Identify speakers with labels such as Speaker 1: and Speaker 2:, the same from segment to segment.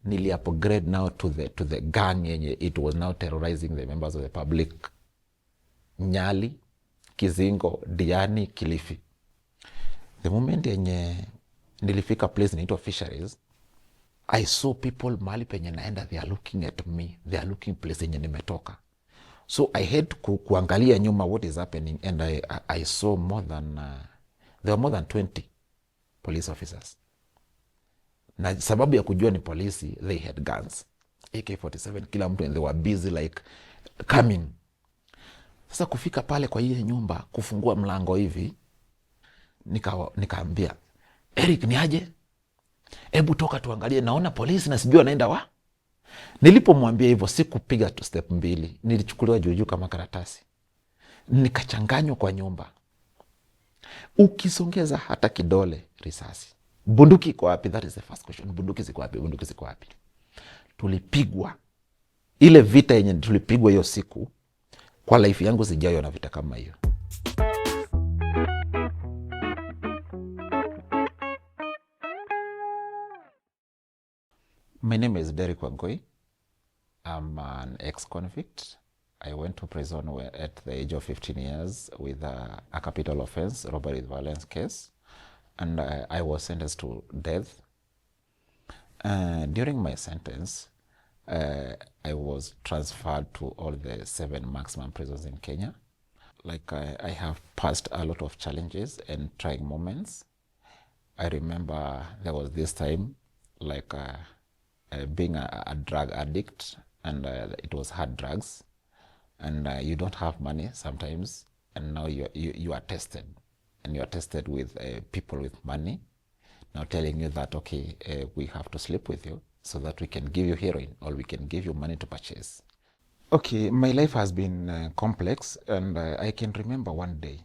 Speaker 1: nili upgrade now to the gang yenye it was now terrorizing the members of the public. Nyali, Kizingo, Diani, Kilifi. The moment yenye nilifika place inaitwa Fisheries, I saw people mahali penye naenda, they are looking at me, they are looking place yenye nimetoka. So I had kuangalia nyuma what is happening, and I saw more than, there were more than 20 police officers. Na sababu ya kujua ni polisi, they had guns, AK-47, kila mtu, and they were busy like coming. Sasa kufika pale kwa ile nyumba, kufungua mlango hivi, nikaambia, Eric, ni aje? Ebu toka tuangalie, naona polisi na sijua naenda wa. Nilipomwambia hivyo, sikupiga tu step mbili, nilichukuliwa juujuu kama karatasi. Nikachanganywa kwa nyumba. Ukisongeza hata kidole, risasi. Bunduki iko wapi? That is the first question. Bunduki ziko wapi? Bunduki ziko wapi? Tulipigwa. Ile vita yenye tulipigwa hiyo siku, kwa life yangu sijayo na vita kama hiyo. My name is Derrick Wangui. I'm an ex-convict. I went to prison at the age of 15 years with a capital offense, robbery with violence case, and I was sentenced to death. During my sentence, I was transferred to all the 7 maximum prisons in Kenya. Like I have passed a lot of challenges and trying moments. I remember there was this time, like being a drug addict, and it was hard drugs, and you don't have money sometimes, and now you are tested, and you are tested with people with money, now telling you that, okay, we have to sleep with you so that we can give you heroin, or we can give you money to purchase. Okay, my life has been complex, and I can remember one day,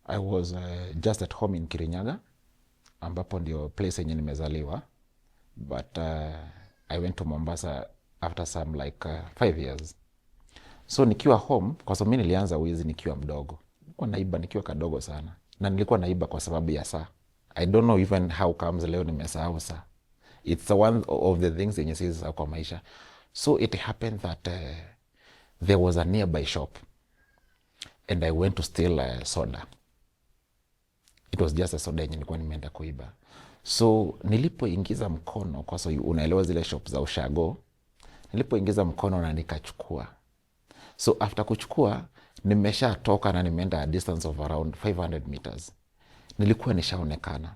Speaker 1: I was just at home in Kirinyaga, ambapo ndio place yenye nimezaliwa, but I went to Mombasa after some like 5 years. So nikiwa home, kwa sababu mimi nilianza wizi nikiwa mdogo. Nilikuwa naiba nikiwa kadogo sana. Na nilikuwa naiba kwa sababu ya saa. I don't know even how comes leo nimesahau saa. It's one of the things yenye sisi kwa maisha. So it happened that there was a nearby shop, and I went to steal soda. It was just a soda yenye nilikuwa nimeenda kuiba. So nilipoingiza mkono, kwa sababu unaelewa zile shop za ushago, nilipoingiza mkono na nikachukua. So after kuchukua, nimesha toka na nimeenda a distance of around 500 meters. Nilikuwa nishaonekana.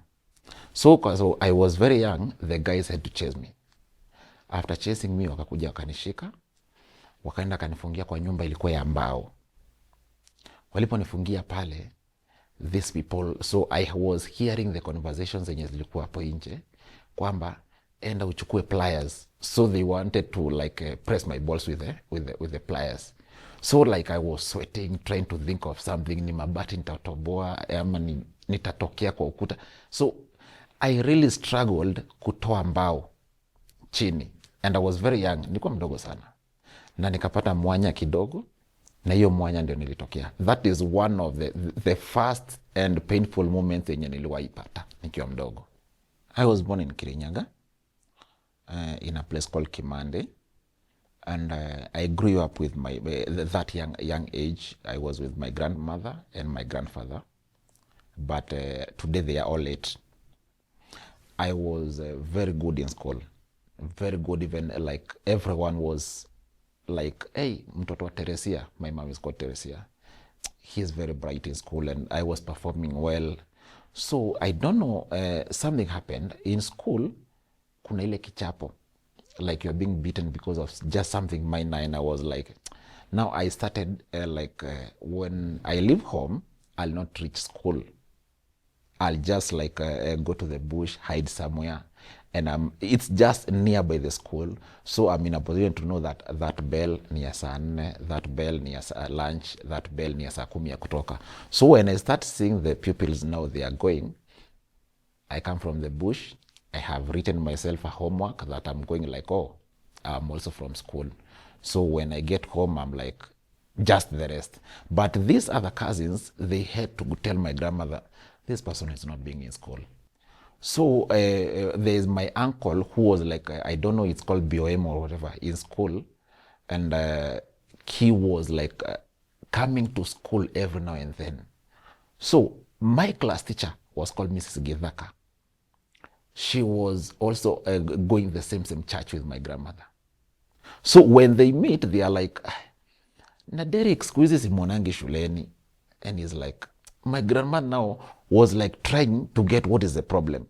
Speaker 1: So I was very young, the guys had to chase me. After chasing me, wakakuja wakanishika, wakaenda kanifungia kwa nyumba ilikuwa ya mbao. Waliponifungia pale, these people, so I was hearing the conversations zenye zilikuwa hapo nje, kwamba enda uchukue pliers. So they wanted to like press my balls with the pliers. So like I was sweating, trying to think of something, ni mabati nitatoboa ama nitatokea kwa ukuta. So I really struggled kutoa mbao chini, and I was very young, nilikuwa mdogo sana, na nikapata mwanya kidogo, na hiyo mwanya ndio nilitokea. That is one of the first and painful moments yenye niliwaipata nikiwa mdogo. I was born in Kirinyaga, in a place called Kimande, and I grew up with that young age. I was with my grandmother and my grandfather, but today they are all late. I was very good in school, very good, even like everyone was like, hey, mtoto wa Teresia, my mom is called Teresia. He's very bright in school, and I was performing well. So I don't know, something happened in school. Kuna ile kichapo, like you're being beaten because of just something minor, and I was like, now I started when I leave home, I'll not reach school. I'll just like go to the bush, hide somewhere, and it's just nearby the school. So I'm in a position to know that that bell ni ya saa 4, that bell ni ya saa lunch, that bell ni ya saa 10 ya kutoka. So when I start seeing the pupils now they are going, I come from the bush, I have written myself a homework that I'm going like, oh, I'm also from school. So when I get home, I'm like, just the rest. But these other cousins, they had to tell my grandmother, this person is not being in school. So there's my uncle who was like, I don't know, it's called BOM or whatever, in school. And he was like coming to school every now and then. So my class teacher was called Mrs. Githaka. She was also going the same church with my grandmother. So when they meet, they are like, na Derek siku hizi simwonangi shuleni. And he's like, my grandmother now was like trying to get what is the problem.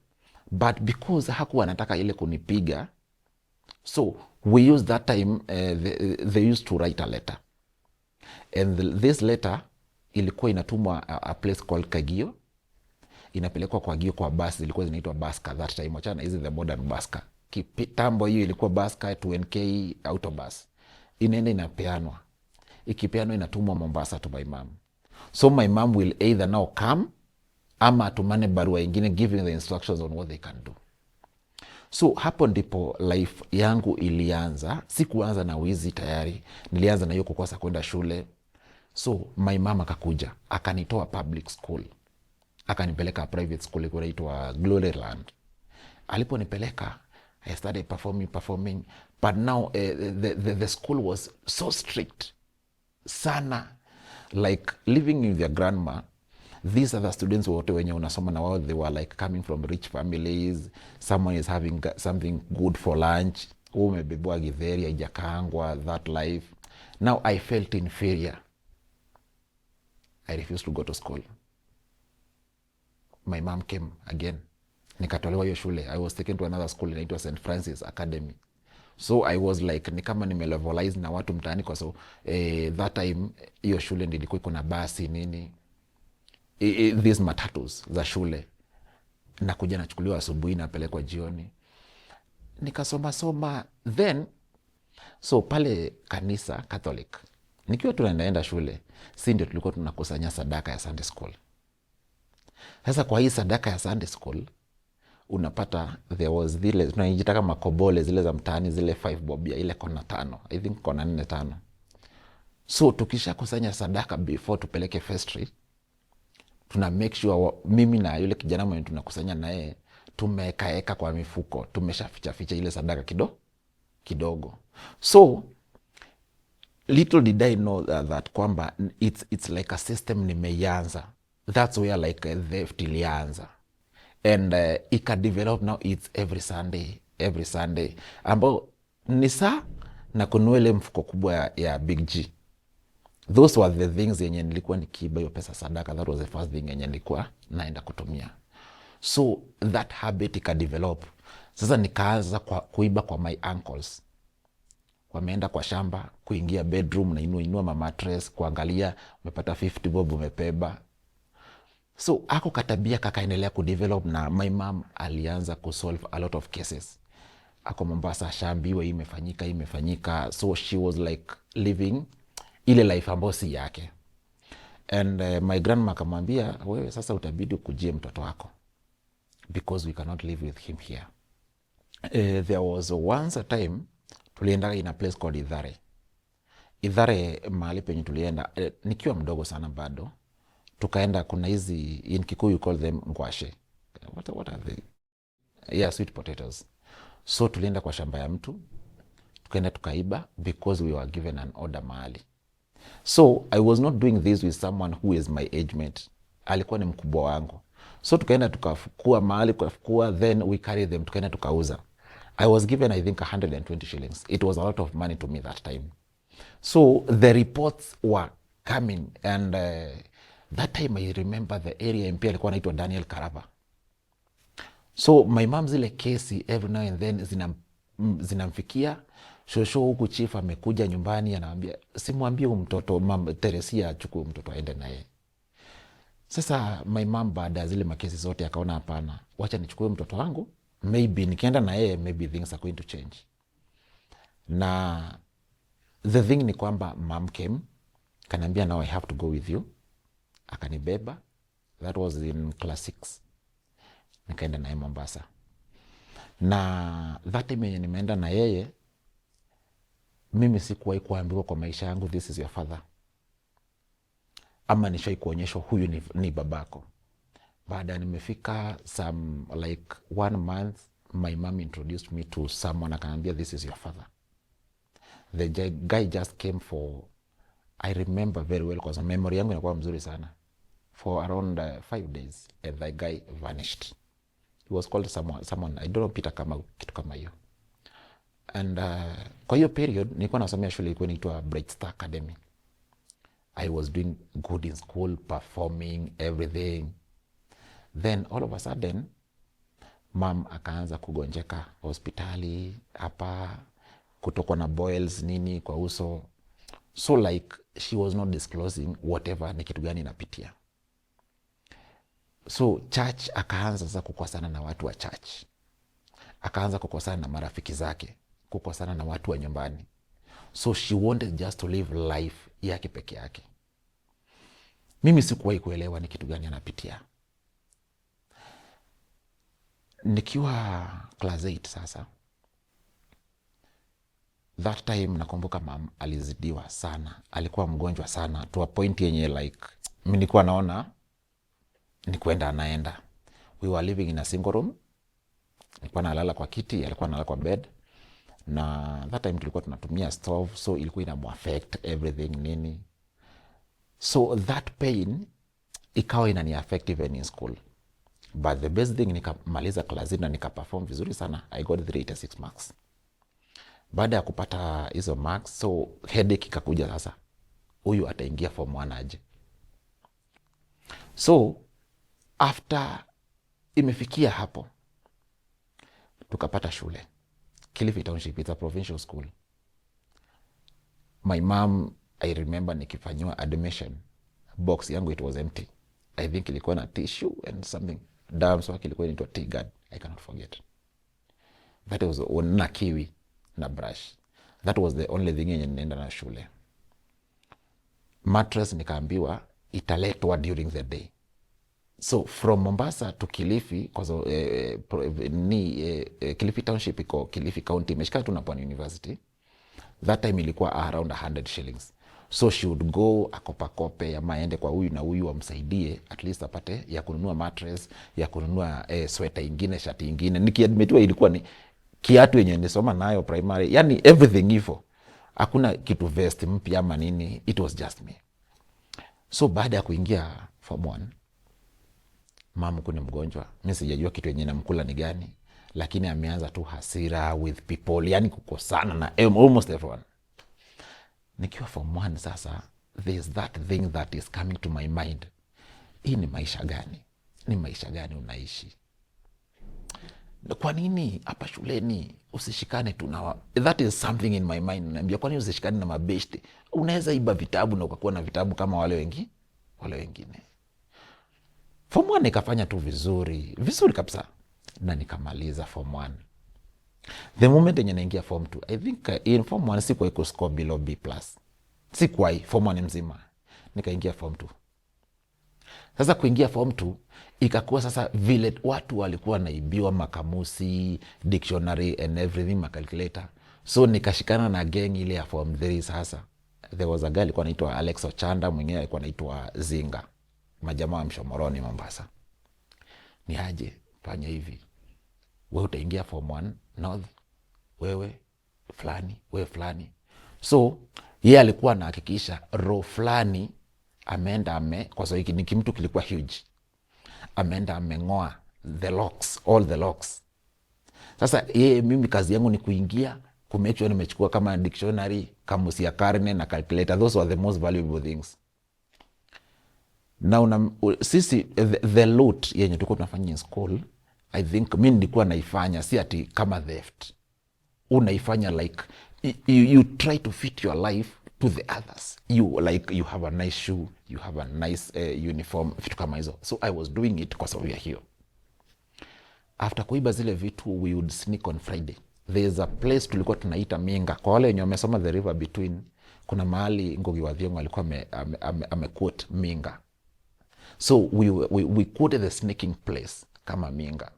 Speaker 1: But because hakuwa anataka ile kunipiga, so we used that time, they used to write a letter. And this letter ilikuwa inatumwa a place called Kagio. Inapelekwa kwa Kagio kwa bus, ilikuwa zinaitwa Baska that time. Wachana hizi the modern Baska. Kitambo hiyo ilikuwa Baska 2NK autobus. Inaenda inapeanwa. Ikipeanwa inatumwa Mombasa to my mom. So my mom will either now come ama atumane barua ingine giving the instructions on what they can do. So hapo ndipo life yangu ilianza. Sikuanza na wizi tayari. Nilianza na hiyo kukosa kwenda shule. So my mom akakuja, akanitoa public school. Akanipeleka private school inaitwa Gloryland. Aliponipeleka, I started performing. But now the school was so strict. Sana. Like living with your grandma, these other students wote wenye unasoma na wao, they were like coming from rich families. Someone is having something good for lunch. Umebebwa githeri haijakaangwa, that life. Now I felt inferior. I refused to go to school. My mom came again. Nikatolewa hiyo shule. I was taken to another school inaitwa St. Francis Academy. So I was like, ni kama nimelevelize na watu mtaani kwa so that time hiyo shule ndilikuwa iko na basi nini. These matatus za shule. Nakuja nachukuliwa asubuhi napelekwa jioni. Nikasoma. Then, so pale kanisa Catholic. Nikiwa tunaenda shule, si ndio tulikuwa tunakusanya sadaka ya Sunday school. Sasa kwa hii sadaka ya Sunday school, unapata there was zile tunajitaka makobole zile za mtaani zile 5 bob ya ile kona 5, I think kona 4-5. So tukisha kusanya sadaka before tupeleke vestry, tuna make sure mimi na yule kijana mwenye tunakusanya naye tumekaeka kwa mifuko, tumeshaficha ile sadaka kidogo. So little did I know that kwamba it's like a system nimeanza. That's where like theft ilianza. And ika develop now, it's every Sunday. Ambao ni saa na kununua ile mfuko kubwa ya Big G. Those were the things yenye nilikuwa nikiiba hiyo pesa sadaka. That was the first thing yenye nilikuwa naenda kutumia. So that habit ika develop. Sasa nikaanza kuiba kwa my uncles. Wameenda kwa shamba, kuingia bedroom na inua mamattress, kuangalia umepata 50 bob umepeba. So ako katabia kakaendelea kudevelop na my mom alianza kusolve a lot of cases. Ako Mombasa shaambiwa imefanyika. So she was like living ile life ambayo si yake. And my grandma akamwambia, wewe sasa utabidi ukujie mtoto wako. Because we cannot live with him here. There was once a time, tulienda in a place called Idhare. Idhare mahali penye tulienda, nikiwa mdogo sana bado. Tukaenda kuna hizi, in Kikuyu you call them ngwashe. What are they? Yeah, sweet potatoes. So tulienda kwa shamba ya mtu. Tukaenda tukaiba because we were given an order mahali. So I was not doing this with someone who is my age mate. Alikuwa ni mkubwa wangu. So tukaenda tukafukua mahali, then we carry them, tukaenda tukauza. I was given I think 120 shillings. It was a lot of money to me that time. So the reports were coming and that time I remember the area MP alikuwa anaitwa Daniel Karaba. So my mom zile kesi every now and then zinamfikia. Shosho huku chief amekuja nyumbani anaambia simwambie mtoto mama Teresia achukue mtoto aende naye. Sasa my mom baada ya zile makesi zote akaona hapana, wacha nichukue mtoto wangu, maybe nikienda na yeye maybe things are going to change. Na the thing ni kwamba mom came kaniambia now I have to go with you. Akanibeba. That was in class 6. Nikaenda naye Mombasa. Na that time yenye nimeenda na yeye, mimi sikuwahi kuambiwa kwa maisha yangu this is your father. Ama nishai kuonyeshwa huyu ni babako. Baada nimefika some like 1 month, my mom introduced me to someone, akaniambia this is your father. The guy just came for, I remember very well because memory yangu inakuwa mzuri sana, for around 5 days and the guy vanished. He was called someone I don't know, Peter kama kitu kama hiyo. And kwa hiyo period nilikuwa nasomea shule ilikuwa inaitwa Bright Star Academy. I was doing good in school, performing everything. Then all of a sudden mom akaanza kugonjeka hospitali hapa, kutokwa na boils nini kwa uso. So like she was not disclosing whatever ni kitu gani inapitia. So church akaanza sasa kukosana na watu wa church. Akaanza kukosana na marafiki zake, kukosana na watu wa nyumbani. So she wanted just to live life yake peke yake. Mimi sikuwahi kuelewa ni kitu gani anapitia. Nikiwa class 8 sasa, that time nakumbuka mom alizidiwa sana, alikuwa mgonjwa sana to a point yenye like mimi nilikuwa naona ni kwenda anaenda. We were living in a single room, nilikuwa nalala kwa kiti, alikuwa analala kwa bed, na that time tulikuwa tunatumia stove, so ilikuwa inamuaffect everything nini. So that pain ikawa inani affect even in school. But the best thing, nikamaliza class na nikaperform vizuri sana. I got 386 marks. Baada ya kupata hizo marks, so headache ikakuja sasa. Huyu ataingia form 1 aje. So after imefikia hapo, tukapata shule. Kilifi Township, it's a provincial school. My mom, I remember nikifanywa admission, box yangu it was empty. I think ilikuwa na tissue and something. Dawa mswaki ilikuwa inaitwa T-Guard. I cannot forget. That was na kiwi na brush. That was the only thing yenye nenda na shule. Mattress nikaambiwa italetwa during the day. So from Mombasa to Kilifi, because Kilifi Township iko Kilifi County, imeshika tu na Pwani University. That time ilikuwa around 100 shillings. So she would go akopakope ya maende kwa huyu na huyu wamsaidie, at least apate ya kununua mattress, ya kununua sweater ingine, shati ingine. Nikiadmitiwa ilikuwa ni kiatu yenye nisoma nayo primary, yani everything hivyo. Hakuna kitu vest mpya ama nini, it was just me. So baada ya kuingia form 1, mama kuni mgonjwa, mimi sijajua kitu yenye namkula ni gani, lakini ameanza tu hasira with people, yani kukosana na almost everyone. Nikiwa form 1 sasa, there's that thing that is coming to my mind. Hii ni maisha gani? Ni maisha gani unaishi? Kwa nini hapa shuleni usishikane tu na that is something in my mind. Naambia kwa nini usishikane na mabeshte? Unaweza iba vitabu na ukakuwa na vitabu kama wale wengine. Form 1 nikafanya tu vizuri kabisa na nikamaliza form 1. The moment yenye naingia form 2, I think in form 1 sikuwahi kuscore below B+. Sikuwahi form 1 mzima. Nikaingia form 2. Sasa kuingia form 2 ikakuwa sasa vile watu walikuwa naibiwa makamusi, dictionary and everything, macalculator. So nikashikana na gang ile ya form 3 sasa. There was a guy alikuwa anaitwa Alex Ochanda, mwingine alikuwa anaitwa Zinga. Majamaa wa Mshomoroni Mombasa. Ni aje, fanya hivi. Wewe utaingia form 1 North, wewe fulani. So yeye alikuwa anahakikisha row fulani ameenda kwa sababu hiki ni kimtu kilikuwa huge. Ameenda ameng'oa all the locks. Sasa mimi kazi yangu ni kuingia, kumake sure nimechukua kama dictionary, kamusi ya karne na calculator. Those were the most valuable things. Now sisi the loot yenye tulikuwa tunafanya in school, I think mimi nilikuwa naifanya si ati kama theft. Unaifanya like you try to fit your life to the others. You have a nice shoe, you have a nice uniform, vitu kama hizo. So I was doing it kwa sababu ya hiyo. After kuiba zile vitu, we would sneak on Friday. There's a place tulikuwa tunaita Minga. Kwa wale wenye wamesoma The River Between, kuna mahali Ngugi wa Thiong'o alikuwa quote Minga. So we quoted the sneaking place kama Minga.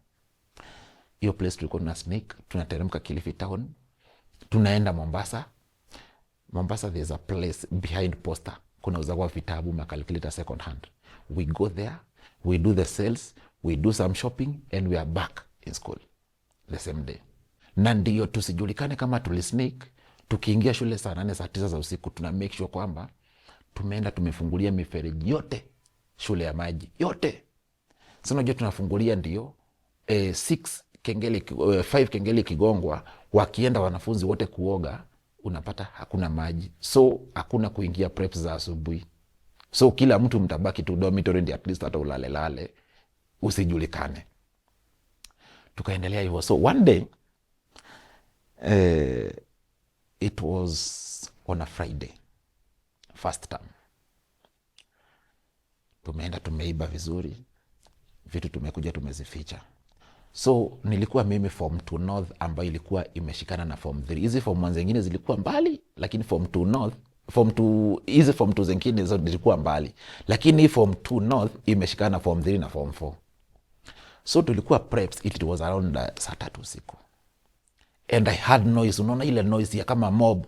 Speaker 1: Hiyo place tulikuwa tuna sneak, tunateremka Kilifi Town, tunaenda Mombasa. Mombasa there's a place behind Posta. Kuna uzawa vitabu, macalculator second hand. We go there, we do the sales, we do some shopping, and we are back in school the same day. Na ndiyo tusijulikane kama tulisneak. Tukiingia shule saa 8 saa 9 za usiku, tuna make sure kwamba tumeenda tumefungulia mifereji yote shule ya maji yote. Sasa unajua tunafungulia ndio 5 kengele kigongwa, wakienda wanafunzi wote kuoga, unapata hakuna maji, so hakuna kuingia preps za asubuhi. So kila mtu mtabaki tu dormitory, ndio at least hata ulale usijulikane. Tukaendelea hivyo. So one day it was on a Friday, first term. Tumeenda tumeiba vizuri, vitu tumekuja tumezificha. So nilikuwa mimi form 2 North ambayo ilikuwa imeshikana na form 3. Hizi form 1 zingine zilikuwa mbali, lakini form 2 North, hizi form 2 zingine zilikuwa mbali, lakini hii form 2 North imeshikana na form 3 na form 4. So tulikuwa preps, it was around saa 3 usiku. And I had noise, unaona ile noise ya kama mob.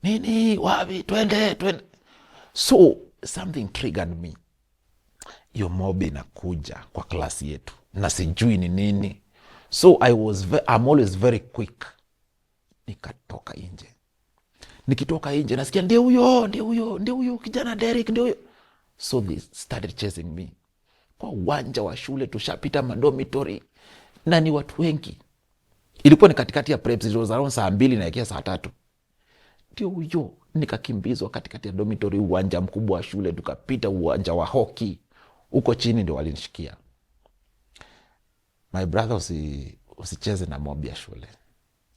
Speaker 1: Nini, wapi, twende. So something triggered me. Yo mob inakuja kwa klasi yetu na sijui ni nini. So I'm always very quick. Nikatoka nje. Nikitoka nje nasikia ndio huyo kijana Derek, ndio huyo. So they started chasing me. Kwa uwanja wa shule tushapita dormitory na ni watu wengi. Ilikuwa ni katikati ya preps, it was around saa 2 na saa 3. Ndio huyo, nikakimbizwa katikati ya dormitory, uwanja mkubwa wa shule, tukapita uwanja wa hockey. Uko chini ndio walinishikia. My brother, usicheze na mob ya shule.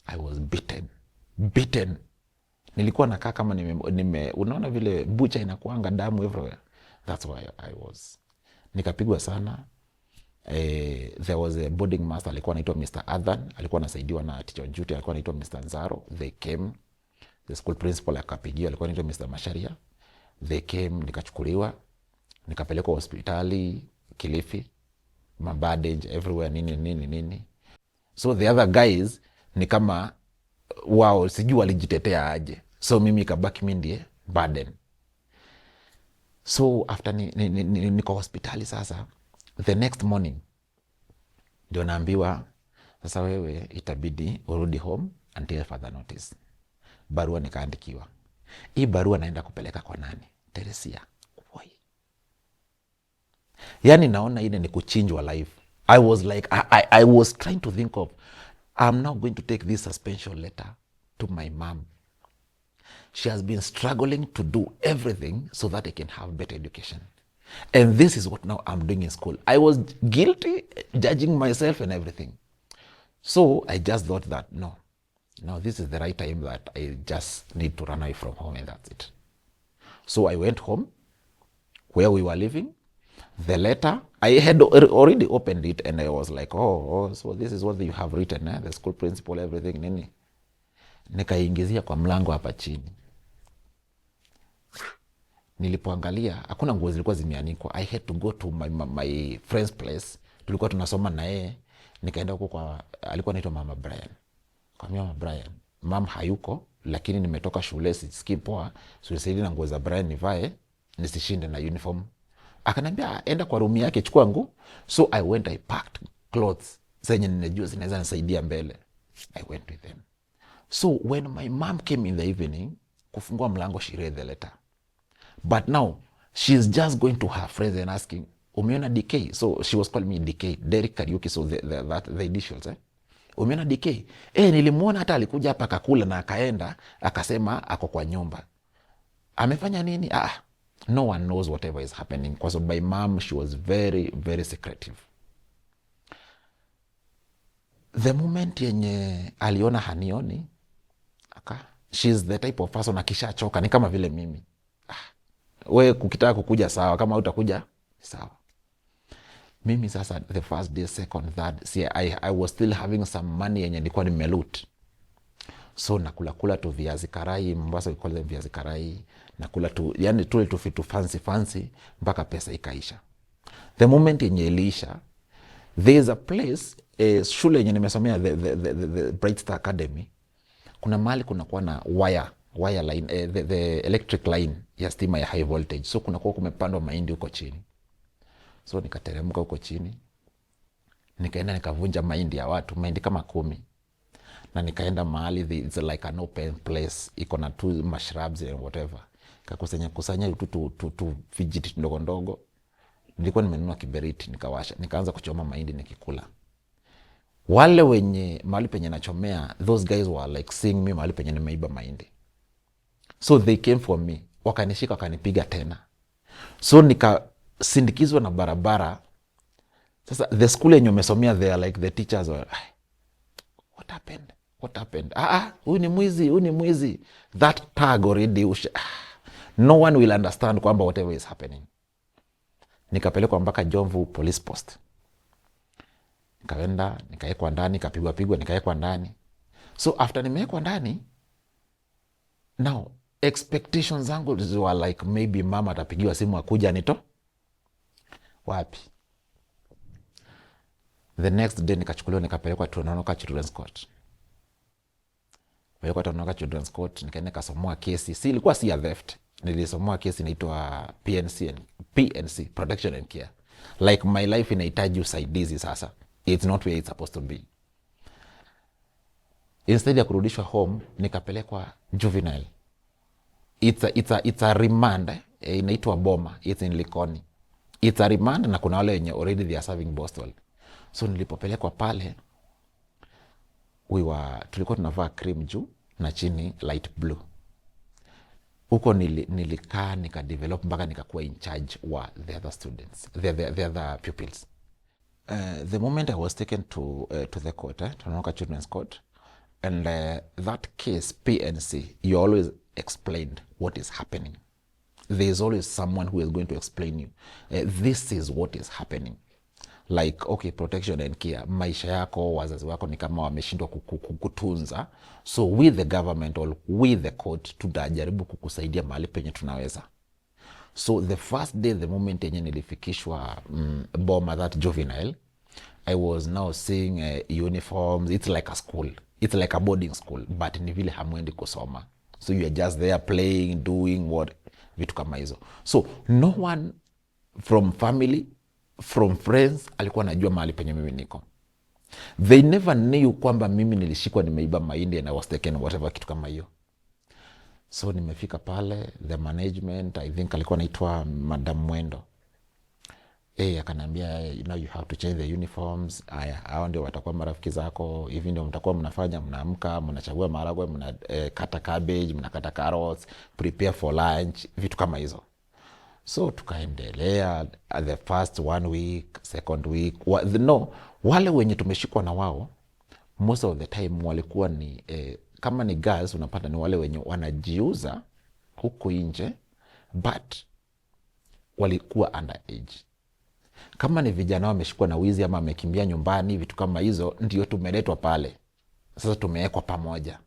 Speaker 1: I was beaten. Nilikuwa nakaa kama unaona vile bucha inakuanga damu everywhere. That's why I was. Nikapigwa sana. There was a boarding master, alikuwa anaitwa Mr. Adhan, alikuwa anasaidiwa na teacher duty, alikuwa anaitwa Mr. Nzaro. They came, the school principal akapigiwa, alikuwa anaitwa Mr. Masharia. They came, nikachukuliwa, nikapelekwa hospitali Kilifi, mabadage everywhere, nini. So the other guys ni kama wao sijui walijitetea aje. So mimi kabaki mimi ndiye burden. So after niko hospitali sasa, the next morning ndio naambiwa sasa wewe itabidi urudi home until further notice. Barua nikaandikiwa. Hii barua naenda kupeleka kwa nani? Teresia. Yani naona ile ni kuchinjwa life. I was like, I was trying to think of, I'm now going to take this suspension letter to my mom. She has been struggling to do everything so that I can have better education. And this is what now I'm doing in school. I was guilty, judging myself and everything. So I just thought that, no, this is the right time that I just need to run away from home, and that's it. So I went home where we were living. The letter, I had already opened it and I was like, so this is what you have written, the school principal, everything, nini. Nikaingizia kwa mlango hapa chini. Nilipoangalia, hakuna nguo zilikuwa zimeanikwa. I had to go to my friend's place. Tulikuwa tunasoma na yeye. Nikaenda huko alikuwa anaitwa Mama Brian. Kwa Mama Brian, mama hayuko, lakini nimetoka shule, sisikii poa, so nisaidie na nguo za Brian nivae, nisishinde na uniform. Akaniambia enda kwa room yake chukua nguo. So I went, I packed clothes zenye ninajua zinaweza nisaidia mbele. I went with them. So when my mom came in the evening kufungua mlango, she read the letter. But now she's just going to her friends and asking, umeona DK? So she was calling me DK, Derek Kariuki, so the initials, umeona DK? Nilimuona hata alikuja hapa akakula na akaenda akasema ako kwa nyumba. Amefanya nini? No one knows whatever is happening, because my mom, she was very, very secretive. The moment yenye aliona hanioni, she's the type of person akisha choka ni kama vile mimi. We kukitaka kukuja sawa, kama utakuja sawa. Mimi sasa the first day, second, third, see I was still having some money yenye nilikuwa nimeloot. So nakula tu viazi karai, Mombasa we call them viazi karai, nakula tu, yani tule tu vitu fancy mpaka pesa ikaisha. The moment yenye iliisha, there is a place, shule yenye nimesomea, the Bright Star Academy, kuna mahali kuna kuwa na wire line, the electric line ya stima ya high voltage. So kuna kuwa kumepandwa mahindi huko chini. So nikateremka huko chini, nikaenda nikavunja mahindi ya watu, mahindi kama 10, na nikaenda mahali it's like an open place, iko na tu mushrubs and whatever, kusanya tu vijiti ndogo ndogo. Nilikuwa nimenunua kiberiti, nikawasha, nikaanza kuchoma mahindi nikikula. Wale wenye mahali penye nachomea, those guys were like seeing me mahali penye nimeiba mahindi, so they came for me, wakanishika wakanipiga tena. So nikasindikizwa na barabara. Sasa the school yenye umesomea, they are like the teachers were, what happened? Huyu ni mwizi. That tag already no one will understand kwamba whatever is happening. Nikapelekwa mpaka Jomvu police post, nikaenda nikaekwa ndani, nikapigwa nikaekwa ndani. So after nimeekwa ndani, now expectations zangu were like maybe mama atapigiwa simu akuja nito wapi. The next day nikachukuliwa nikapelekwa Tononoka Children's Court. Pelekwa Tononoka Children's Court, nikaenda nikasomoa kesi. Ilikuwa si ya theft. Nilisomoa kesi inaitwa PNC, Protection and Care. Like my life inahitaji usaidizi sasa. It's not where it's supposed to be. Instead ya kurudishwa home, nikapelekwa juvenile. It's a remand, inaitwa Boma. It's in Likoni. It's a remand, na kuna wale wenye already they are serving Boston. So nilipopelekwa pale, tulikuwa tunavaa cream juu na chini light blue. Huko nilikaa nikadevelop mpaka nikakuwa in charge wa the other students, the other pupils. The moment I was taken to the court, Tononoka Children's Court, and that case, PNC, you always explained what is happening. There is always someone who is going to explain you. This is what is happening. Like, okay, protection and care, maisha yako, wazazi wako ni kama wameshindwa kukutunza. So with the government or with the court, tutajaribu kukusaidia mahali penye tunaweza. So the first day, the moment yenye nilifikishwa Boma, that juvenile, I was now seeing uniforms. It's like a school. It's like a boarding school, but ni vile hamwendi kusoma. So you are just there playing, doing what, vitu kama hizo. So no one from family, from friends, alikuwa najua mahali penye mimi niko. They never knew kwamba mimi nilishikwa nimeiba mahindi and I was taken whatever, kitu kama hiyo. So nimefika pale, the management, I think alikuwa anaitwa Madam Mwendo. Akaniambia, now you have to change the uniforms. Hao ndio watakuwa marafiki zako, hivi ndio mtakuwa mnafanya, mnaamka, mnachagua maharagwe, mnakata cabbage, mnakata carrots, prepare for lunch, vitu kama hizo. So tukaendelea the first 1 week, second week. Wale wenye tumeshikwa na wao, most of the time walikuwa ni kama ni girls, unapata ni wale wenye wanajiuza huku nje, but walikuwa underage. Kama ni vijana wameshikwa na wizi ama wamekimbia nyumbani, vitu kama hizo, ndio tumeletwa pale. Sasa tumewekwa pamoja.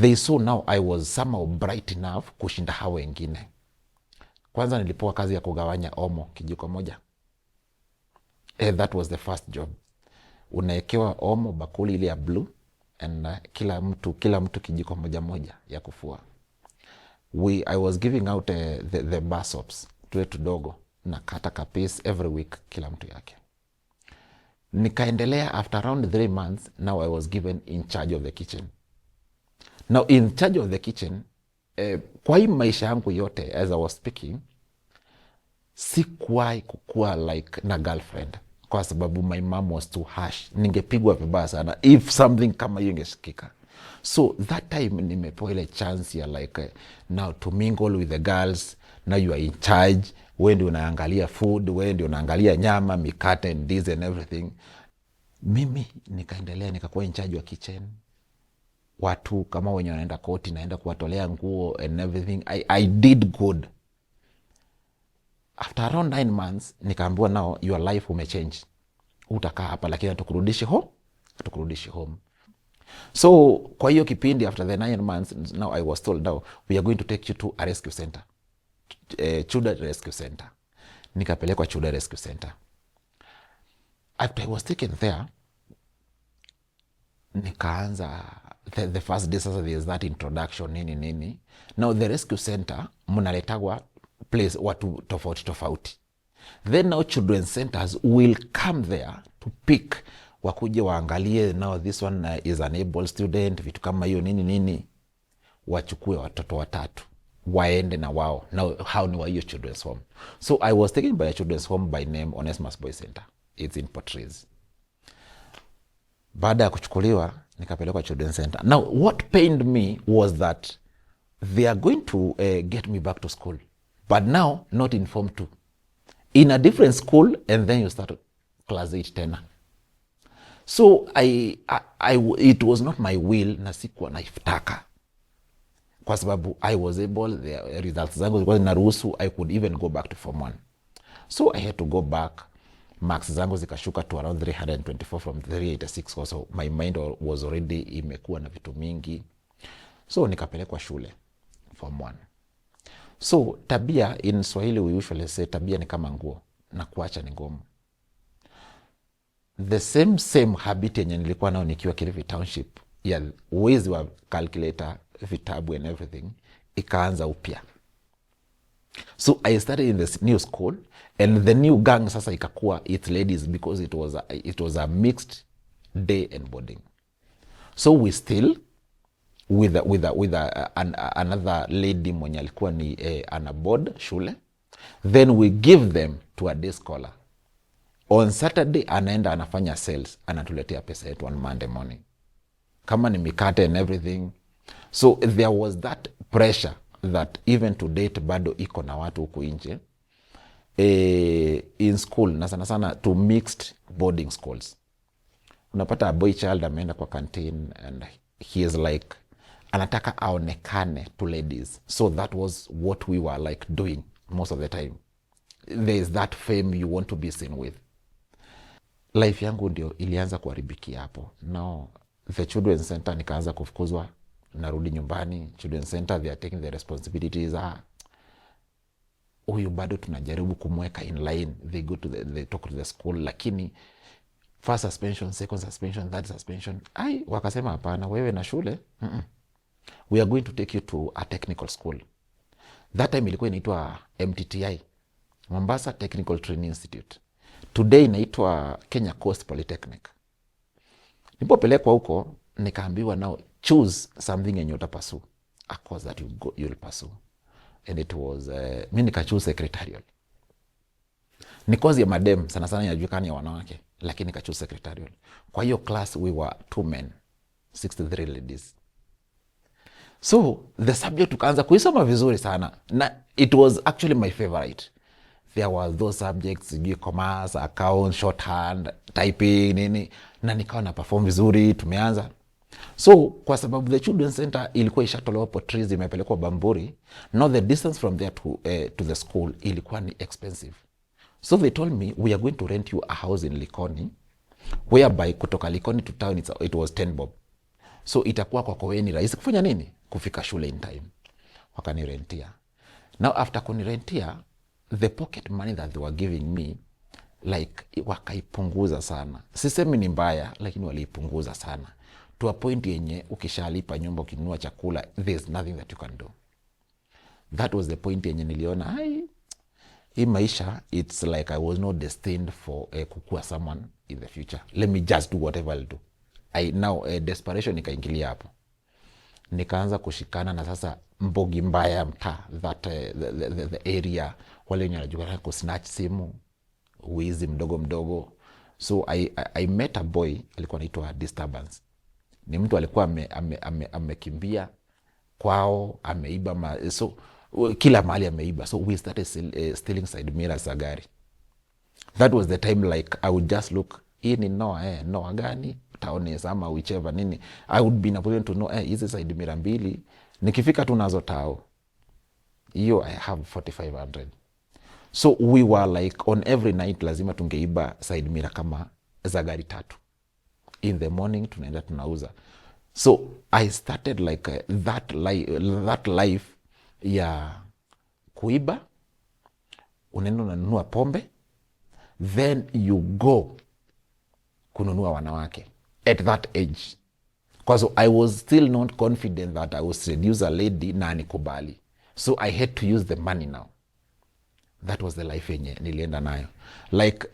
Speaker 1: They saw now I was somehow bright enough kushinda hao wengine. Kwanza nilipewa kazi ya kugawanya omo kijiko moja. That was the first job. Unaekewa omo bakuli ile ya blue, and kila mtu kijiko moja ya kufua. I was giving out the bar soaps, tuwe tudogo, na kata kapis every week, kila mtu yake. Nikaendelea after around 3 months, now I was given in charge of the kitchen. Now in charge of the kitchen, kwa hii maisha yangu yote, as I was speaking, sikuwahi kukua like na girlfriend, kwa sababu my mom was too harsh. Ningepigwa vibaya sana if something kama hiyo ingeshikika. So that time nimepewa ile chance ya like now to mingle with the girls. Now you are in charge. Wewe ndio unaangalia food, wewe ndio unaangalia nyama, mikate and this and everything. Mimi nikaendelea nikakuwa in charge wa kitchen. Watu kama wenye wanaenda koti, naenda kuwatolea nguo and everything. I did good. After around 9 months, nikaambiwa now your life umechange. Utakaa hapa lakini hatukurudishi home. So kwa hiyo kipindi after the 9 months, now I was told now we are going to take you to a rescue center. Children Rescue Center. Nikapelekwa Children Rescue Center. After I was taken there, nikaanza the first day, sasa there is that introduction nini. Now the rescue center, mnaletagwa place watu tofauti. Then now children's centers will come there to pick, wakuje waangalie, now this one is an able student, vitu kama hiyo nini nini, wachukue watoto watatu waende na wao. Now how ni wa hiyo children's home. So I was taken by a children's home by name Onesmus Boys Center. It's in Portrees. Baada ya kuchukuliwa nikapelekwa children's center. Now what pained me was that they are going to get me back to school, but now not in form 2, in a different school, and then you start class 8 tena. So it was not my will, na sikuwa naifutaka, kwa sababu I was able, the results zangu zilikuwa zinaruhusu, I could even go back to form 1. So I had to go back. Marks zangu zikashuka to around 324 from 386, also my mind was already imekuwa na vitu mingi. So nikapelekwa shule form 1. So tabia, in Swahili we usually say tabia ni kama nguo na kuacha ni ngumu. The same habit yenye nilikuwa nao nikiwa Kilifi Township ya uwezi wa calculator, vitabu and everything, ikaanza upya. So I started in the new school, and the new gang sasa ikakuwa it's ladies, because it was a mixed day and boarding. So we still with another lady mwenye alikuwa ni ana board shule, then we give them to a day scholar. On Saturday anaenda anafanya sales, anatuletea pesa yetu on Monday morning, kama ni mikate and everything. So there was that pressure that even to date bado iko na watu huku nje in school, na sana sana to mixed boarding schools. Unapata a boy child ameenda kwa canteen and he is like anataka aonekane to ladies. So that was what we were like doing most of the time. There is that fame you want to be seen with. Life yangu ndio ilianza kuharibikia hapo. Now the children's center nikaanza kufukuzwa, narudi nyumbani. Children's center they are taking the responsibilities. Huyu bado tunajaribu kumweka in line. They talk to the school, lakini first suspension, second suspension, third suspension, wakasema hapana, wewe na shule we are going to take you to a technical school. That time ilikuwa inaitwa MTTI, Mombasa Technical Training Institute. Today inaitwa Kenya Coast Polytechnic. Nilipopelekwa huko nikaambiwa, now choose something yenye utapursue, a course that you'll pursue. And it was mimi nikachoose secretarial. Ni course ya madem, sana sana inajulikana ya wanawake, lakini nikachoose secretarial. Kwa hiyo class we were 2 men, 63 ladies. So the subject tukaanza kuisoma vizuri sana, na it was actually my favorite. There were those subjects, commerce, account, shorthand, typing, nini, na nikawa na perform vizuri, tumeanza. So kwa sababu the children's center ilikuwa ishatolewa Portrees, imepelekwa Bamburi, now the distance from there to the school ilikuwa ni expensive. So they told me, we are going to rent you a house in Likoni, whereby kutoka Likoni to town it was 10 bob. So itakuwa kwa wewe ni rahisi kufanya nini? Kufika shule in time. Wakanirentia. Now after kunirentia, the pocket money that they were giving me, like wakaipunguza sana. Sisemi ni mbaya, lakini waliipunguza sana. To a point yenye ukishalipa nyumba, ukinunua chakula, there's nothing that you can do. That was the point yenye niliona, hii maisha, it's like I was not destined for kukua someone in the future. Let me just do whatever I'll do. Now desperation ikaingilia hapo. Nikaanza kushikana na sasa mbogi mbaya mtaa, that the area, wale wenye wanajua kusnatch simu, wizi mdogo mdogo. So I met a boy alikuwa anaitwa Disturbance. Ni mtu alikuwa amekimbia kwao, ameiba so kila mahali ameiba. So we started stealing side mirrors za gari. That was the time like I would just look, hii ni noa gani, taones ama whichever nini. I would be in a position to know, hizi side mirror mbili, nikifika tu nazo tao, hiyo I have 4500. So we were like on every night lazima tungeiba side mirror kama za gari 3. In the morning tunaenda tunauza. So I started like that life ya kuiba, unaenda unanunua pombe, then you go kununua wanawake at that age. Because I was still not confident that I would seduce a lady na anikubali. So I had to use the money now. That was the life yenye nilienda nayo. Like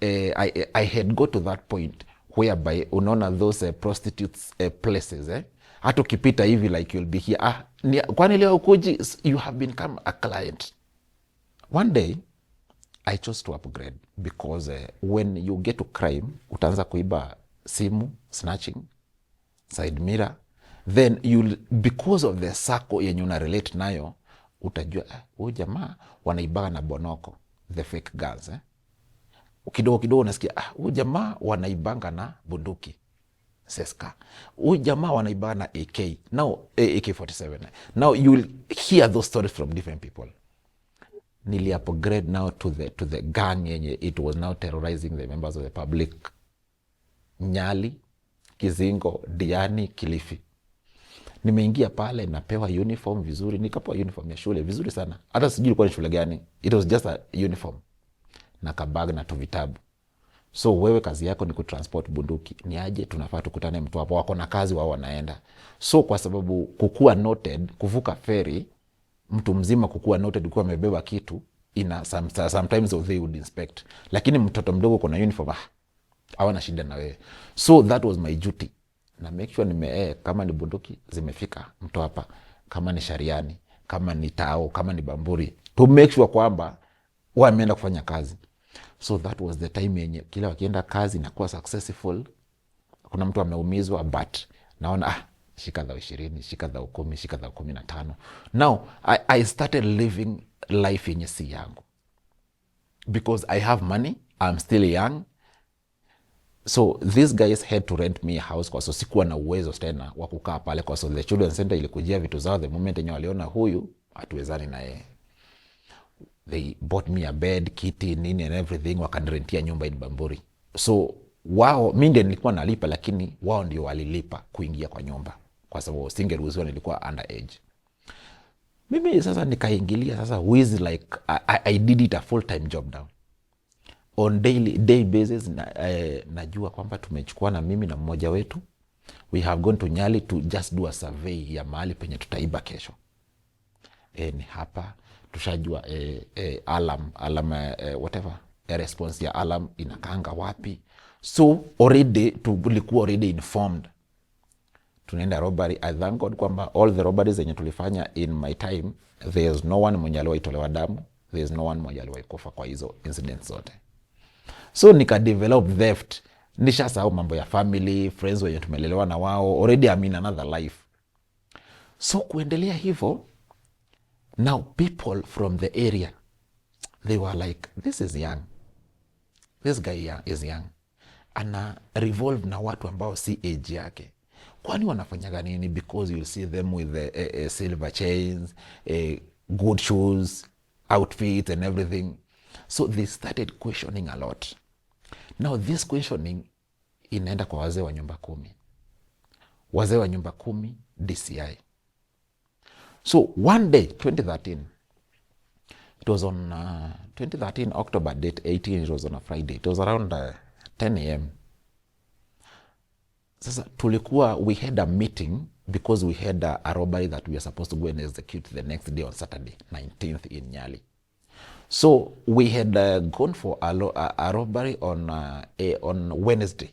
Speaker 1: I had got to that point whereby unaona those prostitutes places hata ukipita hivi like you'll be here, kwani leo ukuji, you have become a client. One day I chose to upgrade because when you get to crime, utaanza kuiba simu, snatching, side mirror, then you'll, because of the circle yenye una relate nayo, utajua huyu jamaa wanaibaga na bonoko, the fake guns. Kidogo kidogo unasikia huyu jamaa wanaibanga na bunduki, seska. Huyu jamaa wanaibaga na AK, now AK-47. Now you will hear those stories from different people. Nili upgrade now to the gang yenye it was now terrorizing the members of the public. Nyali, Kizingo, Diani, Kilifi. Nimeingia pale napewa uniform vizuri, nikapewa uniform ya shule vizuri sana. Hata sijui ilikuwa ni shule gani. It was just a uniform. Na kabag na tuvitabu. So wewe kazi yako ni kutransport bunduki. Ni aje tunafaa tukutane mtu hapo, wako na kazi wao wanaenda. So kwa sababu kukua noted, kuvuka ferry, mtu mzima kukua noted kuwa amebeba kitu, sometimes they would inspect. Lakini mtoto mdogo kuna uniform, hawana shida na wewe. So that was my duty. Na make sure kama ni bunduki zimefika mtu hapa, kama ni Shariani, kama ni Tao, kama ni Bamburi, to make sure kwamba wameenda kufanya kazi. So that was the time yenye kila wakienda kazi na kuwa successful. Kuna mtu ameumizwa but naona shika dhao 20, shika dhao 10, shika dhao 15. Now I started living life yenye si yangu because I have money, I'm still young. So these guys had to rent me a house kwa so sikuwa na uwezo tena wa kukaa pale kwa so the children's center ilikujia vitu zao the moment yenye waliona huyu hatuwezani na yeye. They bought me a bed, kiti, nini and everything, wakanirentia nyumba in Bamburi. So wao, mimi ndiye nilikuwa nalipa lakini wao ndio walilipa kuingia kwa nyumba kwa sababu singeruhusiwa, nilikuwa underage. Mimi sasa nikaingilia sasa with like I did it a full time job now. On day basis najua kwamba tumechukua na mimi na mmoja wetu, we have gone to Nyali to just do a survey ya mahali penye tutaiba kesho. Ni hapa tushajua alarm whatever response ya alarm inakanga wapi. So already tulikuwa already informed tunaenda robbery. I thank God kwamba all the robberies zenye tulifanya in my time, there's no one mwenye aliwahi tolewa damu, there's no one mwenye aliwahi kufa kwa hizo incidents zote. So nika develop theft, nishasahau mambo ya family, friends wenye tumelelewa na wao, already I'm in another life. So kuendelea hivyo, now people from the area, they were like, this is young, this guy is young, ana revolve na watu ambao si age yake. Kwani wanafanyaga nini? Because you'll see them with the silver chains, good shoes, outfits and everything. So they started questioning a lot. Now this questioning inaenda kwa wazee wa nyumba 10. Wazee wa nyumba 10 DCI. So one day 2013, it was on 2013 October date 18, it was on a Friday, it was around 10 a.m. Sasa tulikuwa, we had a meeting because we had a robbery that we were supposed to go and execute the next day on Saturday 19th in Nyali. So we had gone for a robbery on Wednesday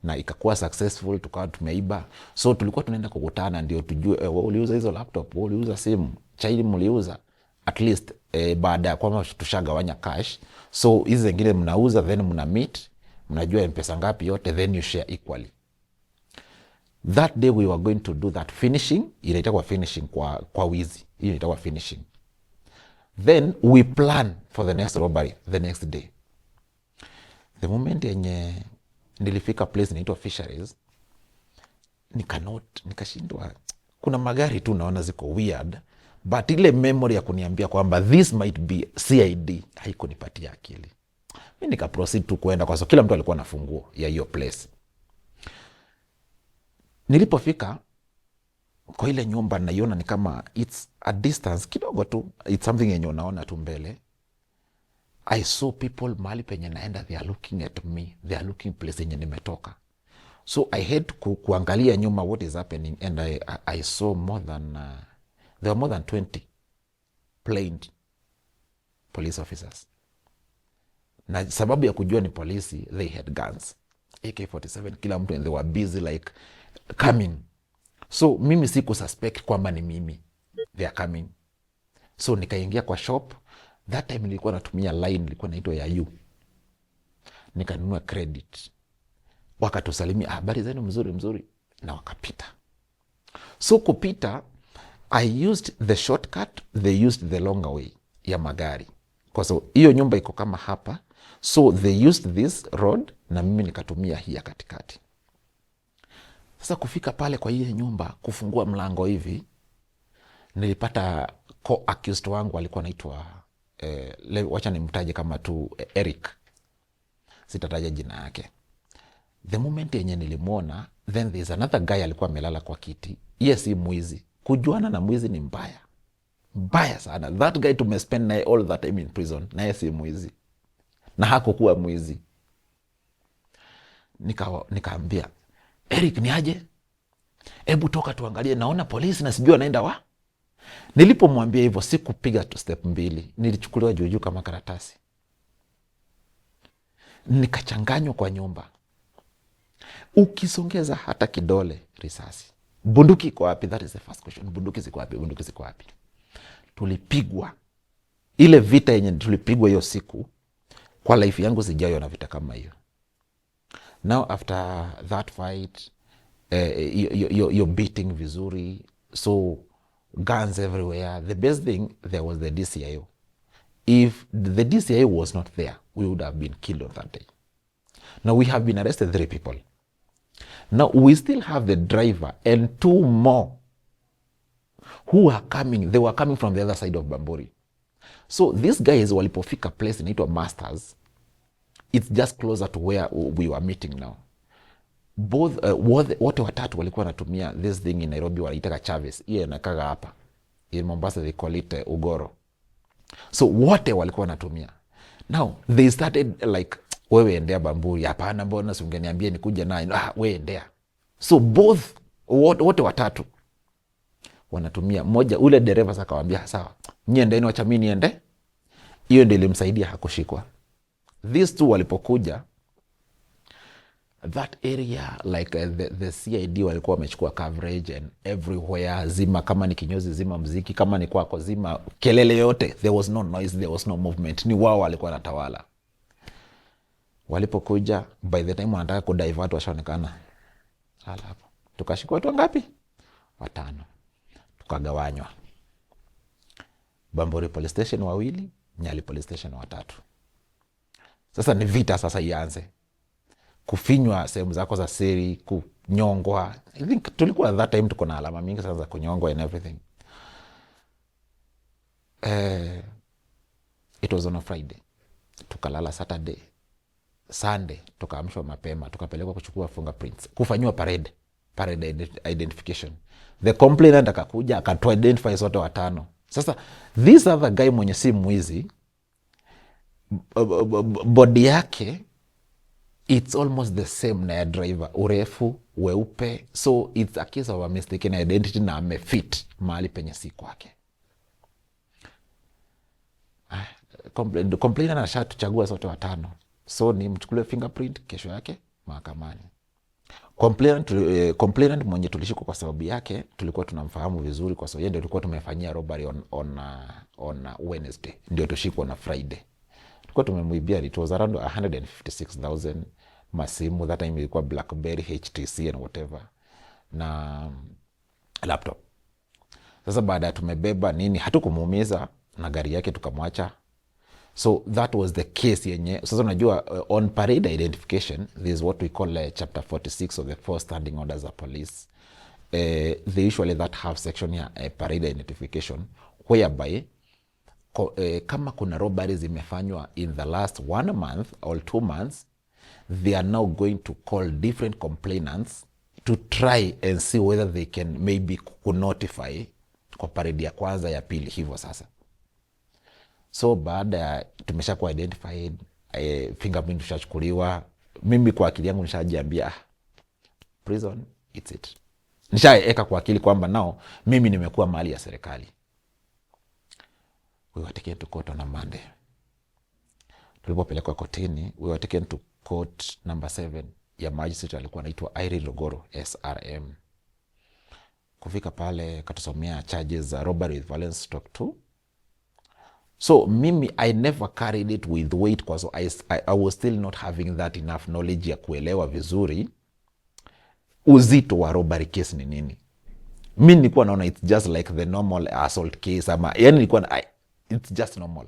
Speaker 1: na ikakuwa successful, tukawa tumeiba. So tulikuwa tunaenda kukutana ndio tujue uliuza hizo laptop, uliuza simu, chaini mliuza, at least baada ya kwamba tushagawanya cash. So hizi zingine mnauza, then mna meet, mnajua mpesa ngapi yote, then you share equally. That day we were going to do that finishing. Inaitwa finishing kwa wizi, hiyo inaitwa finishing. Then we plan for the next robbery the next day. The moment yenye nilifika place inaitwa Fisheries, nikashindwa, kuna magari tu naona ziko weird, but ile memory ya kuniambia kwamba this might be CID haikunipatia akili. Mimi nika proceed tu kuenda kwa sababu kila mtu alikuwa na funguo ya hiyo place. Nilipofika kwa ile nyumba naiona ni kama it's a distance kidogo tu, it's something yenye unaona tu mbele. I saw people mahali penye naenda, they are looking at me, they are looking place yenye nimetoka. So I had kuangalia nyuma what is happening, and I saw more than there were more than 20 police officers, na sababu ya kujua ni polisi, they had guns AK-47 kila mtu, and they were busy like coming. So mimi siku suspect kwamba ni mimi, they are coming. So nikaingia kwa shop. That time nilikuwa natumia line ilikuwa inaitwa ya U, nikanunua credit, wakatusalimia habari zenu, mzuri, na wakapita. So kupita, I used the shortcut, they used the longer way ya magari, kwa so hiyo nyumba iko kama hapa, so they used this road na mimi nikatumia hii ya katikati. Sasa kufika pale kwa hiyo nyumba, kufungua mlango hivi, nilipata co-accused wangu alikuwa anaitwa wacha nimtaje kama tu Eric, sitataja jina yake. The moment yenye nilimwona, then there's another guy alikuwa amelala kwa kiti. Yes, si mwizi. Kujuana na mwizi ni mbaya sana. That guy tumespend naye all that time in prison, naye si mwizi na hakukuwa mwizi. Nikaambia Eric, ni aje? Hebu toka tuangalie, naona polisi na sijui anaenda wa. Nilipomwambia hivyo, sikupiga tu step 2, nilichukuliwa juu kama karatasi, nikachanganywa kwa nyumba. Ukisongeza hata kidole, risasi. Bunduki iko wapi? That is the first question. Bunduki ziko wapi? Tulipigwa. Ile vita yenye tulipigwa hiyo siku, kwa life yangu sijayo na vita kama hiyo. Now after that fight, you're beating vizuri, so guns everywhere. The best thing, there was the DCIO. If the DCIO was not there, we would have been killed on that day. Now we have been arrested 3 people. Now we still have the driver and 2 more who are coming. They were coming from the other side of Bamburi. So these guys walipofika place inaitwa Masters, it's just closer to where we were meeting now. Both wote watatu walikuwa wanatumia this thing in Nairobi wanaitaka Chavez. Hiyo inakaga hapa. In Mombasa they call it Ugoro. So wote walikuwa wanatumia. Now they started like, wewe endea Bamburi. Hapana, mbona si ungeniambia nikuje naye? Wewe endea. So both wote watatu wanatumia. Mmoja ule dereva sasa akawaambia, sawa, nyinyi endeni, wacha mimi niende. Hiyo ndio ilimsaidia hakushikwa. These two walipokuja, that area like the CID walikuwa wamechukua coverage and everywhere, zima kama ni kinyozi, zima muziki, kama ni kwako, zima kelele yote. There was no noise, there was no movement. Ni wao walikuwa wanatawala. Walipokuja, by the time wanataka kudivert, washaonekana hala hapo. Tukashikwa watu ngapi? 5. Tukagawanywa. Bamburi police station 2, Nyali police station 3. Sasa ni vita sasa ianze. Kufinywa sehemu zako za siri, kunyongwa. I think tulikuwa at that time tuko na alama mingi sana za kunyongwa and everything. It was on a Friday. Tukalala Saturday. Sunday tukaamshwa mapema, tukapelekwa kuchukua fingerprints, kufanywa parade identification. The complainant akakuja akatu identify sote 5. Sasa this other guy mwenye si mwizi, body yake it's almost the same na ya driver, urefu, weupe. So it's a case of a mistaken identity na amefit mahali penye si kwake. Complainant ashatuchagua sote 5. So ni mchukulie fingerprint, kesho yake mahakamani. Complainant mwenye tulishikwa kwa sababu yake, tulikuwa tunamfahamu vizuri kwa sababu yeye ndio tulikuwa tumefanyia robbery on Wednesday. Ndio tushikwa na Friday. Tulikuwa tumemuibia, it was around 156,000 masimu. That time ilikuwa BlackBerry, HTC and whatever. Na laptop. Sasa baada ya tumebeba nini, hatukumuumiza na gari yake tukamwacha. So that was the case yenye. Sasa unajua on parade identification, there is what we call chapter 46 of the 4 standing orders of police. They usually that have section ya parade identification, whereby kama kuna robberies zimefanywa in the last 1 month or 2 months, they are now going to call different complainants to try and see whether they can maybe kunotify kwa parade ya kwanza, ya pili, hivyo sasa. So baada ya tumesha kuwa identified, fingerprint tushachukuliwa, mimi kwa akili yangu nishajiambia prison, it's it. Nishaeka kwa akili kwamba nao mimi nimekuwa mali ya serikali. We were taken to court on a Monday. tulipopelekwa kotini, we were taken to court number 7 ya magistrate alikuwa anaitwa Irene Rogoro SRM. Kufika pale katusomea charges za robbery with violence stock 2. So mimi I never carried it with weight because I was still not having that enough knowledge ya kuelewa vizuri uzito wa robbery case ni nini. Mimi nilikuwa naona it's just like the normal assault case ama yani nilikuwa it's just normal.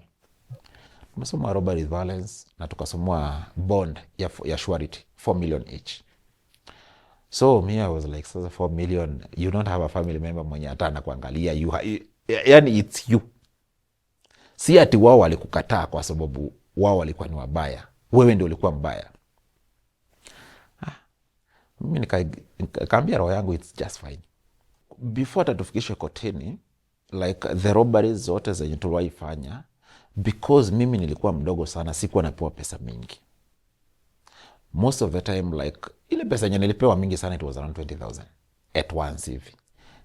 Speaker 1: Tumesoma robbery with violence na tukasomwa bond ya surety 4 million each. So me I was like, sasa 4 million, you don't have a family member mwenye hata anakuangalia, yani it's you. Si ati wao walikukataa kwa sababu wao walikuwa ni wabaya, wewe ndio ulikuwa mbaya. Mimi nikaambia roho yangu it's just fine. Before tatufikishe kotini, like the robberies zote zenye tuliwaifanya, because mimi nilikuwa mdogo sana, sikuwa napewa pesa mingi. Most of the time, like ile pesa yenye nilipewa mingi sana, it was around 20,000 at once hivi.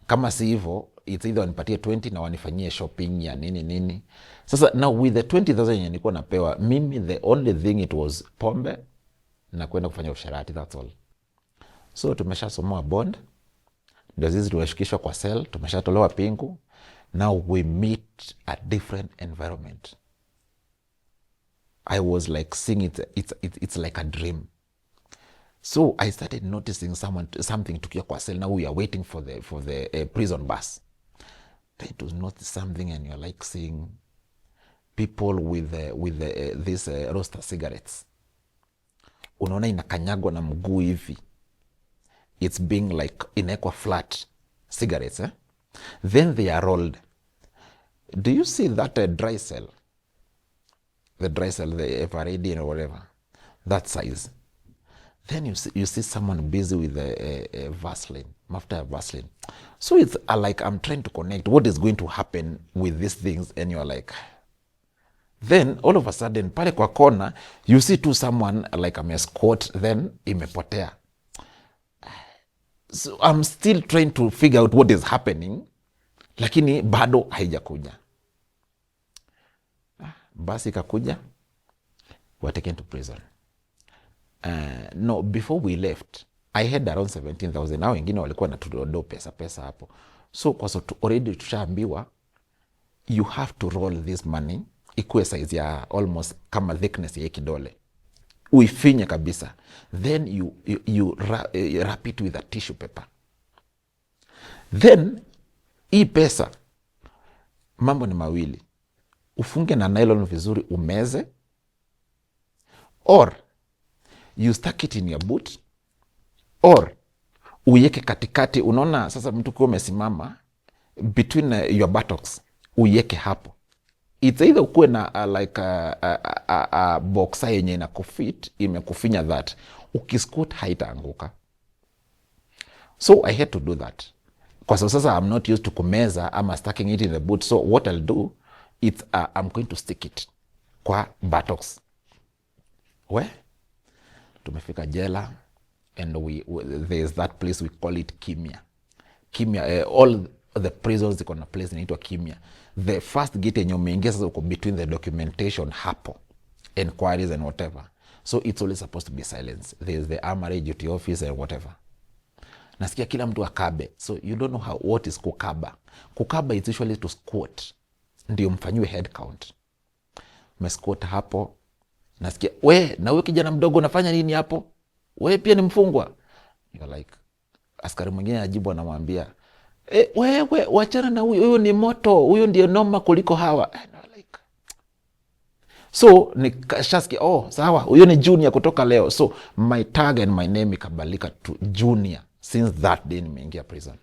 Speaker 1: Kama si hivyo, it's either wanipatie 20 na wanifanyie shopping ya nini. Sasa now with the 20,000 yenye nilikuwa napewa, mimi the only thing it was pombe na kwenda kufanya usherati, that's all. So tumeshasomoa bond, ndio zizi tumeshikishwa kwa cell, tumeshatolewa pingu. Now we meet a different environment. I was like seeing it's like a dream. So I started noticing something tukiwa kwa cell. Now we are waiting for the prison bus. Trying to notice something and you're like seeing people with these roaster cigarettes. Unaona inakanyagwa na mguu hivi. It's being like inekwa flat cigarettes. Then they are rolled. Do you see that dry cell? The dry cell, the Eveready or whatever, that size. Then you see someone busy with a Vaseline, mafuta Vaseline. So it's like I'm trying to connect what is going to happen with these things, and you're like, then all of a sudden pale kwa kona you see to someone like a escort, then imepotea. So I'm still trying to figure out what is happening, lakini bado haijakuja. Basi kakuja, were taken to prison. No, before we left, I had around 17,000. Now wengine walikuwa na tudodo pesa hapo. So kwa so already tushaambiwa, you have to roll this money, ikuwe size ya almost kama thickness ya kidole. Uifinye kabisa. Then you wrap it with a tissue paper. Then, hii pesa, mambo ni mawili. Ufunge na nylon vizuri umeze, or you stuck it in your boot, or uieke katikati. Unaona sasa mtu kwa umesimama between your buttocks, uieke hapo. It's either ukuwe na like a boxer yenye ina kufit, imekufinya that. Ukisquat haitaanguka. So I had to do that. Kwa sababu sasa I'm not used to kumeza, ama stacking it in the boot. So what I'll do, it's I'm going to stick it kwa buttocks. Tumefika jela, and there's that place we call it Kimia. All the prisons ziko na place inaitwa Kimia. The first gate yenye umeingia sasa uko between the documentation hapo, inquiries and whatever. So it's always supposed to be silence. There's the armory duty office and whatever. Nasikia kila mtu akabe. So you don't know what is kukaba. Kukaba is usually to squat. Ndio mfanyiwe head count. Mesquat hapo. Nasikia, na wewe kijana mdogo unafanya nini hapo? Wewe pia ni mfungwa. You're like, askari mwingine ajibu anamwambia, wewe wachana na huyu ni moto, huyu ndio noma kuliko hawa. Like, so nikashasikia, sawa, huyu ni junior kutoka leo. So my tag and my name ikabalika to junior since that day nimeingia prison.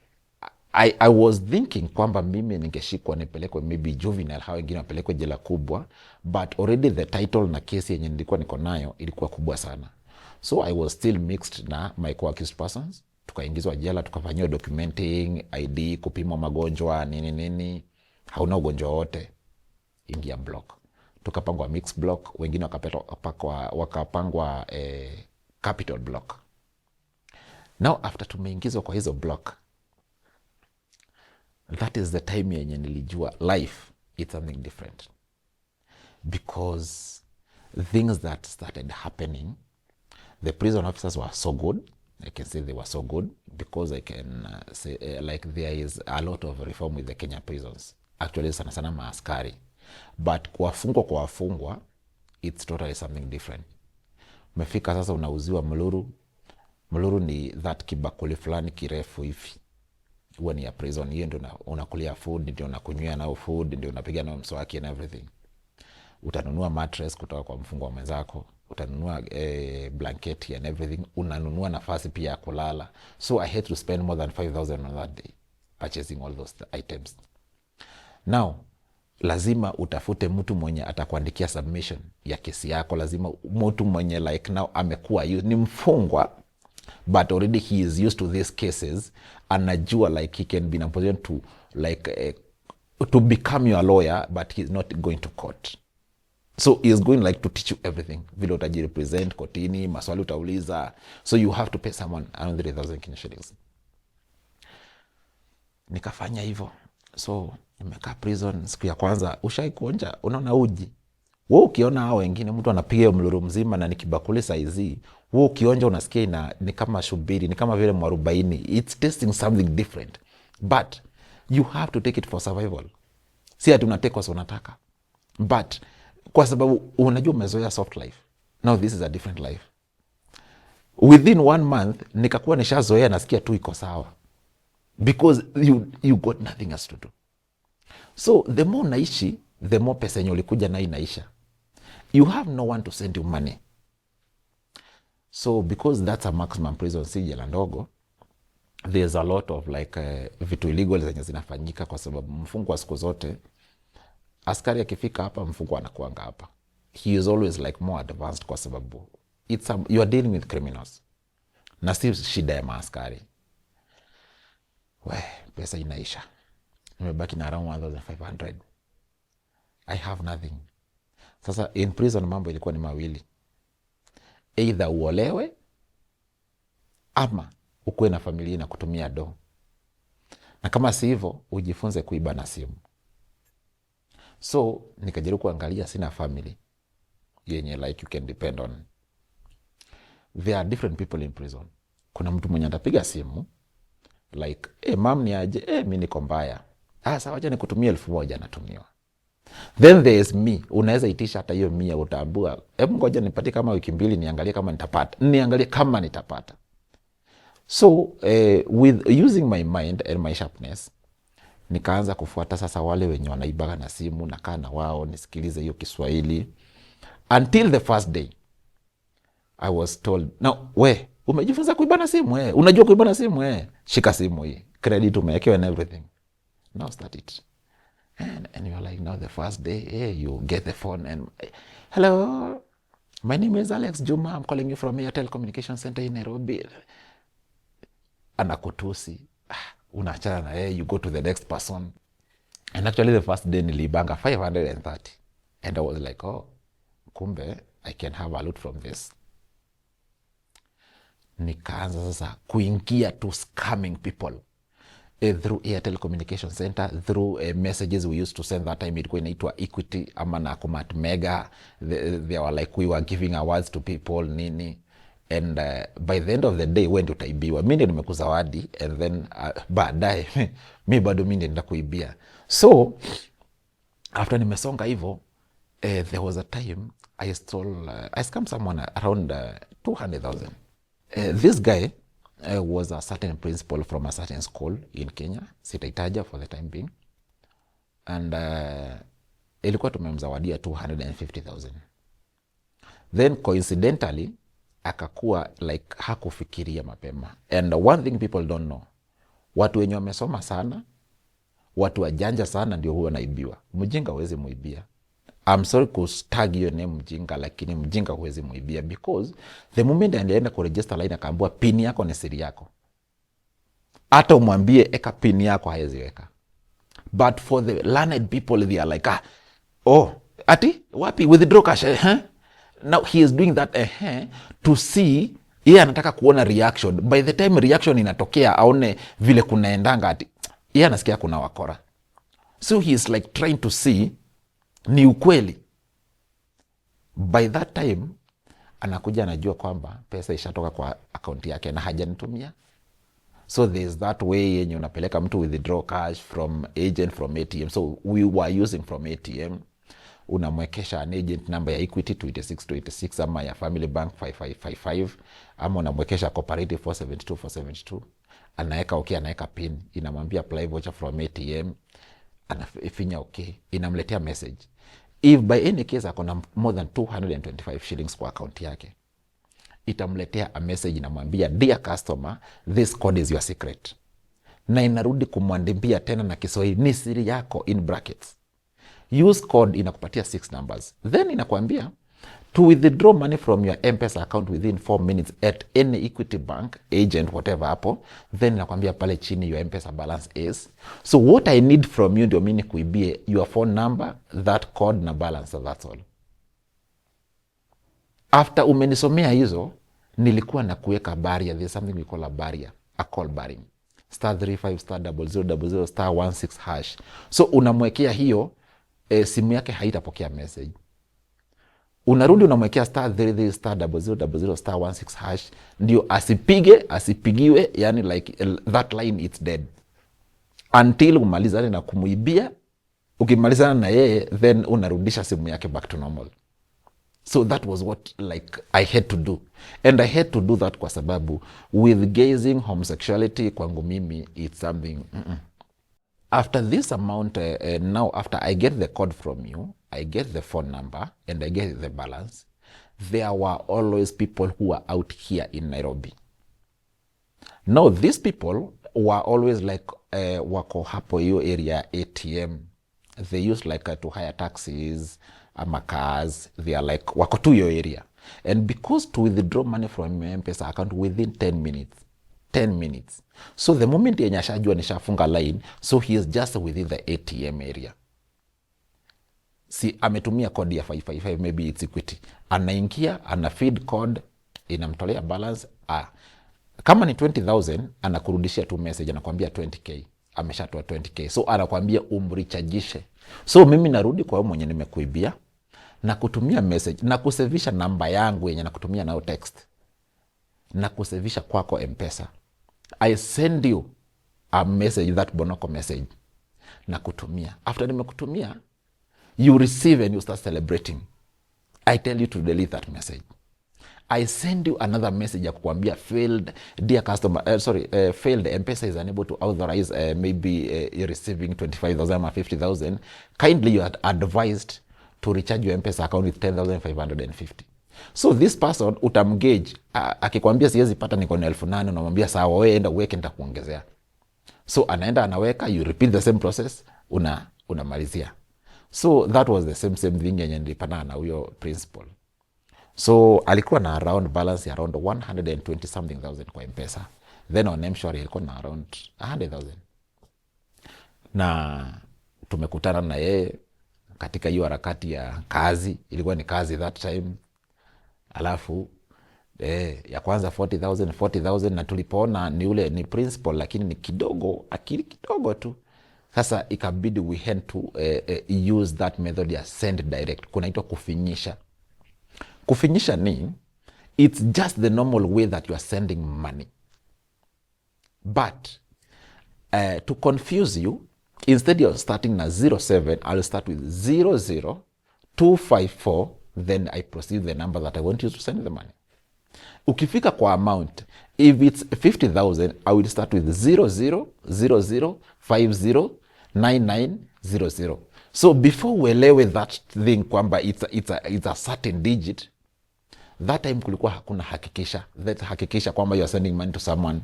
Speaker 1: I was thinking kwamba mimi ningeshikwa nipelekwe maybe juvenile, hao wengine wapelekwe jela kubwa, but already the title na kesi yenye nilikuwa niko nayo ilikuwa kubwa sana. So I was still mixed na my co-accused persons. Tukaingizwa jela, tukafanyiwa documenting, ID, kupimwa magonjwa, nini. Hauna ugonjwa wote, ingia block. Tukapangwa mixed block, wengine wakapangwa capital block. Now after tumeingizwa kwa hizo block, that is the time yenye nilijua life, it's something different. Because things that started happening, the prison officers were so good. I can say they were so good because I can say like there is a lot of reform with the Kenya prisons. Actually sana sana maaskari. But kwa wafungwa, it's totally something different. Umefika sasa unauziwa mluru. Mluru ni that kibakuli fulani kirefu hivi. Huwa ni ya prison. Hiyo ndio unakulia food, ndio unakunywia nao food, ndio unapiga nao mswaki and everything. Utanunua mattress kutoka kwa mfungwa mwenzako. Utanunua blanketi and everything. Unanunua nafasi pia ya kulala. So I had to spend more than 5,000 on that day purchasing all those items. Now, lazima utafute mtu mwenye atakuandikia submission ya kesi yako. Lazima mtu mwenye like now amekuwa ni mfungwa, but already he is used to these cases. Anajua like he can be in a position to like to become your lawyer, but he's not going to court. So he is going like to teach you everything. Vile utajirepresent kotini, maswali utauliza. So you have to pay someone around 3,000 Kenya shillings. Nikafanya hivyo. So nimekaa prison siku ya kwanza. Ushai kuonja, unaona uji. Wewe ukiona hao wengine mtu anapiga mluru mzima na ni kibakuli saizi, wewe ukionja unasikia ni kama shubiri, ni kama vile mwarubaini. It's tasting something different. But you have to take it for survival. Si ati unatake kwa sababu unataka. But kwa sababu unajua umezoea soft life. Now this is a different life. Within 1 month nikakuwa nishazoea, nasikia tu iko sawa. Because you got nothing else to do. So the more naishi, the more pesa yenye ulikuja na inaisha. You have no one to send you money. So because that's a maximum prison, si jela ndogo, there's a lot of like vitu illegal zenye zinafanyika kwa sababu mfungwa siku zote, askari akifika hapa mfungwa anakuanga hapa. He is always like more advanced kwa sababu you are dealing with criminals. Na si shida ya maaskari. Pesa inaisha. Nimebaki na around 1,500. I have nothing. Sasa in prison mambo ilikuwa ni mawili. Either uolewe ama ukuwe na familia na kutumia do. Na kama si hivyo ujifunze kuiba na simu. So nikajaribu kuangalia sina family yenye like you can depend on. There are different people in prison. Kuna mtu mwenye atapiga simu like mam ni aje, mimi niko mbaya. Sawa, wacha nikutumie 1,000 natumiwa. Then there is me. Unaweza itisha hata hiyo 100 utaambua, ngoja nipatie kama wiki 2 niangalie kama nitapata. So with using my mind and my sharpness, nikaanza kufuata sasa wale wenye wanaibaga na simu, nakaa na wao nisikilize hiyo Kiswahili. Until the first day I was told, "No, umejifunza kuiba na simu unajua kuiba na simu shika simu hii. Credit umewekewa and everything. Now start it." And you're like, now the first day, you get the phone and, "Hello, my name is Alex Juma. I'm calling you from Airtel Communication Center in Nairobi." Anakutusi. Unachana na you go to the next person. And actually the first day nilibanga 530. And I was like, kumbe, I can have a lot from this. Nikaanza sasa kuingia to scamming people. Through Airtel Communication Center, through messages we used to send that time, ilikuwa inaitwa Equity ama Nakumatt Mega. They were like, we were giving awards to people, nini. And by the end of the day, when utaibiwa, mimi ndio nimekuzawadi, and then baadaye mimi bado mimi ndio kuibia. So after nimesonga hivyo, there was a time I scammed someone around 200,000. This guy was a certain principal from a certain school in Kenya, sitaitaja for the time being. And ilikuwa tumemzawadia 250,000. Then coincidentally akakuwa like hakufikiria mapema. And one thing people don't know, watu wenye wamesoma sana, watu wajanja sana ndio huwa naibiwa. Mjinga huwezi muibia. I'm sorry kustag your name mjinga, lakini mjinga huwezi muibia, because the moment alienda kuregister line akaambiwa pin yako ni siri yako. Hata umwambie eka pin yako haezi weka. But for the learned people, they are like, ati wapi withdraw cash, Now he is doing that to see, yeye anataka kuona reaction. By the time reaction inatokea aone vile kunaendanga, ati yeye anasikia kuna wakora. So he is like trying to see ni ukweli. By that time anakuja anajua kwamba pesa ishatoka kwa akaunti yake na hajanitumia. So there's that way yenye unapeleka mtu withdraw cash from agent from ATM. So we were using from ATM. Unamwekesha an agent number ya Equity 286 ama ya Family Bank 5555 ama unamwekesha Cooperative 472. Anaeka okay, anaeka pin, inamwambia apply voucher from ATM, anafinya okay, inamletea message. If by any case akona more than 225 shillings kwa account yake, itamletea a message inamwambia dear customer, this code is your secret, na inarudi kumwandibia tena na Kiswahili ni siri yako in brackets. Use code inakupatia 6 numbers, then inakwambia to withdraw money from your M-Pesa account within 4 minutes at any Equity Bank agent whatever hapo, then inakwambia pale chini your M-Pesa balance is. So what I need from you ndio mimi kuibie your phone number, that code na balance, so that's all. After umenisomea hizo, nilikuwa na kuweka barrier. There's something we call a barrier, a call barring. *35 *0000 *16 hash. So unamwekea hiyo, simu yake haitapokea message. Unarudi unamwekea *33 *0000 *16 hash, ndio asipigiwe, yani like that line it's dead. Until umalizane na kumuibia, ukimalizana na yeye, then unarudisha simu yake back to normal. So that was what like I had to do. And I had to do that kwa sababu with gazing homosexuality kwangu mimi it's something. After this amount, now after I get the code from you, I get the phone number and I get the balance, there were always people who were out here in Nairobi. Now these people were always like wako hapo hiyo area ATM. They used like to hire taxis, cars. They are like wako tu hiyo area. And because to withdraw money from your M-Pesa account within 10 minutes. So the moment yenye ashajua nishafunga line, so he is just within the ATM area. Si ametumia code ya 555, maybe it's Equity. Anaingia, ana feed code, inamtolea balance. Kama ni 20,000, anakurudishia tu message, anakuambia 20k. Ameshatoa 20k. So anakuambia umrichajishe. So mimi narudi kwa mwenye nimekuibia, na kutumia message, na kusevisha namba yangu yenye na kutumia nao text, na kusevisha kwako M-Pesa. I send you a message, that Bonoko message, na kutumia. After nimekutumia, you receive and you start celebrating. I tell you to delete that message. I send you another message ya kukwambia failed, dear customer, failed, M-Pesa is unable to authorize maybe receiving 25,000 or 50,000. Kindly you are advised to recharge your M-Pesa account with 10,550. So this person utamgauge, akikwambia siwezi pata niko na 8,000, unamwambia sawa wewe enda uweke nitakuongezea. So anaenda anaweka, you repeat the same process, unamalizia. So that was the same thing yenye nilipana na huyo principal. So alikuwa na around balance ya around 120 something thousand kwa M-Pesa. Then on M-Shwari alikuwa na around 100,000. Na tumekutana na yeye katika hiyo harakati ya kazi, ilikuwa ni kazi that time. Alafu ya kwanza 40,000 na tulipoona ni ule ni principal lakini ni kidogo, akili kidogo tu. Sasa ikabidi we had to use that method ya send direct. Kunaitwa kufinyisha. Kufinyisha ni, it's just the normal way that you are sending money. But to confuse you, instead of starting na 07, I'll start with 00254, then I proceed the number that I want you to send the money. Ukifika kwa amount, if it's 50,000, I will start with 0000509900. So before uelewe that thing kwamba it's a certain digit, that time kulikuwa hakuna hakikisha kwamba you are sending money to someone.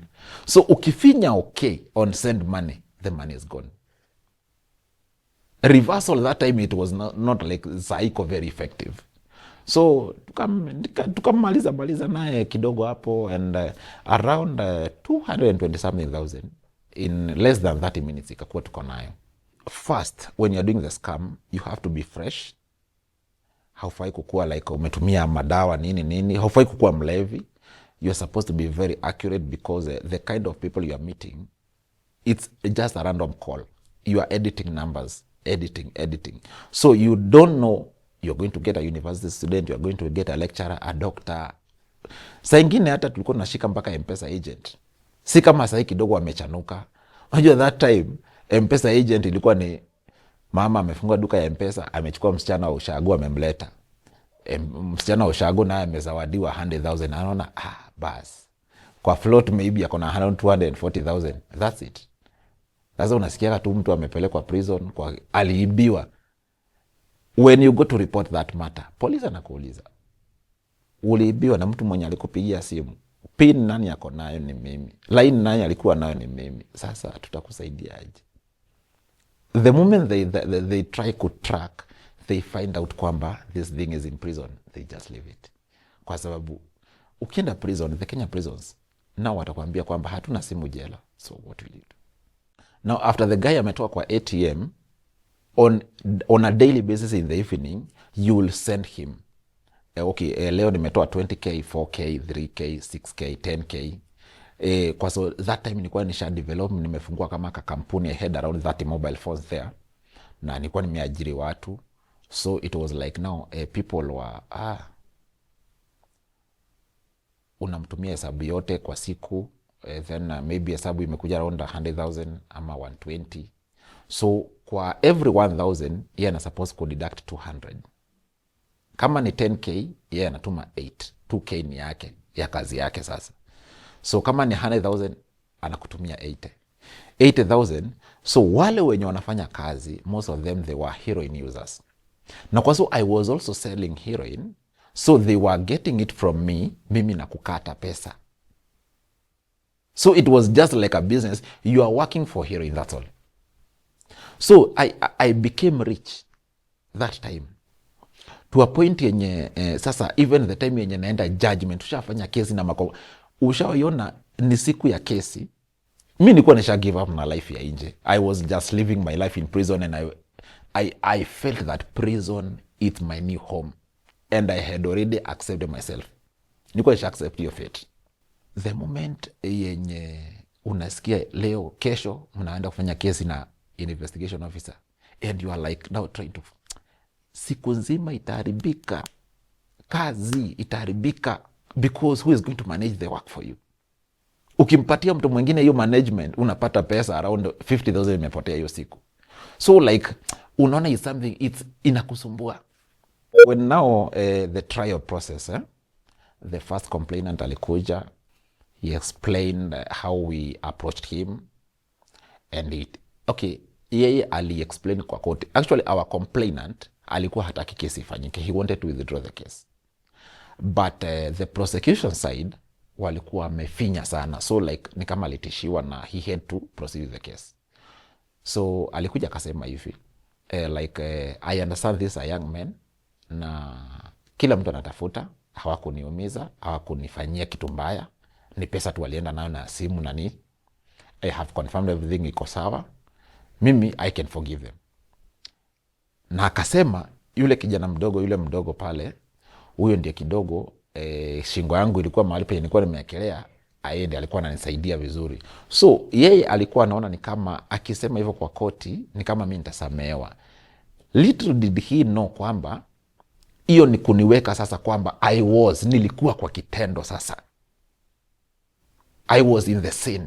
Speaker 1: So ukifinya okay on send money, the money is gone. Reversal that time it was not like psycho very effective. So tukamaliza naye kidogo hapo, and around 220 something thousand in less than 30 minutes ikakuwa tuko nayo. First, when you're doing the scam, you have to be fresh. Haufai kukua like umetumia madawa nini. Haufai kukua mlevi. You're supposed to be very accurate because the kind of people you are meeting, it's just a random call. You are editing numbers, editing. So you don't know you're going to get a university student, you're going to get a lecturer, a doctor. Saa ingine hata tulikuwa tunashika mpaka M-Pesa agent. Si kama saa hii kidogo wamechanuka. Unajua that time M-Pesa agent ilikuwa ni mama amefungua duka ya M-Pesa, amechukua msichana wa ushago amemleta. Msichana wa ushago naye amezawadiwa 100,000. Anaona bas. Kwa float maybe ako na 240,000. That's it. Sasa unasikia tu mtu amepelekwa prison kwa aliibiwa. When you go to report that matter, police anakuuliza, uliibiwa na mtu mwenye alikupigia simu. Pin nani yako nayo ni mimi. Line nani alikuwa nayo ni mimi. Sasa tutakusaidia aje? The moment they try to track, they find out kwamba this thing is in prison, they just leave it. Kwa sababu ukienda prison, the Kenya prisons, now watakwambia kwamba hatuna simu jela. So what will you do? Now after the guy ametoka kwa ATM, on a daily basis in the evening, you will send him, leo nimetoa 20k, 4k, 3k, 6k, 10k. Kwa so that time nilikuwa nisha develop, nimefungua kama kampuni, I had around 30 mobile phones there, na nilikuwa nimeajiri watu. So it was like now people were unamtumia hesabu yote kwa siku, then maybe hesabu imekuja around 100,000 ama 120. So kwa every 1,000 yeye ana suppose ku deduct 200. Kama ni 10k yeye anatuma 8. 2k ni yake ya kazi yake sasa. So kama ni 100,000 anakutumia 80,000. So wale wenye wanafanya kazi, most of them they were heroin users. Na kwa so I was also selling heroin, so they were getting it from me, mimi na kukata pesa. So it was just like a business. You are working for heroin, that's all. So I became rich that time. To a point yenye sasa even the time yenye naenda judgment, ushafanya kesi na ushaona ni siku ya kesi, mimi nilikuwa nisha give up na life ya nje. I was just living my life in prison, and I felt that prison is my new home, and I had already accepted myself. Nilikuwa nisha accept your fate. The moment yenye unasikia leo kesho mnaenda kufanya kesi na investigation officer, and you are like now trying to, siku nzima itaharibika, kazi itaharibika, because who is going to manage the work for you? Ukimpatia mtu mwingine hiyo management, unapata pesa around 50,000 imepotea hiyo siku. So like unaona is something, it's inakusumbua. When now the trial process, the first complainant alikuja, he explained how we approached him, and yeye ali-explain kwa court. Actually our complainant alikuwa hataki kesi ifanyike, he wanted to withdraw the case, but the prosecution side walikuwa wamefinya sana, so like ni kama alitishiwa na he had to proceed with the case. So alikuja akasema hivi, I understand this a young man, na kila mtu anatafuta, hawakuniumiza, hawakunifanyia kitu mbaya, ni pesa tu walienda nayo na simu na ni I have confirmed everything iko sawa, mimi I can forgive them. Na akasema yule kijana mdogo, yule mdogo pale, huyo ndiye kidogo shingo yangu ilikuwa mahali penye nilikuwa nimeekelea, aende alikuwa ananisaidia vizuri. So yeye alikuwa anaona ni kama akisema hivyo kwa koti ni kama mimi nitasamehewa. Little did he know kwamba hiyo ni kuniweka sasa kwamba nilikuwa kwa kitendo sasa. I was in the scene.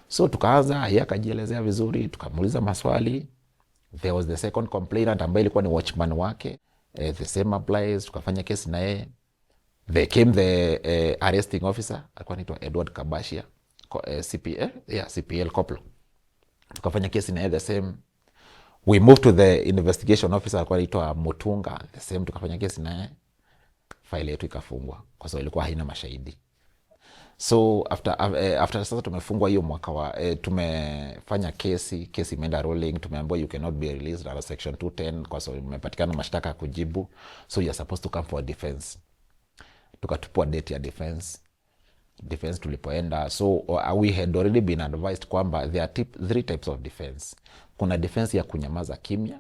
Speaker 1: So tukaanza, yeye akajielezea vizuri, tukamuuliza maswali. There was the second complainant ambaye ilikuwa ni watchman wake. The same applies, tukafanya kesi na yeye. They came the arresting officer, alikuwa anaitwa Edward Kabashia, CPL Koplo. Tukafanya kesi na yeye the same. We moved to the investigation officer, alikuwa anaitwa Mutunga, the same, tukafanya kesi na yeye. File yetu ikafungwa kwa sababu ilikuwa haina mashahidi. So after sasa tumefungwa hiyo mwaka wa tumefanya kesi imeenda rolling, tumeambiwa you cannot be released under section 210 kwa sababu umepatikana mashtaka ya kujibu, so you are supposed to come for a defense. Tukatupwa date ya defense tulipoenda. So we had already been advised kwamba there are 3 types of defense. Kuna defense ya kunyamaza kimya,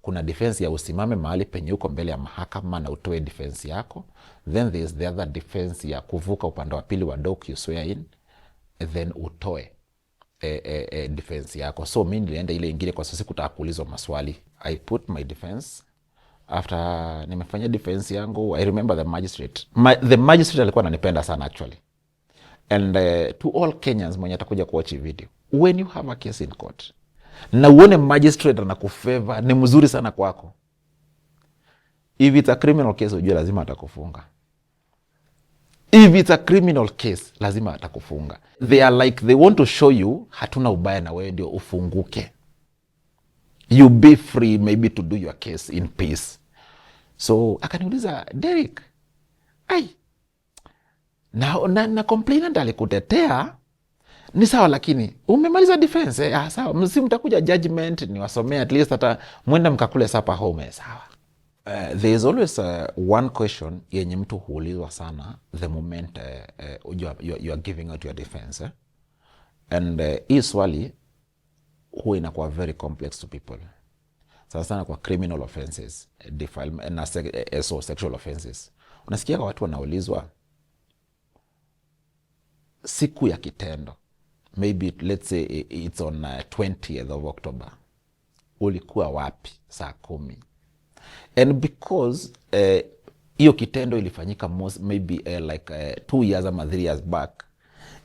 Speaker 1: kuna defense ya usimame mahali penye uko mbele ya mahakama na utoe defense yako, then there is the other defense ya kuvuka upande wa pili wa dock you swear in, then utoe defense yako. So mimi nilienda ile ingine kwa sababu sikutaka kuulizwa maswali. I put my defense, After nimefanya defense yangu, I remember the magistrate. The magistrate alikuwa ananipenda sana actually. And to all Kenyans mwenye atakuja kuwatch video, when you have a case in court na uone magistrate anakufavor, ni mzuri sana kwako. If it's a criminal case, ujue lazima atakufunga. If it's a criminal case, lazima atakufunga. They are like, they want to show you hatuna ubaya na wewe ndio ufunguke. You be free maybe to do your case in peace. So akaniuliza, Derrick, na complainant alikutetea ni sawa, lakini umemaliza defense sawa, msi mtakuja judgment niwasomea, at least hata mwenda mkakule sapa home sawa. There is always one question yenye mtu huulizwa sana the moment you are giving out your defense and hii swali huwa inakuwa very complex to people, sana kwa criminal offenses, defilement na sexual offenses. Unasikia watu wanaulizwa siku ya kitendo, maybe let's say it's on 20th of October, ulikuwa wapi saa 10? And because hiyo kitendo ilifanyika maybe like 2 years ama 3 years back,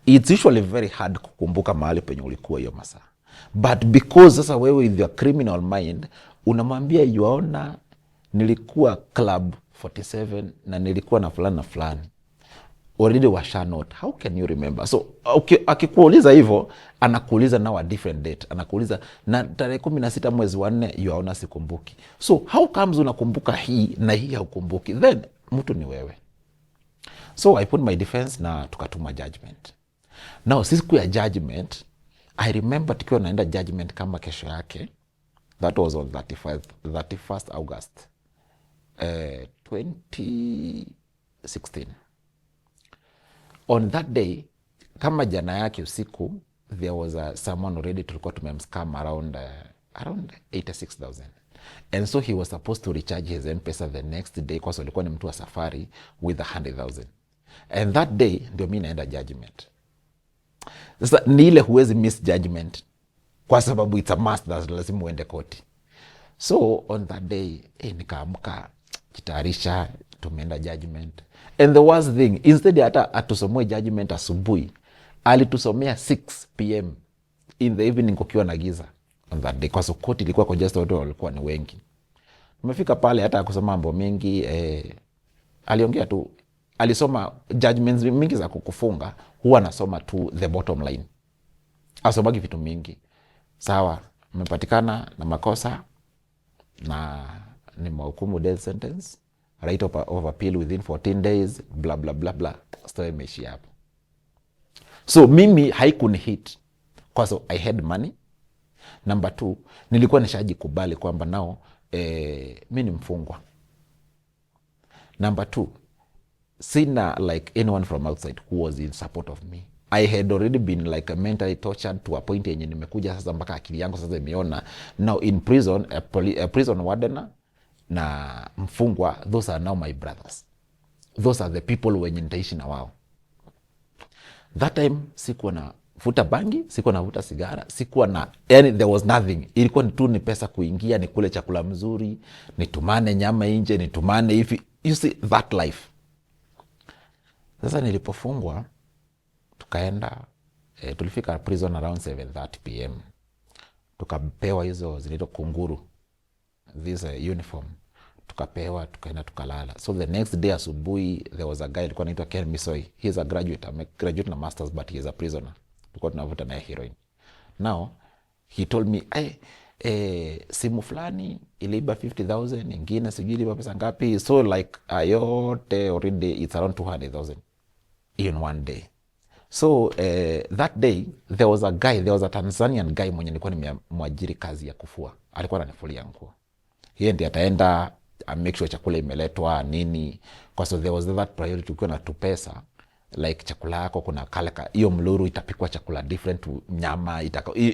Speaker 1: it's usually very hard kukumbuka mahali penye ulikuwa hiyo masaa. But because sasa wewe with your criminal mind unamwambia yuaona nilikuwa club 47 na nilikuwa na fulani na fulani, already washa note, how can you remember? So akikuuliza hivyo, anakuuliza now a different date, anakuuliza na tarehe 16 mwezi wa 4 yuaona sikumbuki. So how comes unakumbuka hii na hii haukumbuki? Then mtu ni wewe. So I put my defense na tukatuma judgment. Now siku ya judgment, I remember tukiwa naenda judgment kama kesho yake, that was on 31st August 2016. On that day, kama jana yake usiku, there was someone already tulikuwa tumemscam around 86,000. And so he was supposed to recharge his M-Pesa the next day kwa sababu alikuwa ni mtu wa safari with 100,000. And that day ndio mimi naenda judgment. Sasa ni ile huwezi miss judgment kwa sababu it's a must, lazima uende koti. So on that day nikaamka, jitayarisha, tumeenda judgment. And the worst thing, instead hata atusomwe judgment asubuhi, alitusomea 6 PM in the evening kukiwa na giza on that day, kwa sababu koti ilikuwa congested, watu walikuwa ni wengi. Tumefika pale, hata kusoma mambo mengi, aliongea tu, alisoma judgments mingi za kukufunga, huwa anasoma tu the bottom line, asomagi vitu mingi. Sawa, mmepatikana na makosa na ni mahukumu death sentence, right of appeal within 14 days, blah blah blah blah, story imeishia hapo. So mimi haikuni hit kwa so I had money. Number 2, nilikuwa nishajikubali kwamba nao mimi ni mfungwa. Number 2, sina like anyone from outside who was in support of me. I had already been like mentally tortured to a point yenye nimekuja sasa mpaka akili yangu sasa imeona now in prison, a prison warden na mfungwa, those are now my brothers. Those are the people wenye nitaishi na wao. That time sikuwa na vuta bangi, sikuwa na vuta sigara, sikuwa na there was nothing. Ilikuwa tu ni pesa kuingia, ni kule chakula mzuri, nitumane nyama nje, nitumane hivi, you see that life. Sasa nilipofungwa tukaenda tulifika prison around 7:30 PM. Tukapewa hizo zinaitwa kunguru, this uniform, tukapewa, tukaenda tukalala. So the next day asubuhi, there was a guy alikuwa anaitwa Ken Misoi. He is a graduate na masters, but he is a prisoner. Tulikuwa tunavuta naye heroin. Now he told me simu fulani iliiba 50,000, nyingine sijui iliiba pesa ngapi. So like yote already it's around 200,000 in one day. So that day there was a Tanzanian guy mwenye nilikuwa nimemwajiri kazi ya kufua. Alikuwa ananifulia nguo. Yeye ndiye ataenda make sure chakula imeletwa nini, kwa so there was that priority. Ukiwa na tu pesa like chakula yako kuna kaleka hiyo mluru itapikwa chakula different, nyama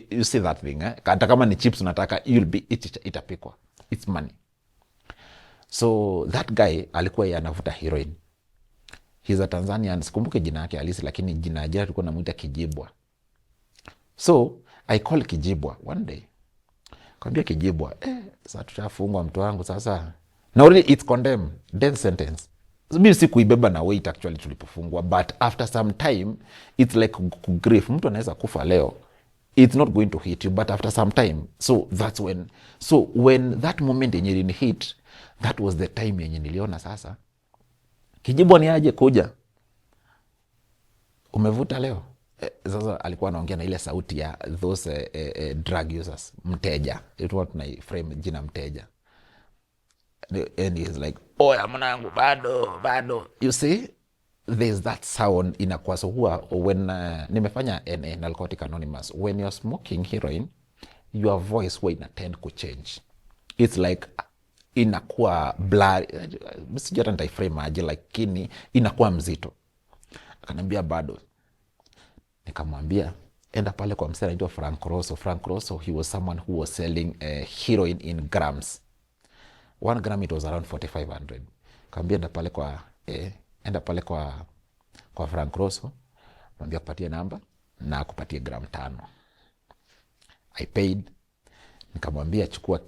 Speaker 1: you see that thing hata kama ni chips unataka itapikwa, it's money. So that guy alikuwa anavuta heroin. He's a Tanzanian, sikumbuke jina yake halisi, lakini jina yake tulikuwa tunamuita Kijibwa. So I call Kijibwa one day, kwambia Kijibwa, sasa tutafungwa mtu wangu sasa, Now really it's condemned, death sentence. So, mimi sikuibeba na weight actually tulipofungwa, but after some time it's like grief. Mtu anaweza kufa leo, it's not going to hit you, but after some time, so that's when that moment yenye ilini hit, that was the time yenye niliona sasa Kijibwa ni aje kuja, umevuta leo. Sasa alikuwa anaongea na ile sauti ya those drug users, mteja. It was my frame jina mteja. And he's like, oya mwanangu, bado. You see, there's that sound inakuwa. So when nimefanya NA, Narcotic Anonymous, when you're smoking heroin, your voice huwa inatend kuchange. It's like inakuwa blurry. Sijui hata nitaiframe aje, lakini inakuwa mzito. Akaniambia bado. Nikamwambia enda pale kwa msee anaitwa Frank Rosso. Frank Rosso, he was someone who was selling heroin in grams. 1 gram it was around 4,500. Kaambia enda pale kwa Frank Rosso, mwambia kupatie namba na kupatie gram 5. I paid. Nikamwambia chukua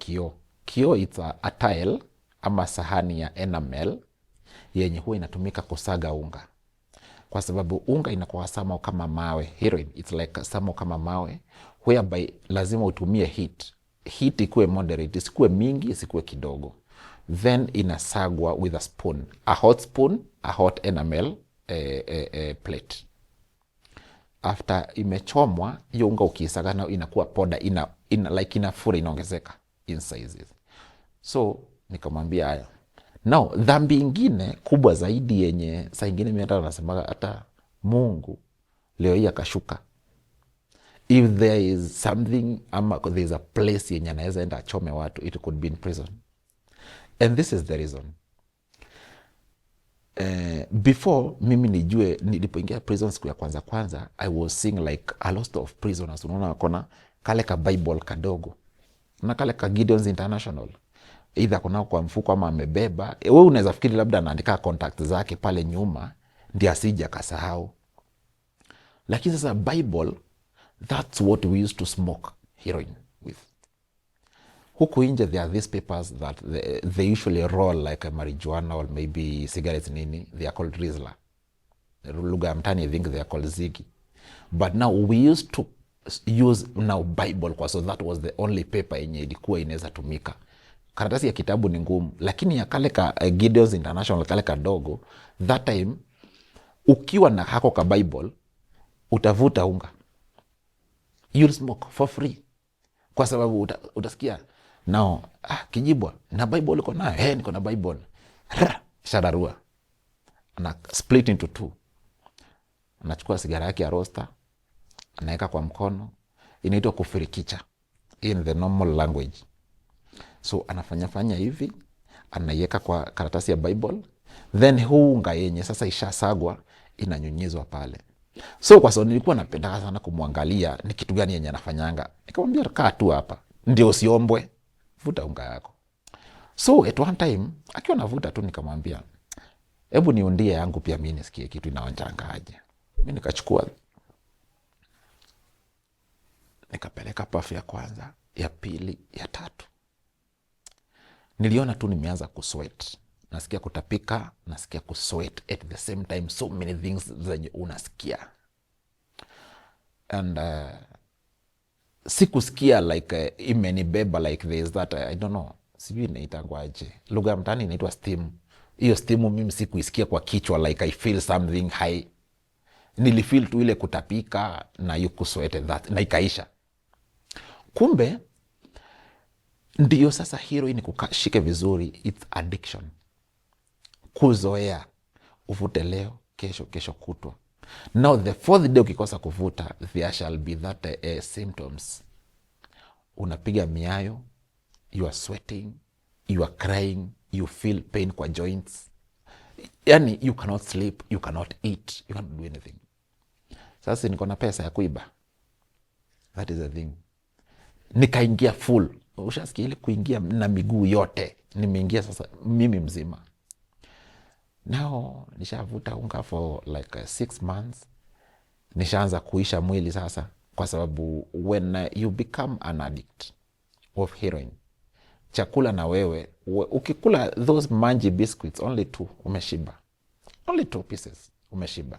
Speaker 1: kioo it's a tile ama sahani ya enamel yenye huwa inatumika kusaga unga, kwa sababu unga inakuwa somehow kama mawe. Heroin it's like somehow kama mawe, whereby lazima utumie heat ikuwe moderate, isikuwe mingi, isikuwe kidogo. Then inasagwa with a spoon, a hot spoon, a hot enamel plate. After imechomwa, hiyo unga ukisaga na inakuwa powder, like inafura, inaongezeka in sizes. So nikamwambia haya. Now dhambi ingine kubwa zaidi yenye saa ingine mimi hata nasema hata Mungu leo hii akashuka, if there is something ama there is a place yenye anaweza enda achome watu, it could be in prison. And this is the reason. Before mimi nilipoingia prison siku ya kwanza, I was seeing like a lot of prisoners. Unaona wakona kale ka Bible kadogo na kale ka Gideon's International, either kuna kwa mfuko ama amebeba. Wewe unaweza fikiri labda anaandika contact zake pale nyuma ndio asije akasahau. Lakini sasa Bible, that's what we used to smoke heroin with. Huku nje there are these papers that they usually roll like a marijuana or maybe cigarettes nini. They are called Rizla. Lugha ya mtani I think they are called Ziggy. But now we used to use now Bible kwa, so that was the only paper yenye ilikuwa inaweza tumika. Karatasi ya kitabu ni ngumu, lakini ya kale ka Gideon's International kale kadogo, that time ukiwa na hako ka Bible utavuta unga, you'll smoke for free, kwa sababu utasikia now Kijibwa na Bible uko nayo, niko na Bible, shadarua ana split into 2. Anachukua sigara yake ya roster, anaweka kwa mkono, inaitwa kufirikicha in the normal language. So anafanya hivi, anaiweka kwa karatasi ya Bible, then huu unga yenye sasa ishasagwa inanyunyizwa pale. So kwa sababu nilikuwa napenda sana kumwangalia ni kitu gani yenye anafanyanga, nikamwambia kaa tu hapa ndio usiombwe, vuta unga yako. So at one time akiwa navuta tu nikamwambia hebu niundie yangu pia mimi nisikie kitu inaonjanga aje. Mimi nikachukua, nikapeleka puff ya kwanza, ya pili, ya tatu. Niliona tu nimeanza kusweat. Nasikia kutapika, nasikia kusweat at the same time, so many things zenye unasikia. And sikusikia like imenibeba like there is that I don't know, sijui inaitangwa aje. Lugha mtani inaitwa steam. Hiyo steam mimi sikuisikia kwa kichwa like I feel something high. Nilifeel tu ile kutapika na you kusweat that na ikaisha. Kumbe ndiyo sasa heroin kukashike vizuri, it's addiction. Kuzoea, uvute leo, kesho kutwa. Now the 4th day ukikosa kuvuta, there shall be that symptoms. Unapiga miayo, you are sweating, you are crying, you feel pain kwa joints. Yani you cannot sleep, you cannot eat, you cannot do anything. Sasa niko na pesa ya kuiba. That is the thing. Nikaingia full. Ushasikia ile kuingia na miguu yote. Nimeingia sasa mimi mzima. Now nishavuta unga for like 6 months. Nishaanza kuisha mwili sasa, kwa sababu when you become an addict of heroin, chakula na wewe ukikula those manji biscuits only 2 umeshiba, only 2 pieces umeshiba.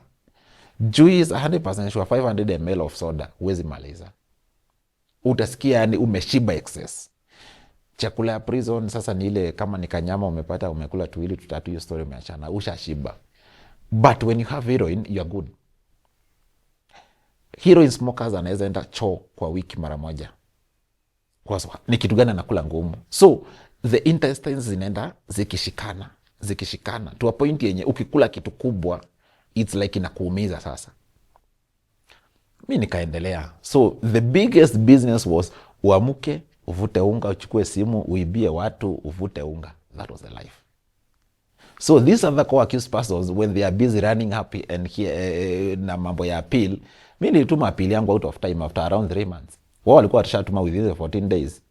Speaker 1: Juice 100% sure 500 ml of soda huwezi maliza, utasikia yani umeshiba excess. Chakula ya prison sasa ni ile kama ni kanyama umepata umekula 2 3, hiyo story umeachana, ushashiba. But when you have heroin you are good. Heroin smokers anaweza enda choo kwa wiki mara moja. Kwa sababu ni kitu gani anakula ngumu. So the intestines zinaenda zikishikana to a point yenye ukikula kitu kubwa it's like inakuumiza sasa. Mimi nikaendelea. So the biggest business was uamuke, uvute unga, uchukue simu, uibie watu, uvute unga. That was the life. So these other co-accused persons, when they are busy running happy and here, na mambo ya appeal, mimi nilituma appeal yangu out of time after around 3 months. Wao walikuwa watashatuma within the 14 days.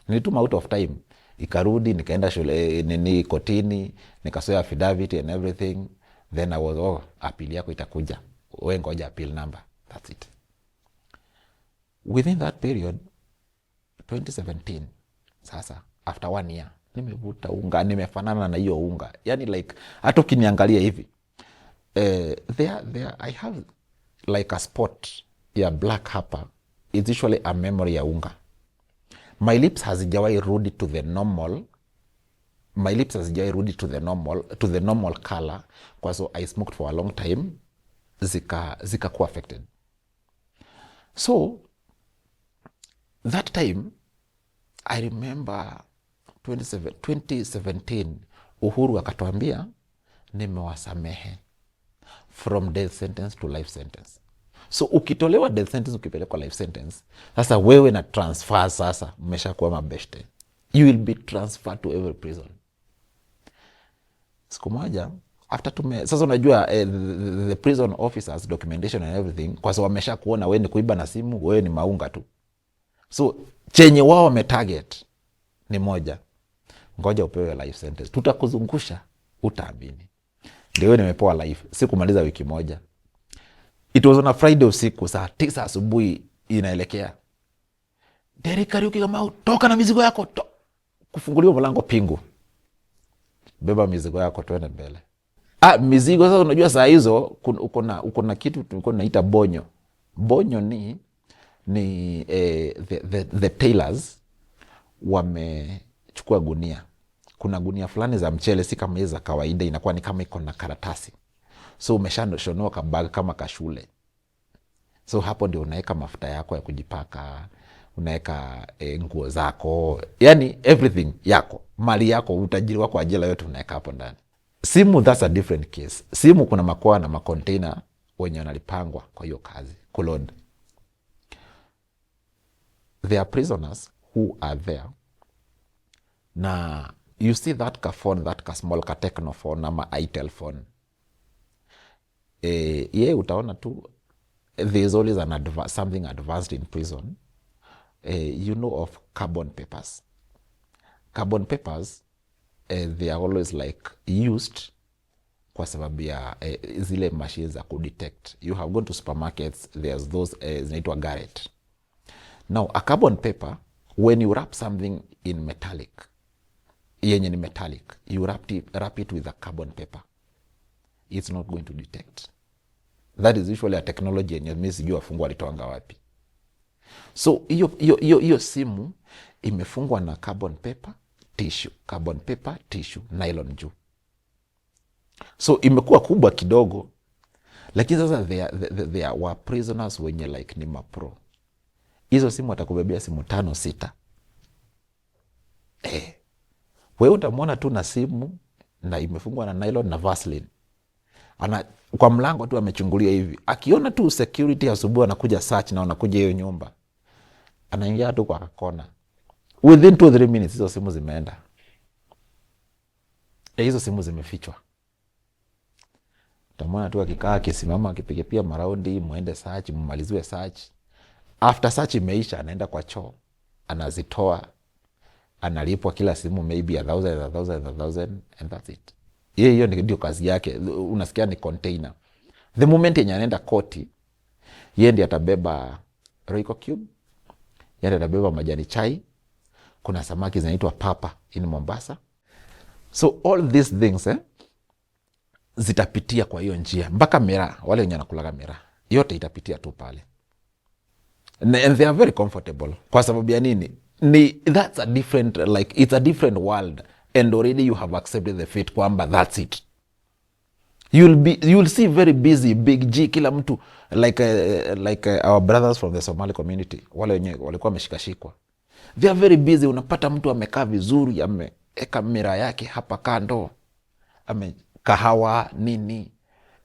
Speaker 1: Nilituma out of time. Ikarudi, nikaenda shule kotini, nikasoya affidavit and everything. Then I was, appeal yako itakuja. Wewe ngoja appeal number. That's it. Within that period, 2017, sasa, after 1 year, nimevuta unga, nimefanana na hiyo unga. Yani like, hata ukiniangalia hivi, I have like a spot ya black hapa. It's usually a memory ya unga. My lips hazijawahi rudi to the normal. My lips hazijawahi rudi to the normal color. Kwa so I smoked for a long time. Zika kuwa affected. So, that time, I remember 2017, Uhuru akatuambia nimewasamehe from death sentence to life sentence. So ukitolewa death sentence ukipelekwa life sentence, sasa wewe na transfer sasa mmeshakuwa mabeshte. You will be transferred to every prison. Siku moja after sasa unajua the prison officers documentation and everything, kwa sababu wamesha kuona wewe ni kuiba na simu, wewe ni maunga tu. So chenye wao wametarget ni moja, ngoja upewe life sentence, tutakuzungusha utaamini. Ndio nimepewa life, sikumaliza wiki moja. It was on a Friday usiku, saa 9 asubuhi inaelekea. Derek Kariuki kama toka na mizigo yako, kufunguliwa mlango pingu. Beba mizigo yako twende mbele. Mizigo sasa unajua saa hizo uko na kitu tulikuwa tunaita bonyo. Bonyo ni the tailors wamechukua gunia. Kuna gunia fulani za mchele, si kama hizo za kawaida, inakuwa ni kama iko na karatasi. So umeshanoshonoa kabag kama kashule. So hapo ndio unaweka mafuta yako ya kujipaka, unaweka nguo zako, yani everything yako, mali yako, utajiri wako, ajira yote unaweka hapo ndani. Simu, that's a different case. Simu kuna makoa na macontainer wenye wanalipangwa kwa hiyo kazi, kuload. There are prisoners who are there. Na you see that ka phone, that ka small ka Tecno phone ama Itel phone. Utaona tu there's always something advanced in prison. You know of carbon papers. Carbon papers, they are always like used kwa sababu ya zile machines za kudetect. You have gone to supermarkets, there's those zinaitwa Garrett. Now a carbon paper, when you wrap something in metallic, yenye ni metallic, you wrap it with a carbon paper, it's not going to detect. That is usually a technology yenye mimi sijui wafungwa walitoanga wapi. So hiyo simu imefungwa na carbon paper tissue, nylon juu. So imekuwa kubwa kidogo, lakini sasa there were prisoners wenye like ni mapro. Hizo simu atakubebea simu 5 6. Wewe utamwona tu na simu na imefungwa na nylon na Vaseline. Kwa mlango tu amechungulia hivi. Akiona tu security asubuhi anakuja search na anakuja hiyo nyumba, anaingia tu kwa kona. Within 2-3 minutes hizo simu zimeenda. Hizo simu zimefichwa. Utamwona tu akikaa akisimama akipiga pia maraundi, muende search, mmaliziwe search. After search imeisha, anaenda kwa choo, anazitoa, analipwa kila simu maybe 1,000 and that's it. Hiyo ndio kazi yake. Unasikia ni container. The moment yenye anaenda koti, yeye ndiye atabeba Royco Cube, yeye ndiye atabeba majani chai, kuna samaki zinaitwa papa in Mombasa. So all these things zitapitia kwa hiyo njia mpaka miraa, wale wenye wanakulaga miraa yote itapitia tu pale, and they are very comfortable. Kwa sababu ya nini? That's a different, like it's a different world, and already you have accepted the fate kwamba that's it. You'll see very busy big G, kila mtu like our brothers from the Somali community, wale wenye walikuwa wameshikashikwa, they are very busy. Unapata mtu amekaa vizuri, ameeka miraa yake hapa kando, kahawa nini,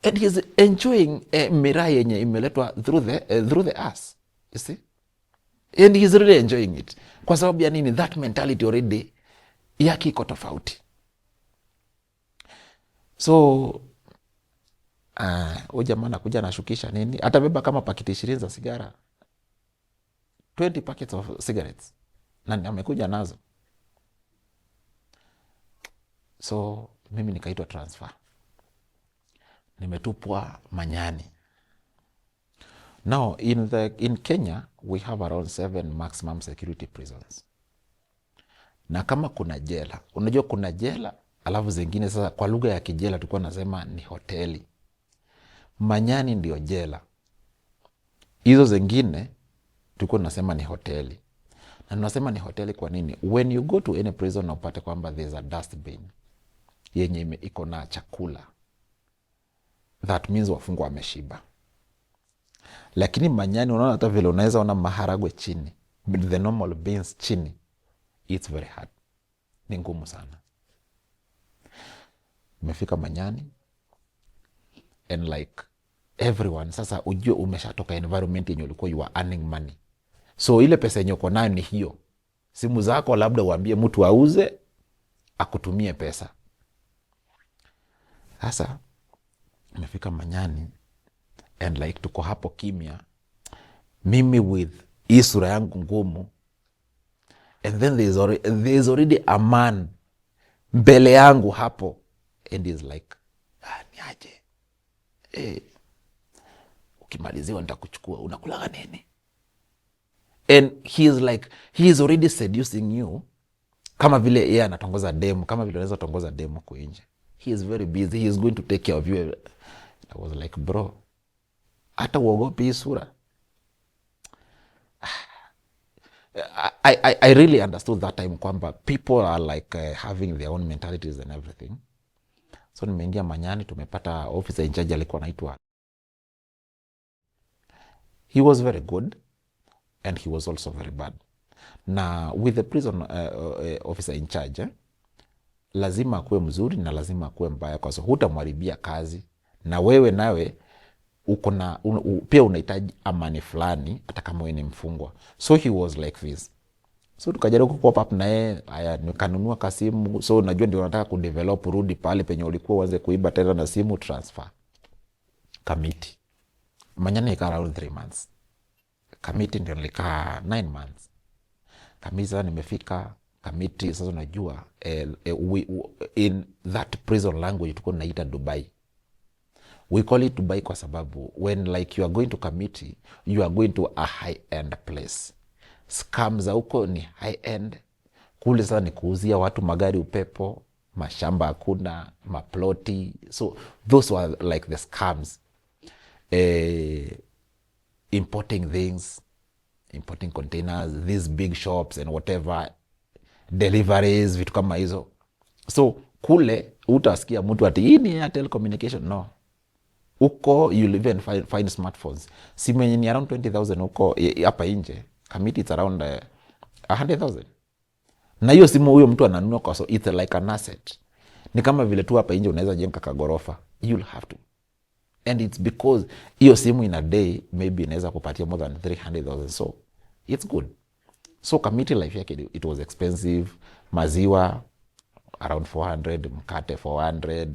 Speaker 1: and he's enjoying miraa yenye imeletwa through the ass, you see, and he's really enjoying it. Kwa sababu ya nini? That mentality already yake iko tofauti. So huyu jamaa anakuja anashukisha nini, atabeba kama pakiti 20 za sigara, 20 packets of cigarettes, na amekuja nazo. So mimi nikaitwa transfer, nimetupwa Manyani. Now in Kenya we have around 7 maximum security prisons, na kama kuna jela, unajua kuna jela alafu zingine, sasa kwa lugha ya kijela tulikuwa nasema ni hoteli. Manyani ndio jela, hizo zingine tulikuwa nasema ni hoteli. Na tunasema ni hoteli kwa nini? When you go to any prison na upate kwamba there's a dustbin yenye iko na chakula, that means wafungwa wameshiba. Lakini Manyani unaona hata vile unaweza ona maharagwe chini, but the normal beans chini, it's very hard, ni ngumu sana. Umefika Manyani and like everyone, sasa ujue umeshatoka environment yenye ulikuwa you are earning money. So ile pesa yenye uko nayo ni hiyo. Simu zako labda uambie mtu auze akutumie pesa. Sasa umefika Manyani and like tuko hapo kimya, mimi with hii sura yangu ngumu, and then there is already a man mbele yangu hapo, and is like niaje, ukimaliziwa nitakuchukua, unakulaga nini? And he is already seducing you, kama vile yeye anatongoza demo, kama vile unaweza tongoza demo kwa nje. He is very busy, he is going to take care of you. I was like, bro, hata uogopi hii sura? I really understood that time kwamba people are like having their own mentalities and everything. So nimeingia Manyani, tumepata officer in charge alikuwa anaitwa. He was very good and he was also very bad. Na with the prison officer in charge, lazima akuwe mzuri na lazima akuwe mbaya, kwa sababu hutamharibia kazi, na wewe nawe pia unahitaji amani fulani hata kama wewe ni mfungwa. So he was like this. So tukajaribu ku up na yeye, haya nikanunua kasimu. So unajua ndio nataka ku develop, rudi pale penye ulikuwa uanze kuiba tena na simu, transfer. Kamiti Manyani ika around 3 months. Kamiti ndio nilikaa 9 months. Kamiti sasa nimefika Kamiti, sasa unajua in that prison language tulikuwa tunaita Dubai. We call it Dubai kwa sababu when like you are going to Kamiti, you are going to a high end place. Scams za huko ni high end. Kule sasa ni kuuzia watu magari upepo, mashamba hakuna, maploti. So those were like the scams. Importing things, importing containers, these big shops and whatever, deliveries, vitu kama hizo. So kule utasikia mtu ati hii ni Airtel communication, no. Uko you'll even find smartphones. Simu yenye ni around 20,000 uko hapa nje. Kamiti it's around 100,000. Na hiyo simu huyo mtu ananunua kwa, so it's like an asset. Ni kama vile tu hapa nje unaweza jenga kagorofa. You'll have to. And it's because hiyo simu in a day maybe inaweza kupatia more than 300,000. So it's good. So Kamiti life yake it was expensive. Maziwa around 400, mkate 400,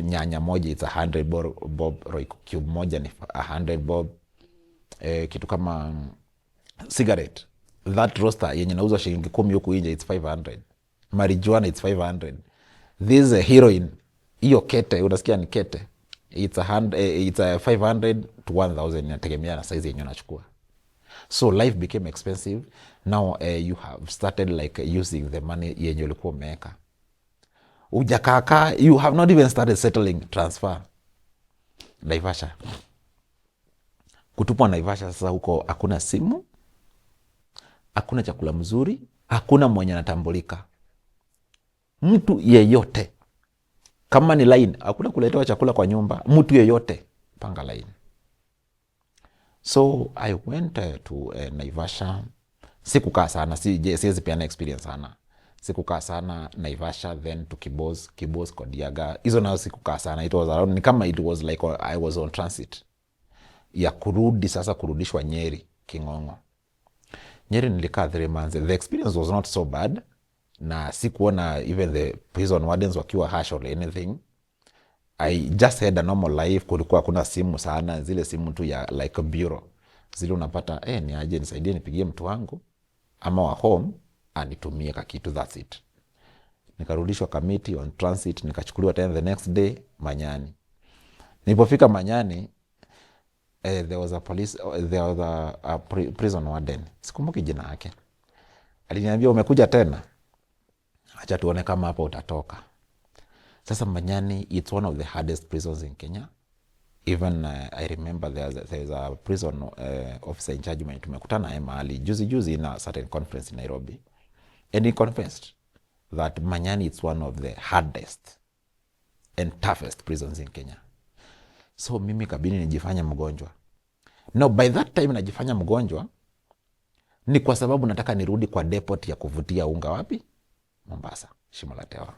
Speaker 1: nyanya moja it's 100 bob, Royco cube moja ni 100 bob. Kitu kama cigarette, that roaster yenye nauzwa shilingi 10 huku nje it's 500. Marijuana it's 500. This heroin, hiyo kete unasikia ni kete, it's 500 to 1,000, inategemea na size yenye unachukua. So life became expensive. now you have started like using the money yenye ulikuwa umeweka, ujakaka, you have not even started settling transfer. Naivasha, kutupwa Naivasha. Sasa huko hakuna simu, hakuna chakula mzuri, hakuna mwenye anatambulika, mtu yeyote. Kama ni line, hakuna kuletewa chakula kwa nyumba, mtu yeyote panga line. So I went to Naivasha. Sikukaa sana, siwezi peana experience sana. Sikukaa sana Naivasha, then to Kibos Kodiaga. Hizo nao sikukaa sana. It was around, ni kama it was like I was on transit ya kurudi sasa, kurudishwa Nyeri King'ong'o. Nyeri nilikaa 3 months. The experience was not so bad, na sikuona even the prison wardens wakiwa harsh or anything. I just had a normal life. Kulikuwa kuna simu sana, zile simu tu ya like a bureau. Zile unapata ni aje nisaidie nipigie mtu wangu ama wa home anitumie kakitu, that's it. Nikarudishwa Kamiti on transit, nikachukuliwa tena the next day Manyani. Nilipofika Manyani, there was a prison warden, sikumbuki jina yake. Aliniambia umekuja tena, acha tuone kama hapa utatoka. Sasa Manyani, it's one of the hardest prisons in Kenya. Even I remember there's a prison officer in charge when tumekutana mahali juzi in a certain conference in Nairobi, and he confessed that Manyani is one of the hardest and toughest prisons in Kenya. So mimi kabini nijifanya mgonjwa. Now by that time najifanya mgonjwa ni kwa sababu nataka nirudi kwa depot ya kuvutia unga wapi? Mombasa, Shimo la Tewa.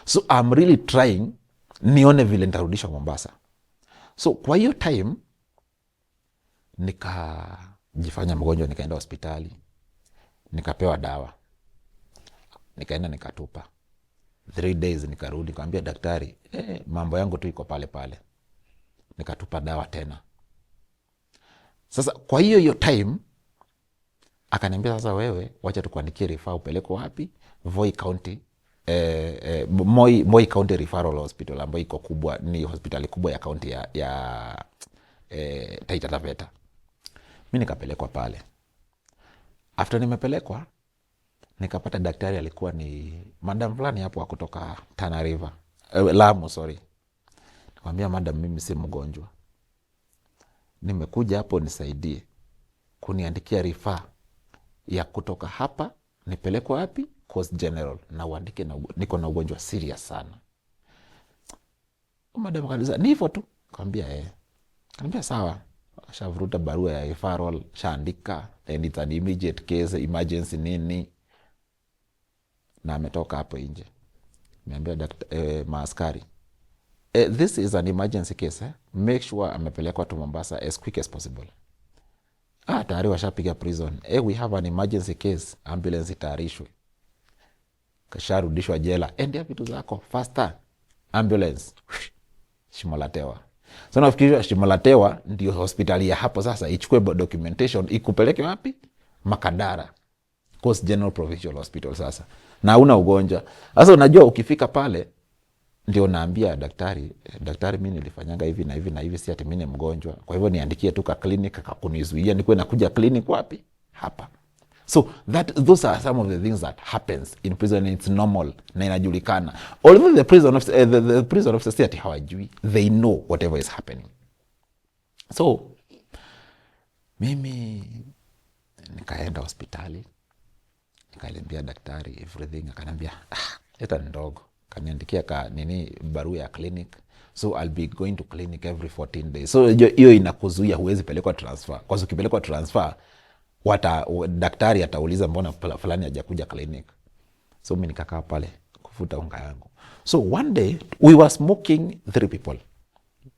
Speaker 1: So I'm really trying nione vile nitarudishwa Mombasa. So kwa hiyo time nikajifanya mgonjwa, nikaenda hospitali, nikapewa dawa, nikaenda nikatupa. 3 days nikarudi, nikamwambia daktari, mambo yangu tu iko pale pale. Nikatupa dawa tena. Sasa kwa hiyo time akaniambia, sasa wewe wacha tukuandikie refer upeleke wapi? Voi County Moi County Referral Hospital, ambayo iko kubwa, ni hospitali kubwa ya county ya Taita Taveta. Mimi nikapelekwa pale. After nimepelekwa, nikapata daktari alikuwa ni madam fulani hapo wa kutoka Tana River, Lamu, sorry. Nikamwambia, madam, mimi si mgonjwa, nimekuja hapo nisaidie kuniandikia refer ya kutoka hapa nipelekwa wapi? Coast General, na uandike niko na ugonjwa serious sana. Madam akaniuliza, ni hivyo tu? Nikamwambia Nikamwambia sawa. Ashavuruta barua ya referral, shaandika, and it's an immediate case, emergency nini. Na ametoka hapo nje. Niambia maaskari, this is an emergency case, make sure amepelekwa to Mombasa as quick as possible. Tayari washapiga prison. We have an emergency case, ambulance itayarishwe. Kasharudishwa jela, endea vitu zako faster, ambulance Shimo la Tewa. So nafikiria Shimo la Tewa ndio hospitali ya hapo sasa, ichukue documentation ikupeleke wapi? Makadara, Coast General Provincial Hospital. Sasa na una ugonjwa. Sasa unajua ukifika pale ndio naambia daktari, mimi nilifanyanga hivi na hivi na hivi, si ati mimi ni mgonjwa, kwa hivyo niandikie tu ka clinic kakunizuia nikuwe nakuja clinic wapi? Hapa. So those are some of the things that happens in prison. It's normal na inajulikana. Although the prison officers say ati hawajui, they know whatever is happening. So mimi nikaenda hospitali, nikaelezea daktari everything, akaniambia leta ndogo, kaniandikia barua ya clinic. So I'll be going to clinic every 14 days. So hiyo inakuzuia, huwezi pelekwa transfer. Kwa sababu ukipelekwa transfer, daktari atauliza mbona fulani hajakuja clinic. So mimi nikakaa pale kufuta unga yangu. So one day we were smoking 3 people.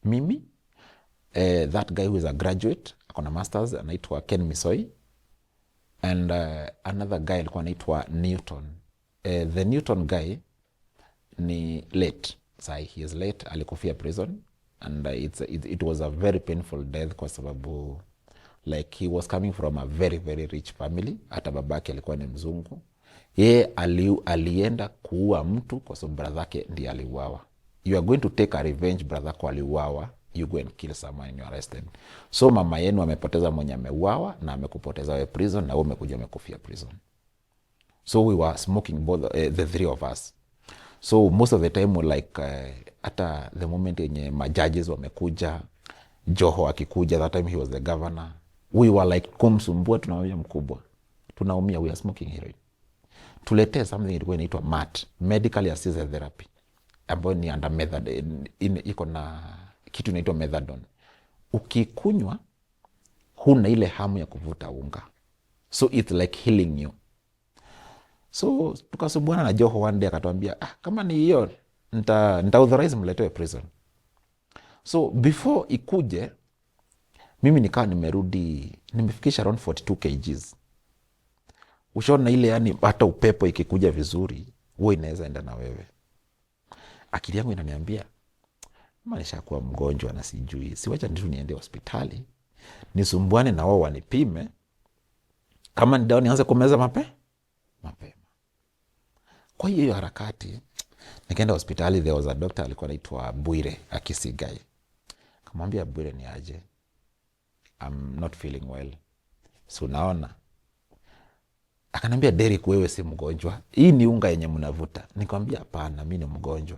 Speaker 1: Mimi, that guy who is a graduate, akona masters, anaitwa Ken Misoi, and another guy alikuwa anaitwa Newton. The Newton guy ni late. He is late, alikufia prison, and it was a very painful death kwa sababu like he was coming from a very very rich family. Hata babake alikuwa ni mzungu. Yeye alienda kuua mtu kwa sababu brother yake ndiye aliuawa. You are going to take a revenge, brother yako aliuawa, you go and kill someone and you're arrested. So mama yenu amepoteza mwenye ameuawa na amekupoteza we prison, na wewe umekuja umekufia prison. So we were smoking both, the three of us. So most of the time we like hata the moment yenye majudges wamekuja, Joho akikuja, that time he was the governor, we were like kumsumbua, tunamwambia mkubwa, tunaumia, we are smoking heroin, tuletee something ilikuwa inaitwa MAT, medically assisted therapy, ambayo ni under method, iko na kitu inaitwa methadone. Ukikunywa huna ile hamu ya kuvuta unga, so it's like healing you. So tukasumbuana na Joho one day, akatuambia kama ni hiyo nita authorize mletewe prison. So before ikuje, mimi nikawa nimerudi, nimefikisha around 42 kgs. Ushaona ile, yani hata upepo ikikuja vizuri huwa inaweza enda na wewe. Akili yangu inaniambia kama nishakuwa mgonjwa na sijui, siwacha ndio niende hospitali nisumbuane na wao wanipime, kama ni dawa nianze kumeza mapema. Kwa hiyo harakati nikaenda hospitali. There was a doctor alikuwa anaitwa Bwire Akisigai. Kamwambia Bwire, ni aje, I'm not feeling well, so naona. Akanambia, Derrick, wewe si mgonjwa, hii ni unga yenye mnavuta. Nikamwambia hapana, mimi ni mgonjwa.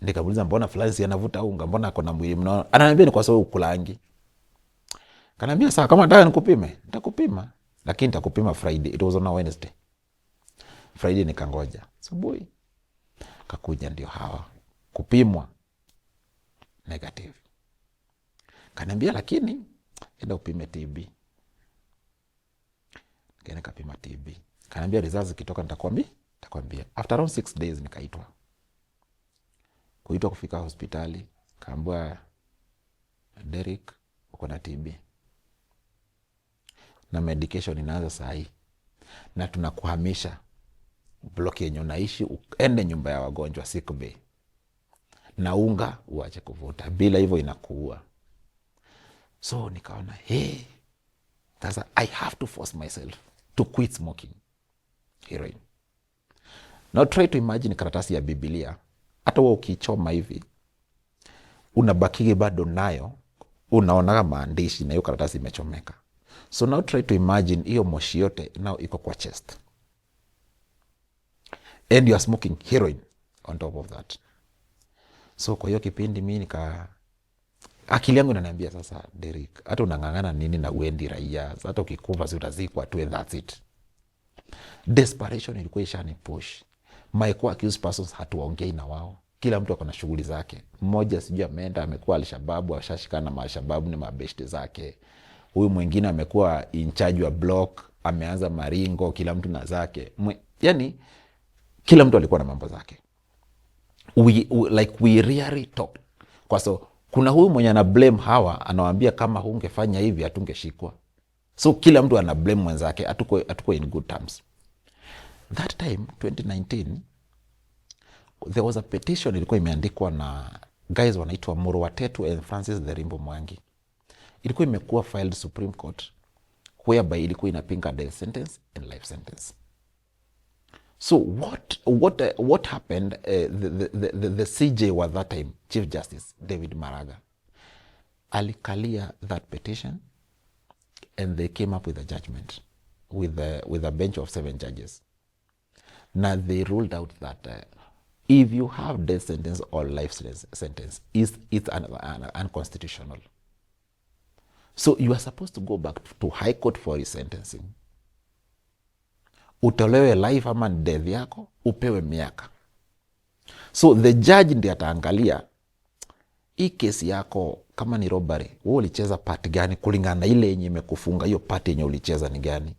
Speaker 1: Nikamuuliza mbona fulani si anavuta unga, mbona ako na mwili mnaona? Ananiambia ni kwa sababu ukulangi. Kanambia sawa, kama nataka nikupime nitakupima, lakini nitakupima Friday. It was on a Wednesday. Friday nikangoja asubuhi, kakuja, ndio hawa kupimwa negative. Kanambia lakini enda upime TB. Kene kapima TB. Kanambia results zikitoka nitakwambia. After around 6 days nikaitwa. Kuitwa kufika hospitali, kaambiwa, Derrick, uko na TB. Na medication inaanza saa hii. Na tunakuhamisha block yenye unaishi, uende nyumba ya wagonjwa, sick bay. Na unga uache kuvuta, bila hivyo inakuua. So nikaona, sasa I have to force myself to quit smoking heroin. Now try to imagine karatasi ya Biblia, hata wewe ukichoma hivi unabakige bado nayo, unaona maandishi na hiyo karatasi imechomeka. So now try to imagine hiyo moshi yote now iko kwa chest, and you are smoking heroin on top of that. So kwa hiyo kipindi mimi akili yangu inaniambia sasa, Derrick, hata unang'ang'ana nini na uendi raia, hata ukikufa si utazikwa tu, that's it. Desperation ilikuwa ishani push. My co-accused persons hatuongei na wao, kila mtu akona shughuli zake. Mmoja sijui ameenda amekuwa Al-Shababu, ashashikana na Al-Shababu, ni mabeshte zake. Huyu mwingine amekuwa in charge wa block, ameanza maringo, kila mtu na zake. Yani kila mtu alikuwa na mambo zake. We rarely talk. Kwa so kuna huyu mwenye ana blame hawa, anawaambia kama hungefanya hivi hatungeshikwa. So kila mtu ana blame mwenzake, hatuko in good terms. That time 2019 there was a petition ilikuwa imeandikwa na guys wanaitwa Muru Watetu and Francis Dherimbo Mwangi. Ilikuwa imekuwa filed Supreme Court, whereby ilikuwa inapinga death sentence and life sentence. So what happened? The CJ was that time Chief Justice David Maraga alikalia that petition, and they came up with a judgment with a bench of 7 judges. Now they ruled out that if you have death sentence or life sentence, it's unconstitutional. So you are supposed to go back to High Court for resentencing. Utolewe life ama death yako, upewe miaka. So the judge ndiye ataangalia hii kesi yako, kama ni robbery, wewe ulicheza part gani kulingana na ile yenye imekufunga, hiyo part yenye ulicheza ni gani.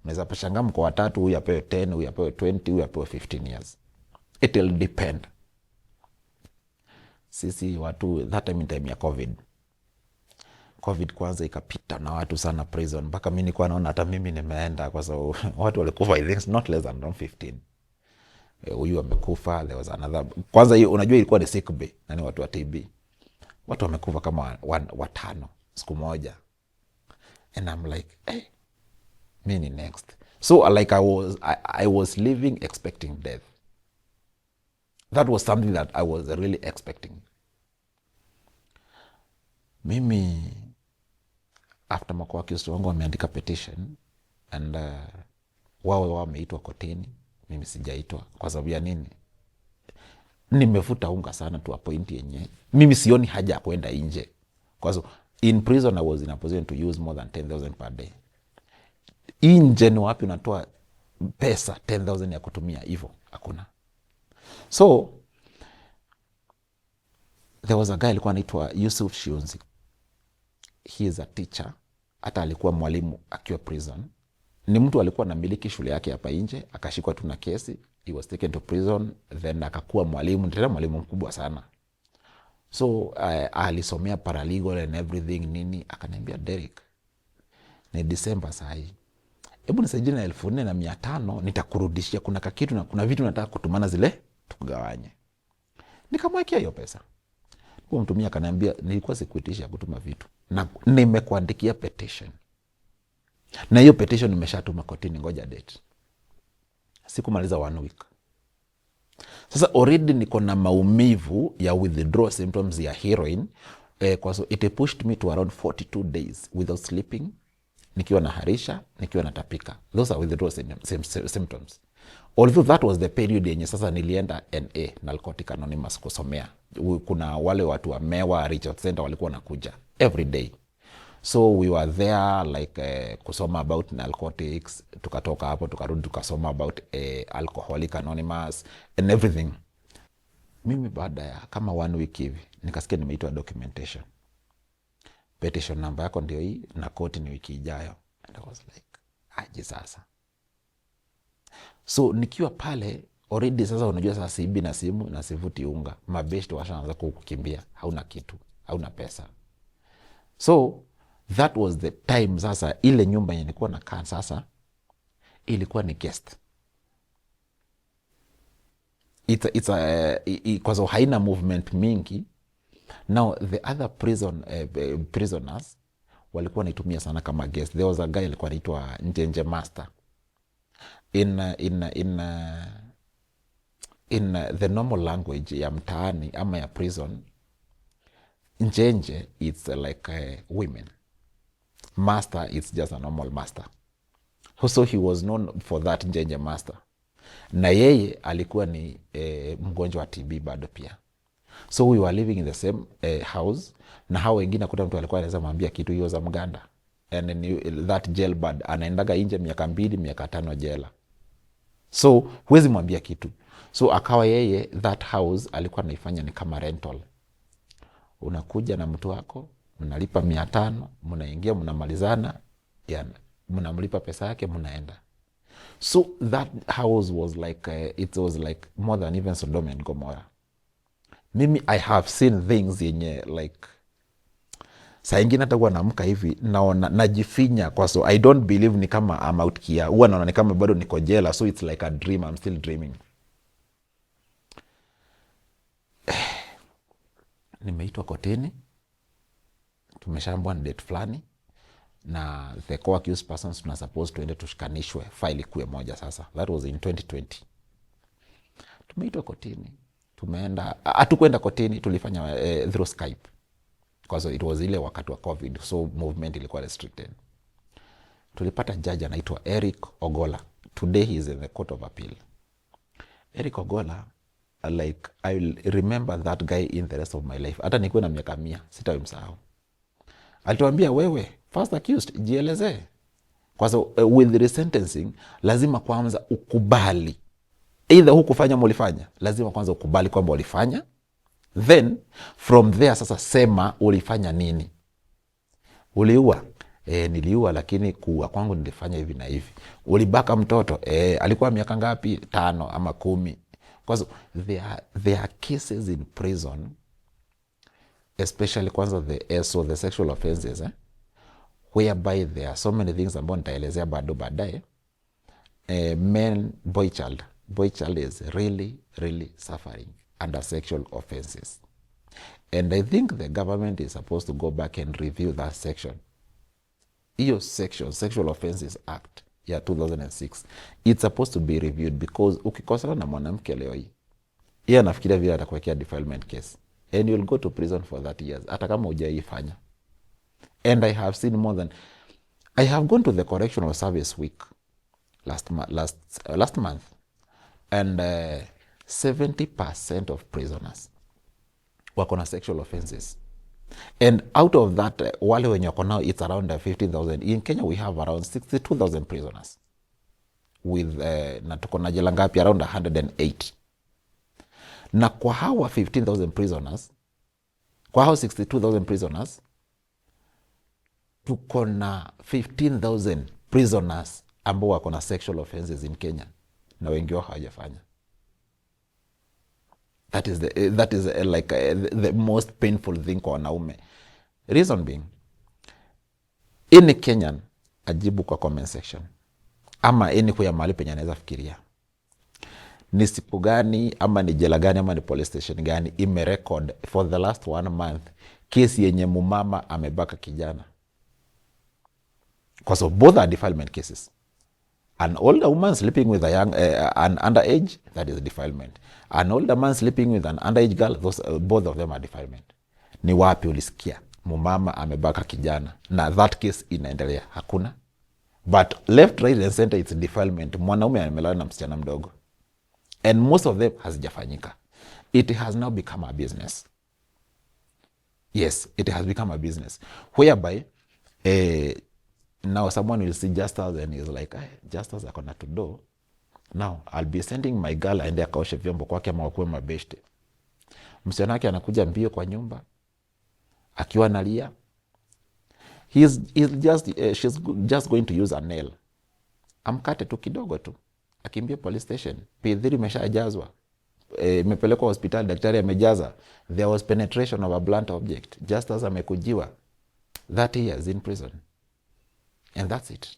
Speaker 1: Unaweza pashangaa mko watatu, huyu apewe 10, huyu apewe 20, huyu apewe 15 years. It will depend. Sisi watu that time ya COVID kwanza ikapita na watu sana prison, mpaka mimi nilikuwa naona hata mimi nimeenda, kwa sababu watu walikufa I think not less than 15. Huyu amekufa, there was another. Kwanza hiyo unajua ilikuwa ni sick bay, nani watu wa TB. Watu wamekufa kama 5 siku moja. And I'm like, mimi next. So like I was living expecting death. That was something that I was really expecting. Mimi after makao accused wangu wameandika petition and wao wameitwa kotini, mimi sijaitwa. Kwa sababu ya nini? Nimefuta unga sana to a point yenye mimi sioni haja ya kwenda nje. Kwa sababu in prison I was in a position to use more than 10,000 per day. Nje ni wapi unatoa pesa 10,000 ya kutumia hivyo? Hakuna. So there was a guy alikuwa anaitwa Yusuf Shionzi. He is a teacher. Hata alikuwa mwalimu akiwa prison. Ni mtu alikuwa anamiliki shule yake hapa nje, akashikwa tu na kesi, he was taken to prison, then akakuwa mwalimu, tena mwalimu mkubwa sana. So alisomea paralegal and everything nini, akaniambia Derek, ni December sahi, hebu nisaidie na 4,500 nitakurudishia, kuna kakitu na kuna vitu nataka kutumana zile tukugawanye. Nikamwekea hiyo pesa. Kwa mtumia akaniambia nilikuwa sikuitisha kutuma vitu na nimekuandikia petition. Na hiyo petition nimeshatuma kotini, ngoja date. Sikumaliza 1 week. Sasa already niko na maumivu ya withdrawal symptoms ya heroin. Kwa so it pushed me to around 42 days without sleeping. Nikiwa na harisha, nikiwa na tapika. Those are withdrawal symptoms. Although that was the period yenye sasa nilienda NA, Narcotic Anonymous, kusomea. Kuna wale watu wa Mewa Research Center walikuwa nakuja every day. So we were there like kusoma about narcotics, tukatoka hapo tukarudi tukasoma about Alcoholic Anonymous and everything. Mimi baada ya kama 1 week hivi nikasikia nimeitwa documentation. Petition number yako ndio hii na koti ni wiki ijayo. And I was like, aje sasa. So nikiwa pale already sasa unajua sasa siibi na simu na sivuti unga. Mabeshte washaanza kukukimbia, hauna kitu, hauna pesa. So that was the time sasa ile nyumba yenye nilikuwa nakaa sasa ilikuwa ni guest. Kwa sababu haina movement mingi. Now the other prisoners walikuwa naitumia sana kama guest. There was a guy alikuwa anaitwa Njenje Master. In the normal language ya mtaani ama ya prison, Njenje it's like women. Master, it's just a normal master. So he was known for that Njenje Master. Na yeye alikuwa ni mgonjwa wa TB bado pia. So we were living in the same house. Na hao wengine kuta mtu alikuwa anaweza mwambia kitu hiyo za mganda. And that jail bird anaendaga nje miaka 2, miaka 5 jela. So huwezi mwambia kitu. So akawa yeye that house alikuwa anaifanya ni kama rental. Unakuja na mtu wako, mnalipa 500, mnaingia mnamalizana, mnamlipa pesa yake mnaenda. So that house was like it was like more than even Sodom and Gomorrah. Mimi I have seen things yenye like saa ingine hata huwa naamka hivi naona najifinya, kwa so I don't believe ni kama I'm out here. Huwa naona ni kama bado niko jela, so it's like a dream, I'm still dreaming. Nimeitwa kotini, tumeshaambiwa ni date fulani na the co-accused persons tuna supposed tuende tushikanishwe file ikuwe moja sasa. That was in 2020. Tumeitwa kotini, tumeenda, hatukwenda kotini, tulifanya through Skype because it was ile wakati wa COVID, so movement ilikuwa restricted. Tulipata judge anaitwa Eric Ogolla. Today he is in the Court of Appeal. Eric Ogolla, like I will remember that guy in the rest of my life. Hata nikiwa na miaka 100 sitamsahau. Alituambia wewe first accused jieleze. Kwa sababu with the resentencing lazima kwanza ukubali. Either hukufanya mulifanya, lazima kwanza ukubali kwamba ulifanya. Then from there sasa sema ulifanya nini. Uliua? Niliua, lakini kuua kwangu nilifanya hivi na hivi. Ulibaka mtoto? Alikuwa miaka ngapi? 5 ama 10. Because there are cases in prison, especially kwanza the sexual offenses, whereby there are so many things ambayo nitaelezea bado baadaye. Boy child is really, really suffering under sexual offenses. And I think the government is supposed to go back and review that section. Hiyo section, Sexual Offenses Act ya 2006, it's supposed to be reviewed because ukikosana na mwanamke leo hii, yeye anafikiria vile atakuwekea defilement case and you'll go to prison for 30 years hata kama hujaifanya. And I have seen more than, I have gone to the correctional service week last month, and 70% of prisoners wako na sexual offenses. And out of that, wale wenye wako now, it's around 15,000. In Kenya, we have around 62,000 prisoners. With, na tuko na jela ngapi? Around 108. Na kwa hawa 15,000 prisoners, kwa hawa 62,000 prisoners, tuko na 15,000 prisoners ambao wako na sexual offenses in Kenya, na wengi wao hawajafanya. That is the most painful thing kwa wanaume. Reason being, any Kenyan ajibu kwa comment section, ama any kuya mahali penye anaweza fikiria, ni siku gani ama ni jela gani ama ni police station gani imerecord for the last 1 month kesi yenye mumama amebaka kijana. Because of both are defilement cases. An older woman sleeping with a young, an underage, that is defilement. An older man sleeping with an underage girl, both of them are defilement. Ni wapi ulisikia mumama amebaka kijana na that case inaendelea? Hakuna. But left, right and center, it's defilement. Mwanaume amelala na msichana mdogo. And most of them hazijafanyika. It has now become a business. Yes, it has become a business. Whereby, now someone will see Justus and is like, Justus akona to do. Now, I'll be sending my girl aende akaoshe vyombo kwake ama wakuwe mabeshte. Msichana wake anakuja mbio kwa nyumba, akiwa analia. She's just going to use a nail. Amkate tu kidogo tu. Akimbia police station. P3 imeshajazwa. Imepelekwa hospitali, daktari amejaza. There was penetration of a blunt object. Justus amekujiwa 30 years in prison. And that's it.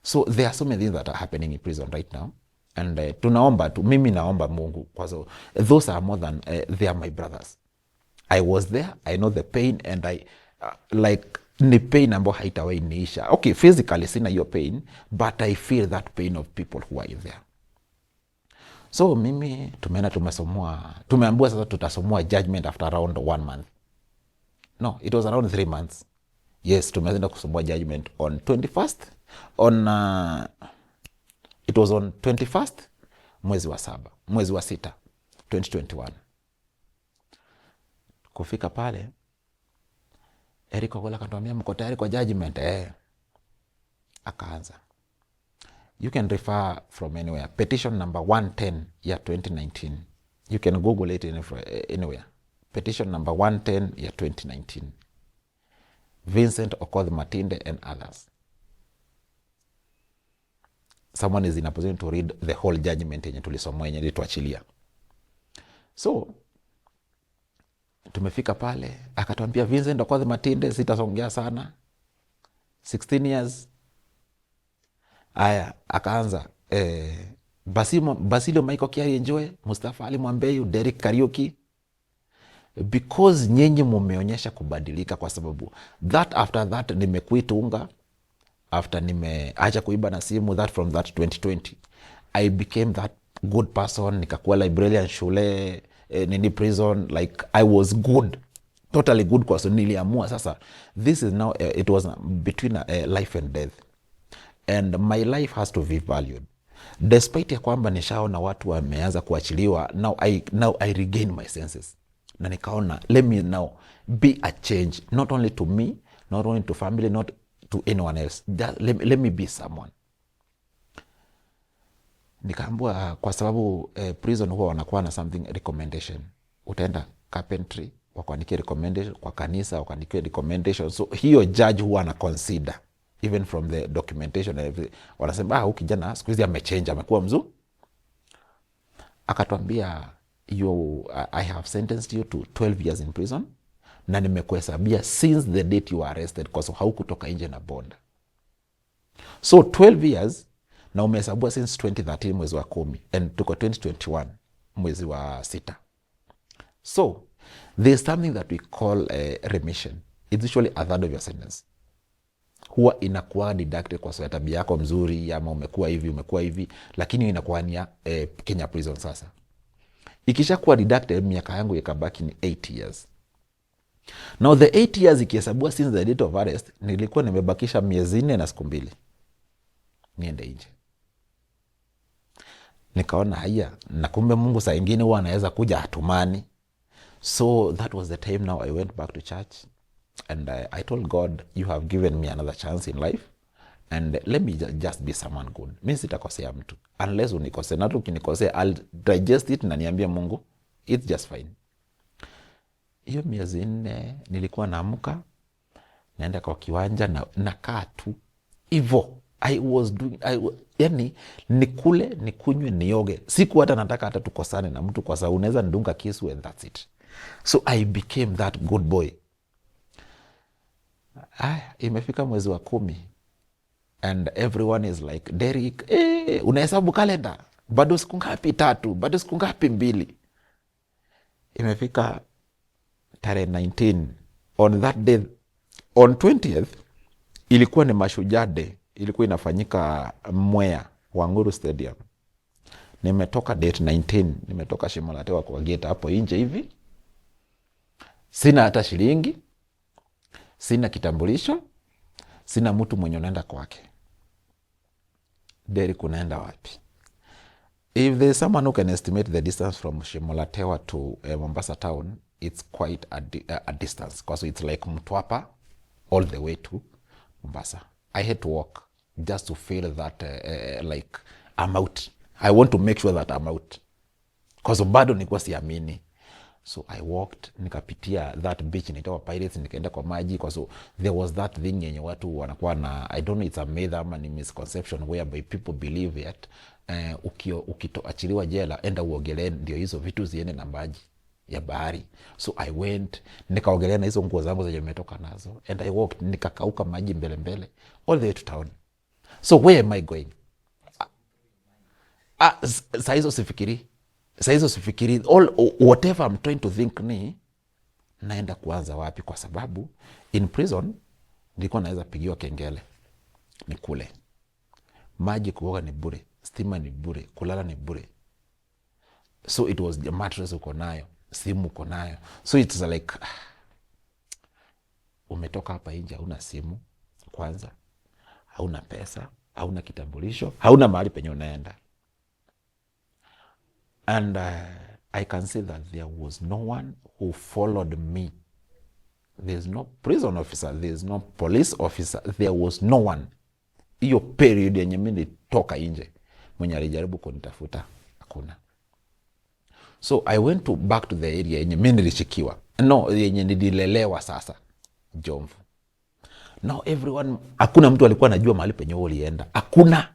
Speaker 1: So there are so many things that are happening in prison right now. And tunaomba tu, mimi naomba Mungu kwa so those are more than they are my brothers. I was there, I know the pain, and I ni pain ambayo haitawahi niisha. Okay, physically sina hiyo pain, but I feel that pain of people who are in there. So mimi tumeambiwa sasa tutasomwa judgment after around 1 month. No, it was around 3 months. Yes, tumeenda kusomwa judgment on 21st, it was on 21st mwezi wa 6 2021. Kufika pale, Eric Ogolla akatuambia mko tayari kwa judgment? Akaanza. You can refer from anywhere. Petition number 110 ya 2019. You can Google it anywhere. Petition number 110 ya 2019. Vincent Okoth Matinde and others. Someone is in a position to read the whole judgment yenye tulisomwa yenye tuachilia. So, tumefika pale, akatuambia Vincent Okoth Matinde, sitasongea sana. 16 years. Aya, akaanza. Basilio Michael Kiari-Njue, Mustafa Ali Mwambeyu, Derek Kariuki. Because nyenye mumeonyesha kubadilika, kwa sababu after that nimekuita unga, after nimeacha kuiba na simu, from that 2020 I became that good person, nikakuwa librarian shule, nini prison, like I was good, totally good, kwa so niliamua sasa this is now it was between life and death, and my life has to be valued despite ya kwamba nishaona watu wameanza kuachiliwa. Now I regain my senses, na nikaona let me now be a change, not only to me, not only to family, not to anyone else. Let me be someone. Nikaambua kwa sababu prison huwa wanakuwa na something recommendation. Utaenda carpentry, wakuandikia recommendation, kwa kanisa wakuandikia recommendation. So hiyo judge huwa ana consider even from the documentation and everything. Wanasema huyu kijana siku hizi amechange, amekuwa mzuri. Akatuambia I have sentenced you to 12 years in prison, na nimekuhesabia since the date you were arrested, kwa sababu haukutoka nje na bond. So 12 years na umehesabua since 2013 mwezi wa 10, and tuko 2021 mwezi wa 6. So there's something that we call remission. It's usually a third of your sentence. Huwa inakuwa deducted kwa sababu tabia yako mzuri, ama umekuwa hivi, lakini inakuwa ni Kenya prison sasa. Ikisha kuwa deducted, miaka yangu ikabaki ni 8 years. Now the 8 years ikihesabua since the date of arrest, nilikuwa nimebakisha miezi 4 na siku 2 niende nje. Nikaona haya, na kumbe Mungu saa ingine huwa anaweza kuja hatumani. So that was the time now I went back to church and I told God, you have given me another chance in life and let me just be someone good. Mimi sitakosea mtu unless unikose, na tu ukinikosea I'll digest it na niambie Mungu it's just fine. Hiyo miezi 4 nilikuwa naamka naenda kwa kiwanja na nakaa tu hivyo. I was doing yani nikule nikunywe nioge, siku hata nataka hata tukosane na mtu kwa sababu unaweza ndunga kisu and that's it. So I became that good boy. Imefika mwezi wa 10 and everyone is like, Derrick, unahesabu kalenda, bado siku ngapi 3, bado siku ngapi 2. Imefika tarehe 19. On that day, on 20th, ilikuwa ni Mashujaa Day. Ilikuwa inafanyika Mwea, Wanguru Stadium. Nimetoka date 19, nimetoka Shimo la Tewa kwa gate hapo nje hivi. Sina hata shilingi, sina kitambulisho, sina mtu mwenye unaenda kwake. Derrick, unaenda wapi? If there's someone who can estimate the distance from Shimo la Tewa to Mombasa town, it's quite a distance because it's like Mtwapa all the way to Mombasa. I had to walk just to feel that like I'm out. I want to make sure that I'm out because bado nilikuwa siamini. So I walked, nikapitia that beach inaitwa Pirates, nikaenda kwa maji because there was that thing yenye watu wanakuwa na, I don't know, it's a myth ama ni misconception whereby people believe that ukitoachiliwa jela enda uogelee ndio hizo vitu ziende na maji ya bahari. So I went, nikaogelea na hizo nguo zangu zenye nimetoka nazo and I walked, nikakauka maji mbele all the way to town. So where am I going? Saa hizo sifikiri all whatever I'm trying to think ni naenda kuanza wapi, kwa sababu in prison nilikuwa naweza pigiwa kengele nikule. Maji kuoga ni bure, stima ni bure, kulala ni bure. So it was the mattress uko nayo, simu uko nayo. So it's like umetoka hapa nje, hauna simu kwanza, hauna pesa, hauna kitambulisho, hauna mahali penye unaenda. And I can say that there was no one who followed me. There's no prison officer, there's no police officer, there was no one. Hiyo period yenye mimi nitoka nje mwenye alijaribu kunitafuta hakuna. So I went back to the area yenye mimi nilishikiwa. No, yenye nililelewa sasa, Jomvu. Now everyone, hakuna mtu alikuwa anajua mahali penye ulienda. Hakuna.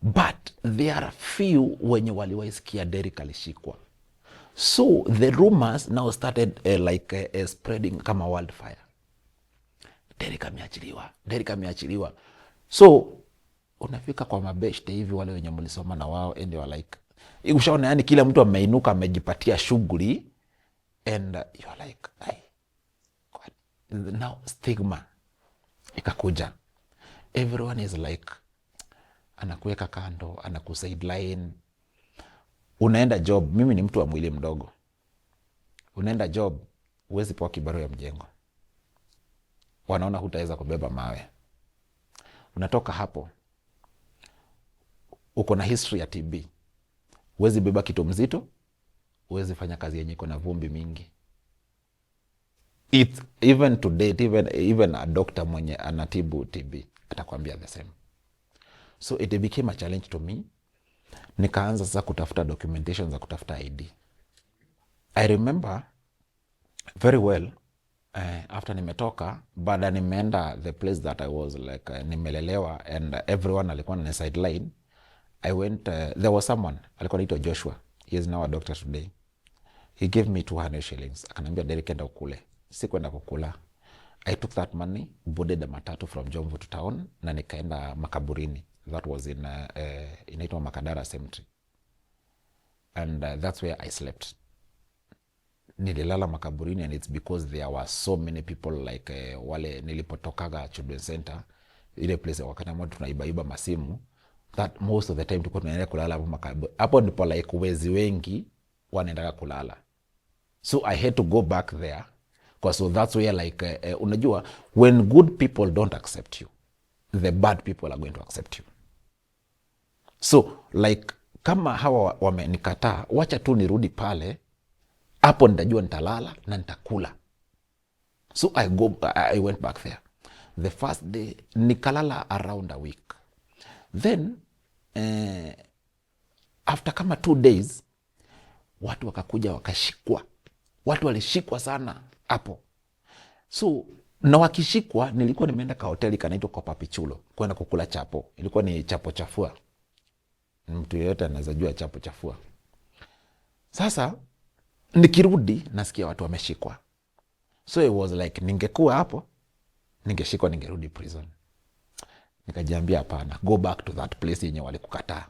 Speaker 1: But there are few wenye waliwaisikia Derrick alishikwa. So the rumors now started spreading kama wildfire. Derrick ameachiliwa. So unafika kwa mabeshte hivi wale wenye mlisoma na wao and they were like, ushaona yani kila mtu ameinuka amejipatia shughuli and you're like, now stigma ikakuja. Everyone is like, anakuweka kando, anakusideline. Unaenda job, mimi ni mtu wa mwili mdogo. Unaenda job, huwezi pewa kibarua ya mjengo. Wanaona hutaweza kubeba mawe. Unatoka hapo, uko na history ya TB. Huwezi beba kitu mzito, huwezi fanya kazi yenye iko na vumbi mingi. Even to date, even a doctor mwenye anatibu TB atakwambia the same. So it became a challenge to me. Nikaanza sasa kutafuta documentation za kutafuta ID. I remember very well, after nimetoka, baada nimeenda the place that I was like, nimelelewa and everyone alikuwa na sideline. I went, there was someone, alikuwa anaitwa Joshua. He is now a doctor today. He gave me 200 shillings. Akaniambia, Derrick, enda ukule. Sikuenda kukula. I took that money, boarded a matatu from Jomvu to town, na nikaenda makaburini. That was in inaitwa Makadara Cemetery. And that's where I slept. Nililala makaburini, and it's because there were so many people like wale nilipotokaga Children's Center, ile place wakati ambao tunaibaiba masimu, that most of the time tulikuwa tunaenda kulala hapo makaburi. Hapo ndipo like wezi wengi wanaendaga kulala. So I had to go back there So that's where like unajua when good people don't accept you, the bad people are going to accept you. So like kama hawa wamenikataa, wacha tu nirudi pale, hapo nitajua nitalala na nitakula. So I went back there. The first day nikalala around a week. Then after kama 2 days watu wakakuja wakashikwa. Watu walishikwa sana hapo. So na wakishikwa, nilikuwa nimeenda ka hoteli kanaitwa Kopapichulo kwenda kukula chapo. Ilikuwa ni chapo chafua. Mtu yeyote anaweza jua chapo chafua. Sasa nikirudi nasikia watu wameshikwa. So it was like ningekuwa hapo, ningeshikwa, ningerudi prison. Nikajiambia hapana, go back to that place yenye walikukataa.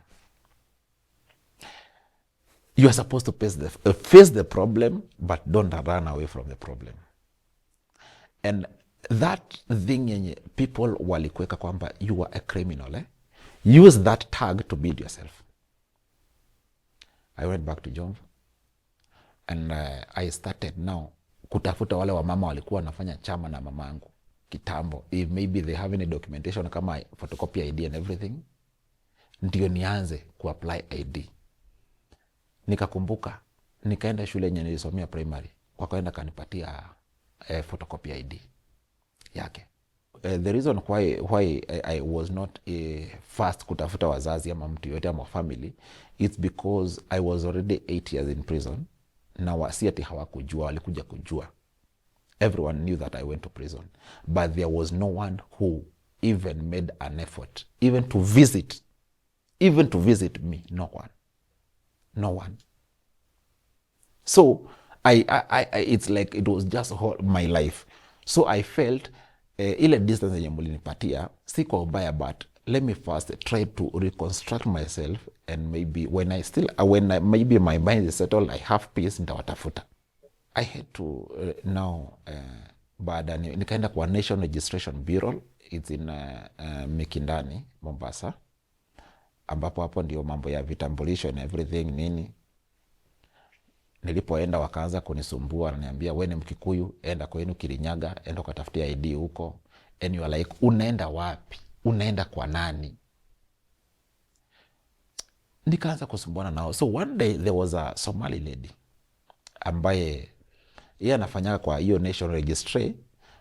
Speaker 1: You are supposed to face the problem, but don't run away from the problem. And that thing yenye people walikuweka kwamba you are a criminal, use that tag to build yourself. I went back to Jomvu and I started now kutafuta wale wamama walikuwa wanafanya chama na mamangu kitambo, if maybe they have any documentation kama photocopy ID and everything, ndio nianze kuapply ID. Nikakumbuka, nikaenda shule yenye nilisomea primary, wakaenda kanipatia photocopy ID yake. The reason why I was not fast kutafuta wazazi ama mtu yote ama family, it's because I was already 8 years in prison. Na wasi ati hawakujua, walikuja kujua. Everyone knew that I went to prison, but there was no one who even made an effort even to visit me. No one. So I it's like it was just my life. So I felt ile distance yenye mulinipatia si kwa ubaya, but let me first try to reconstruct myself, and maybe when maybe my mind is settled, I have peace, nitawatafuta. I had to now baada nikaenda kwa National Registration Bureau, it's in Mikindani, Mombasa, ambapo hapo ndio mambo ya vitambulisho and everything nini. Nilipoenda wakaanza kunisumbua, wananiambia wewe ni Mkikuyu, enda kwenu Kirinyaga, enda ukatafutia ID huko. And you are like, unaenda wapi? Unaenda kwa nani? Nikaanza kusumbuana nao. So one day there was a Somali lady ambaye yeye anafanya kwa hiyo National Registry,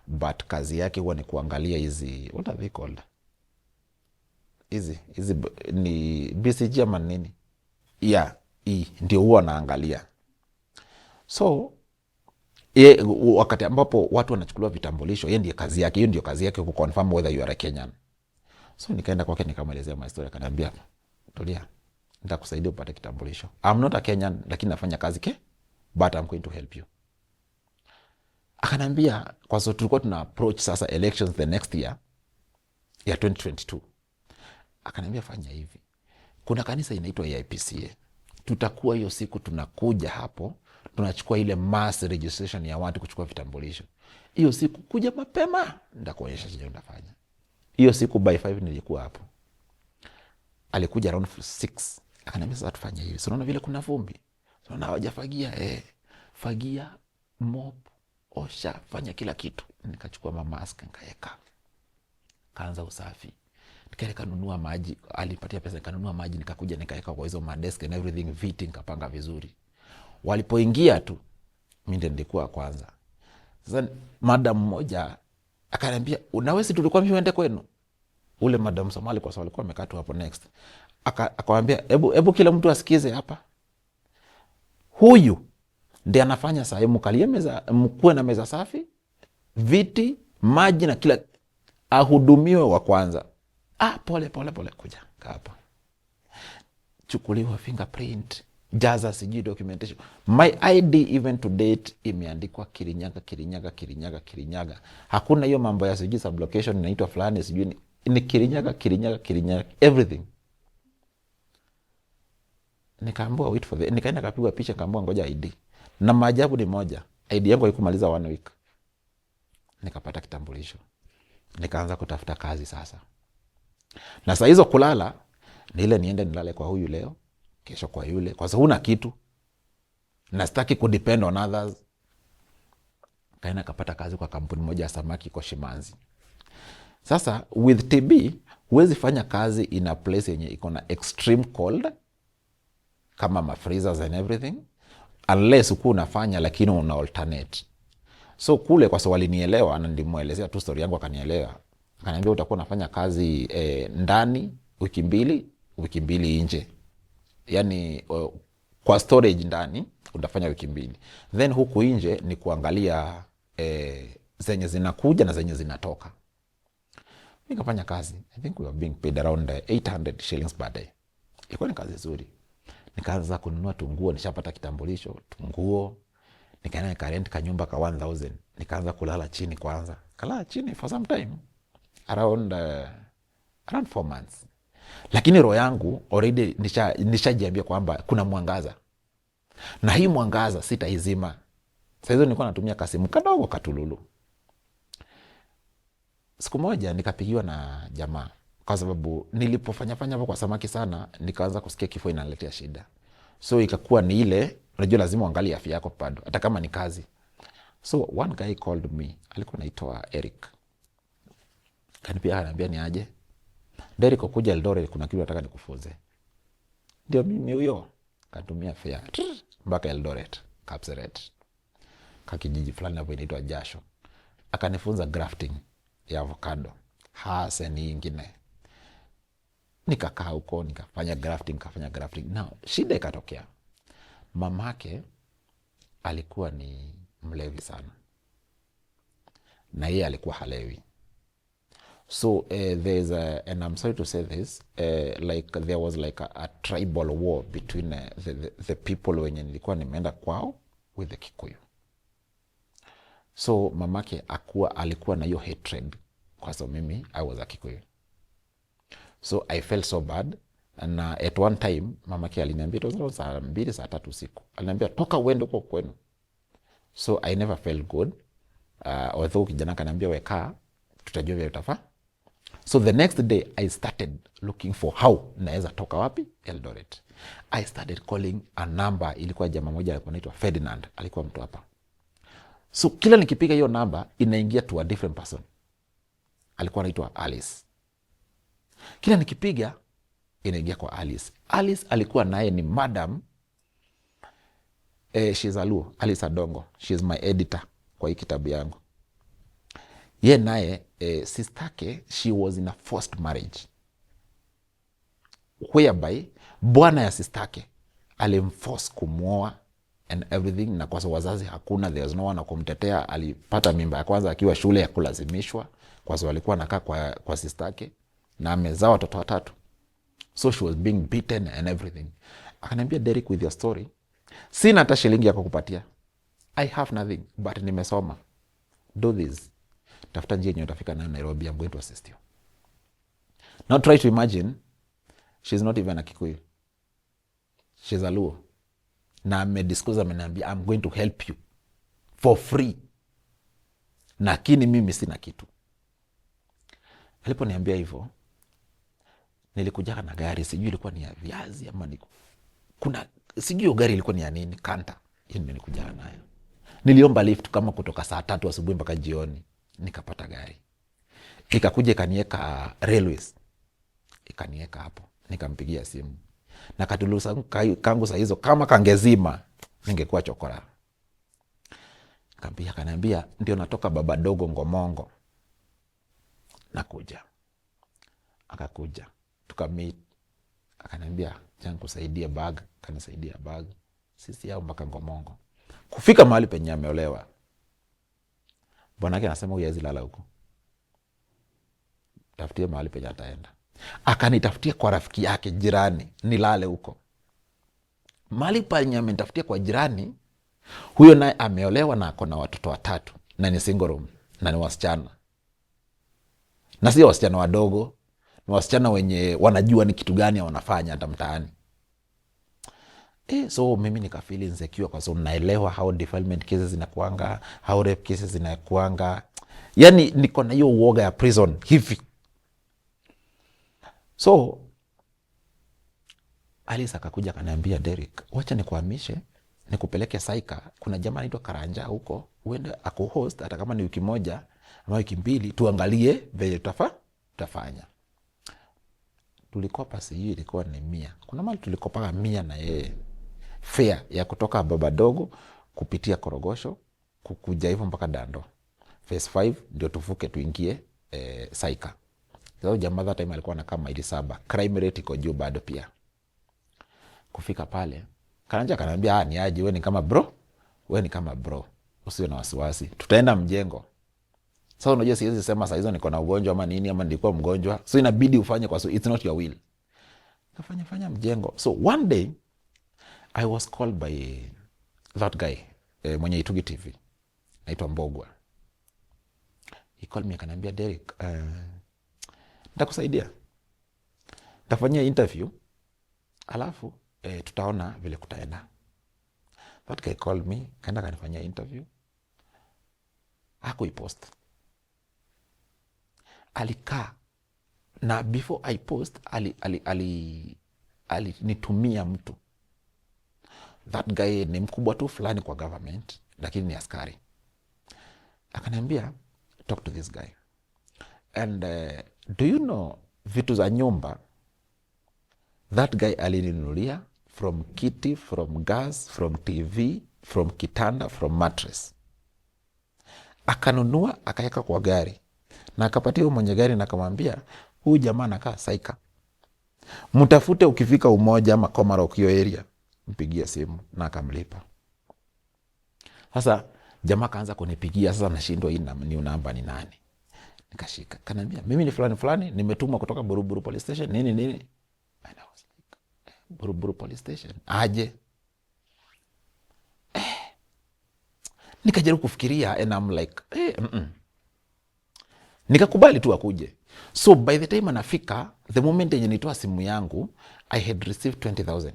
Speaker 1: but kazi yake huwa ni kuangalia hizi, what are they called? Hizi ni BCG ama nini? Yeah, ndio huwa naangalia. So wakati ambapo watu wanachukuliwa vitambulisho, yeye ndiye kazi yake, hiyo ndio kazi yake ku confirm whether you are a Kenyan. So nikaenda kwake nikamwelezea my story, akaniambia tulia, nitakusaidia upate kitambulisho. I'm not a Kenyan, lakini nafanya kazi but I'm going to help you. Akaniambia, kwa sababu tulikuwa tuna approach sasa elections the next year ya 2022. Akaniambia fanya hivi, kuna kanisa inaitwa IPCA, tutakuwa hiyo siku tunakuja hapo, tunachukua ile mass registration ya watu kuchukua vitambulisho. Hiyo siku kuja mapema, nitakuonyesha chenye unafanya. Hiyo siku by 5 nilikuwa hapo. Alikuja around 6. Akaniambia sasa tufanye hivi. Unaona vile kuna vumbi? Unaona hawajafagia, fagia, mop, osha, fanya kila kitu. Nikachukua mamask nikaweka. Kaanza usafi. Nikaenda nunua maji, alipatia pesa nikanunua maji, nikakuja nikaweka kwa hizo madesk and everything, viti nikapanga vizuri. Walipoingia tu, mimi ndiye nilikuwa kwanza. Sasa madam mmoja akaniambia, unaweza tulikuwa mimi kwenu? Ule madam Somali kwa sababu alikuwa amekaa tu hapo next. Akamwambia, hebu kila mtu asikize hapa. Huyu ndiye anafanya saa mkalie meza, mkuwe na meza safi, viti, maji na kila, ahudumiwe wa kwanza. Pole kuja hapa. Chukuliwa fingerprint, jaza sijui documentation. My ID even to date imeandikwa Kirinyaga. Hakuna hiyo mambo ya sijui sublocation inaitwa fulani sijui ni Kirinyaga everything. Nikaambiwa wait for nikaenda kapigwa picha, nikaambiwa ngoja ID. Na maajabu ni moja, ID yangu haikumaliza 1 week. Nikapata kitambulisho. Nikaanza kutafuta kazi sasa. Na saa hizo kulala ni ile niende nilale kwa huyu leo, kesho kwa yule, kwa sababu huna kitu. Na sitaki kudepend on others. kaenda kapata kazi kwa kampuni moja ya samaki kwa Shimanzi. Sasa with TB huwezi fanya kazi in a place yenye iko na extreme cold kama ma freezers and everything, unless uko unafanya lakini una alternate. So kule kwa sababu walinielewa na ndimuelezea tu story yangu, akanielewa. Akaniambia utakuwa unafanya kazi ndani wiki mbili nje. Yaani kwa storage ndani utafanya wiki mbili. Then huku nje ni kuangalia zenye zinakuja na zenye zinatoka. Nikafanya kazi. I think we were being paid around 800 shillings per day. Ilikuwa ni kazi nzuri. Nikaanza kununua tunguo, nishapata kitambulisho, tunguo. Nikaenda nikarent kanyumba ka 1000. Nikaanza kulala chini kwanza. Kalala chini for some time. Around 4 months. Lakini roho yangu already nishajiambia kwamba kuna mwangaza. Na hii mwangaza sitaizima. Sasa hizo nilikuwa natumia kasimu kadogo katululu. Siku moja nikapigiwa na jamaa kwa sababu nilipofanya hapo kwa samaki sana nikaanza kusikia kifua inaniletea shida. So ikakuwa ni ile unajua lazima uangalie afya yako bado hata kama ni kazi. So one guy called me, alikuwa anaitwa Eric. Akaniambia ni aje? Derek ukuja Eldoret kuna kitu nataka nikufunze. Ndio mimi huyo. Katumia fare mpaka Eldoret, Kapseret. Kakijiji fulani hapo inaitwa Jasho. Akanifunza grafting ya avocado. Hasa ni nyingine. Nikakaa huko nikafanya grafting. Now, shida ikatokea. Mamake alikuwa ni mlevi sana. Na yeye alikuwa halewi. So there's and I'm sorry to say this, like there was like a tribal war between the people wenye nilikuwa nimeenda kwao with the Kikuyu. So mamake alikuwa na hiyo hatred kwa sababu mimi I was a Kikuyu. So I felt so bad, and at one time mamake aliniambia saa 2 saa 3 usiku. Aliniambia toka uende huko kwenu. So I never felt good. Although kijana kaniambia weka tutajua vile utafaa. So the next day I started looking for how naweza toka wapi Eldoret. I started calling a number, ilikuwa jamaa moja alikuwa anaitwa Ferdinand, alikuwa mtu hapa. So kila nikipiga hiyo namba inaingia to a different person. Alikuwa anaitwa Alice. Kila nikipiga inaingia kwa Alice. Alice alikuwa naye ni madam she's a Luo, Alice Adongo. She's my editor kwa hii kitabu yangu. Ye naye sistake, she was in a forced marriage whereby bwana ya sistake alimforce kumuoa and everything, na kwa sababu wazazi hakuna, there was no one kumtetea. Alipata mimba ya kwanza akiwa shule ya kulazimishwa kwa sababu alikuwa anakaa kwa sistake na amezaa watoto 3. So she was being beaten and everything. Akaniambia, Derek, with your story sina hata shilingi ya kukupatia. I have nothing but nimesoma. Do this. Tafuta njia yenye utafika nayo Nairobi, I'm going to assist you. Now try to imagine, she's not even a Kikuyu. She's a Luo. Na ameniambia I'm going to help you for free. Lakini mimi sina kitu. Aliponiambia hivyo, nilikuja na gari, sijui ilikuwa ni ya viazi ama sijui gari ilikuwa ni ya nini, kanta. Hiyo nilikuja nayo. Niliomba lift kama kutoka saa 3 asubuhi mpaka jioni. Nikapata gari. Ikakuja ikanieka railways. Ikanieka hapo. Nikampigia simu. Na katulusa kangu saa hizo kama kangezima ningekuwa chokora. Akaniambia ndio natoka baba dogo Ngomongo. Nakuja. Akakuja. Tukameet. Akaniambia jana kusaidia bag, kanisaidia bag. Sisi yao mpaka Ngomongo. Kufika mahali penye ameolewa. Bwanake anasema huwezi lala huko. Tafutie mahali penye ataenda. Akanitafutia kwa rafiki yake jirani nilale huko. Mahali penye amenitafutia kwa jirani, huyo naye ameolewa na ako na watoto 3 na ni single room na ni wasichana. Na sio wasichana wadogo, ni wasichana wenye wanajua ni kitu gani wanafanya hata mtaani. So mimi nikafeel insecure kwa sababu naelewa how defilement cases zinakuanga, how rape cases zinakuanga. Yaani niko na hiyo uoga ya prison hivi. So Alice akakuja akaniambia, Derek, wacha nikuhamishe, nikupeleke Saika. Kuna jamaa anaitwa Karanja huko, uende akuhost hata kama ni wiki moja ama wiki mbili, tuangalie vile tutafanya. Tulikopa sijui ilikuwa ni 100. Kuna mali tulikopa 100 na yeye, fare ya kutoka Baba Dogo kupitia Korogosho kukuja hivyo mpaka Dando. Phase 5 ndio tuvuke tuingie Saika. Kwa jamaa that time alikuwa anakaa maili 7. Crime rate iko juu bado pia. Kufika pale, Karanja kananiambia ni aje, wewe ni kama bro. Wewe ni kama bro. Usiwe na wasiwasi. Tutaenda mjengo. Sasa unajua siwezi sema saa hizo niko na ugonjwa ama nini ama nilikuwa mgonjwa. So inabidi ufanye kwa so it's not your will. Fanya mjengo. So one day I was called by that guy mwenye Itugi TV. Naitwa Mbogwa. He called me akaniambia, Derek, nitakusaidia. Nitafanyia interview. Alafu tutaona vile kutaenda. That guy called me, kaenda kanifanyia interview. Hakuipost. Alikaa na before I post nitumia mtu. That guy ni mkubwa tu fulani kwa government, lakini ni askari. Akaniambia, talk to this guy. And do you know vitu za nyumba that guy alininunulia, from kiti, from gas, from TV, from kitanda, from mattress. Akanunua, akaweka kwa gari. Na akapatia mwenye gari na akamwambia, huyu jamaa anakaa Saika. Mtafute ukifika Umoja ama Komarok hiyo area, mpigie simu, na akamlipa. Sasa jamaa kaanza kunipigia, sasa nashindwa hii ni namba ni nani. Nikashika. Kananiambia, mimi ni fulani fulani, nimetumwa kutoka Buruburu police station, nini. And I was like, Buruburu police station? Aje? Nikajaribu kufikiria and I'm like, nikakubali tu akuje. So by the time anafika, the moment yenye nitoa simu yangu, I had received 20,000.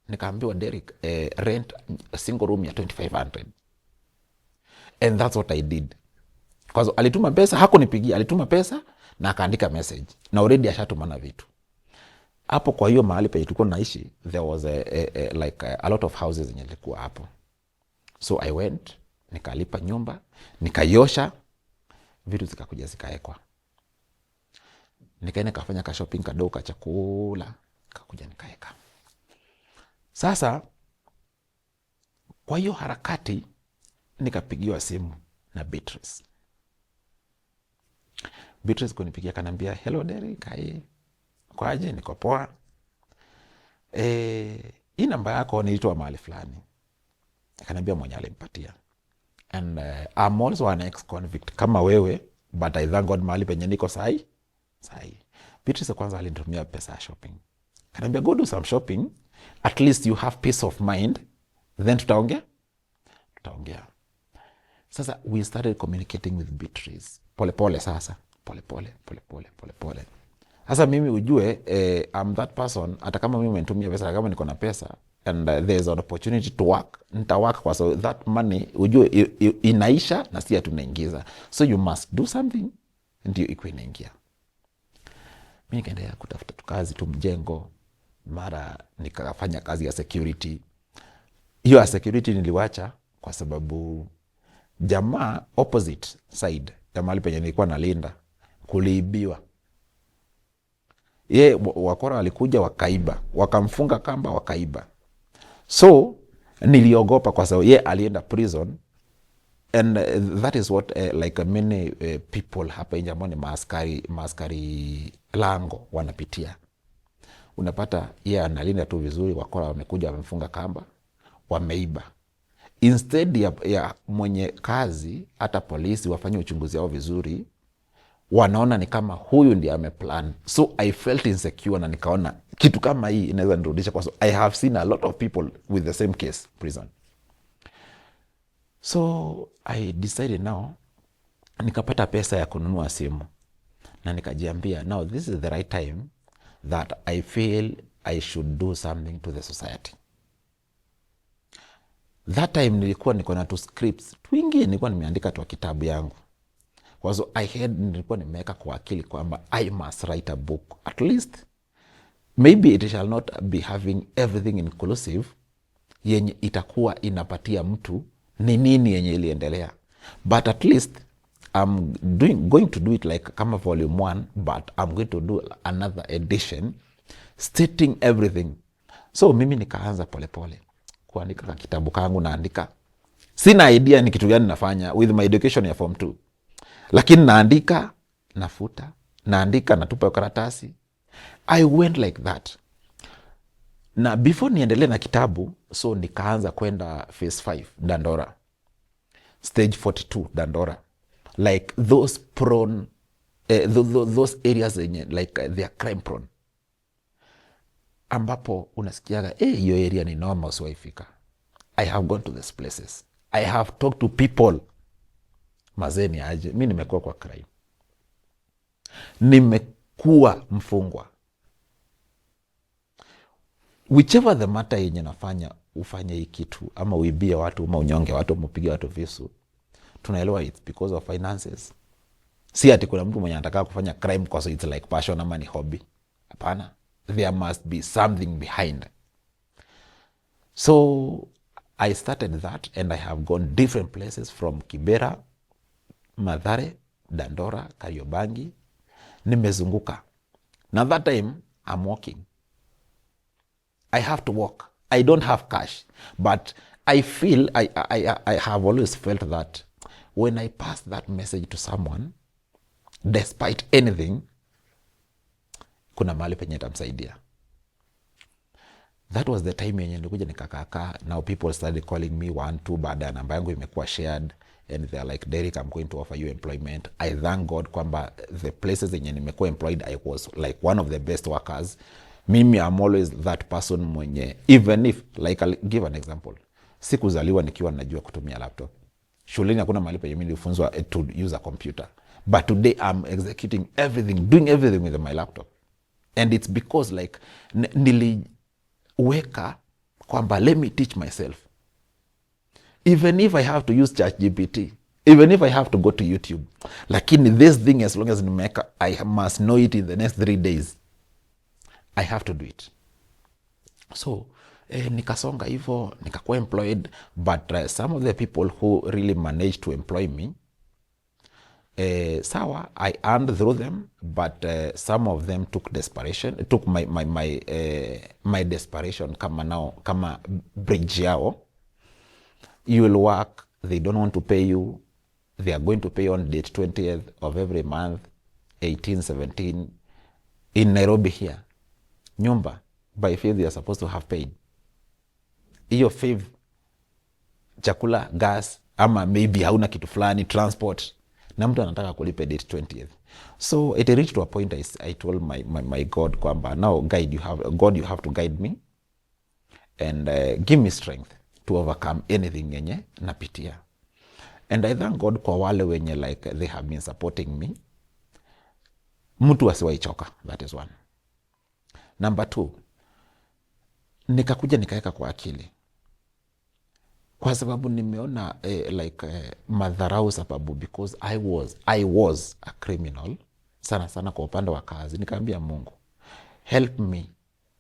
Speaker 1: Nikaambiwa, Derek, rent a single room ya 2,500. And that's what I did. Kwa sababu alituma pesa, hakunipigia, alituma pesa na akaandika message. Na already ashatumana vitu. Hapo kwa hiyo mahali penye tulikuwa naishi, there was a lot of houses zenye zilikuwa hapo. So I went, nikalipa nyumba, nikaiosha, vitu zikakuja zikaekwa. Nikaenda kafanya ka shopping kadogo ka chakula, kakuja nikaeka. Sasa kwa hiyo harakati nikapigiwa simu na Beatrice. Beatrice kunipigia kanambia, hello Derek, kwaje, niko poa. Hii namba yako nilitoa mahali fulani. Kanambia mwenye alimpatia. And I'm also an ex-convict kama wewe, but I thank God mahali penye niko sahi. Beatrice kwanza alinitumia pesa ya shopping. Kanambia, go do some shopping, at least you have peace of mind, then tutaongea. Sasa we started communicating with Beatrice. Pole sasa. Pole. Sasa mimi ujue, I'm that person, hata kama mimi umenitumia pesa, kama niko na pesa, and there's an opportunity to work, nitawaka kwa so that money, ujue, inaisha na siya tunaingiza. So you must do something, ndio ikuwe inaingia. Mimi nikaendelea kutafuta kazi tu mjengo, mara nikafanya kazi ya security. Hiyo ya security niliwacha kwa sababu jamaa opposite side ya mahali penye nilikuwa nalinda kuliibiwa. Wakora walikuja wakaiba, wakamfunga kamba wakaiba. So niliogopa kwa sababu alienda prison, and that is what like many people hapa nje ambao ni maaskari lango wanapitia. Unapata analinda tu vizuri, wakora wamekuja wamemfunga kamba, wameiba. Instead ya mwenye kazi, hata polisi wafanye uchunguzi wao vizuri, wanaona ni kama huyu ndiye ameplan. So I felt insecure na nikaona kitu kama hii inaweza nirudisha kwa I have seen a lot of people with the same case prison. So I decided now, nikapata pesa ya kununua simu. Na nikajiambia, now this is the right time that I feel I should do something to the society. That time nilikuwa niko na 2 scripts. Twingi nilikuwa nimeandika tu kitabu yangu. Kwa so nilikuwa nimeweka kwa akili kwamba I must write a book. At least, maybe it shall not be having everything inclusive, yenye itakuwa inapatia mtu ni nini yenye iliendelea. but at least I'm going to do it like kama volume 1, but I'm going to do another edition stating everything. So mimi nikaanza polepole kuandika kitabu kangu, naandika, sina idea ni kitu gani nafanya with my education ya form 2, lakini naandika, nafuta, naandika, natupa karatasi. I went like that. Na before niendelee na kitabu, so nikaanza kwenda phase 5 Dandora, stage 42 Dandora, like those prone those areas like they are crime prone, ambapo unasikiaga hiyo area ni normal, usiwaifika. I have gone to these places, I have talked to people. Mazeni aje, mi nimekuwa kwa crime, nimekuwa mfungwa, whichever the matter yenye nafanya, ufanye hii kitu ama uibie watu ama unyonge watu ama upige watu visu, tunaelewa it's because of finances. Si ati kuna mtu mwenye anataka kufanya crime kwa so it's like passion ama ni hobby. Hapana, there must be something behind. So I started that and I have gone different places from Kibera, Mathare, Dandora, Kariobangi. Nimezunguka. Now that time I'm walking. I have to walk. I don't have cash, but I feel I have always felt that when I pass that message to someone, despite anything, kuna mahali penye itamsaidia. That was the time yenye nilikuja nikakaka. Now people started calling me 1, 2, baada ya namba yangu imekuwa shared and they're like, Derek, I'm going to offer you employment. I thank God kwamba the places yenye nimekuwa employed, I was like one of the best workers. Mimi, I'm always that person mwenye, even if, like I'll give an example. Sikuzaliwa nikiwa najua kutumia laptop. Shuleni hakuna mahali penye mimi nilifunzwa to use a computer. But today I'm executing everything, doing everything with my laptop. And it's because like niliweka kwamba let me teach myself. Even if I have to use ChatGPT, even if I have to go to YouTube, lakini this thing as long as nimeweka, I must know it in the next 3 days. I have to do it. So nikasonga hivyo, nikakuwa employed, but some of the people who really managed to employ me, sawa, I earned through them, but some of them took desperation, took my desperation kama bridge yao. You will work, they don't want to pay you, they are going to pay on date 20th of every month, 18, 17, in Nairobi here. Nyumba, by 5th they are supposed to have paid. Iyo 5th, chakula, gas, ama maybe hauna kitu fulani, transport, na mtu anataka kulipe date 20th. So it reached to a point I told my God kwamba, now God, you have to guide me and give me strength to overcome anything yenye napitia. And I thank God kwa wale wenye like they have been supporting me. Mtu asiwaichoka, that is one. Number 2, nikakuja nikaeka kwa akili, kwa sababu nimeona madharau, sababu because I was a criminal sana kwa upande wa kazi. Nikaambia Mungu, help me,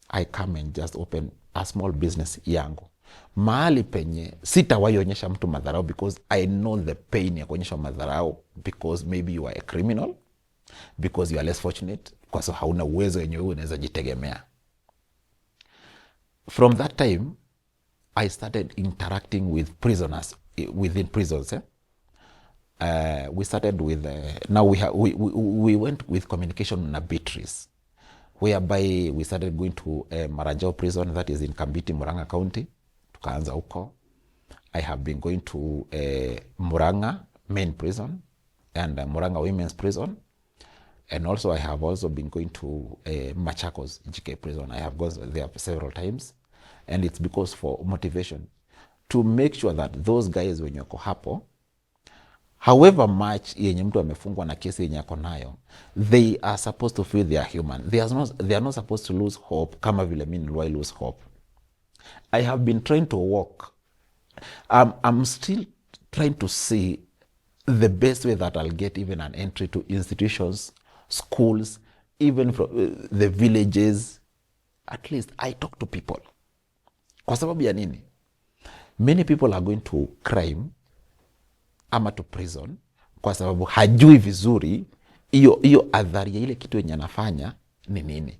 Speaker 1: I come and just open a small business yangu mahali penye sitawaionyesha mtu madharau, because I know the pain ya kuonyesha madharau, because maybe you are a criminal, because you are less fortunate, kwa so hauna uwezo yenye wewe unaweza jitegemea. From that time I started interacting with prisoners within prisons. We started with now we went with communication na Beatrice, whereby we started going to Marajao prison, that is in Kambiti, Murang'a County. Tukaanza huko. I have been going to Murang'a main prison and Murang'a women's prison, and also I have also been going to Machakos GK prison. I have gone there several times, and it's because for motivation to make sure that those guys wenye wako hapo, however much yenye mtu amefungwa na kesi yenye ako nayo, they are supposed to feel they are human. They are not supposed to lose hope kama vile mimi niliwahi lose hope. I have been trying to walk. I'm still trying to see the best way that I'll get even an entry to institutions, schools, even from the villages. At least I talk to people. Kwa sababu ya nini? Many people are going to crime ama to prison kwa sababu hajui vizuri hiyo adhari ya ile kitu yenye anafanya ni nini.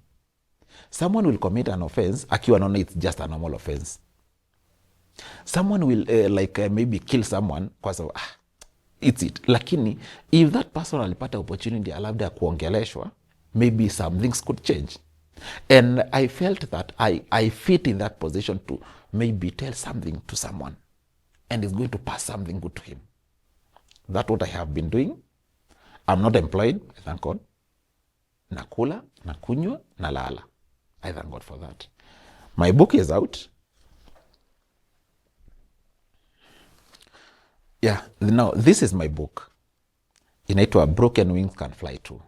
Speaker 1: Someone will commit an offense akiwa anaona it's just a normal offense. Someone will maybe kill someone kwa sababu it's it. Lakini if that person alipata opportunity labda ya kuongeleshwa, maybe some things could change. And I felt that I fit in that position to maybe tell something to someone and it's going to pass something good to him. That's what I have been doing. I'm not employed, I thank God. Nakula, nakunywa, nalala. I thank God for that. My book is out. Yeah, now this is my book. Inaitwa Broken Wings Can Fly Too.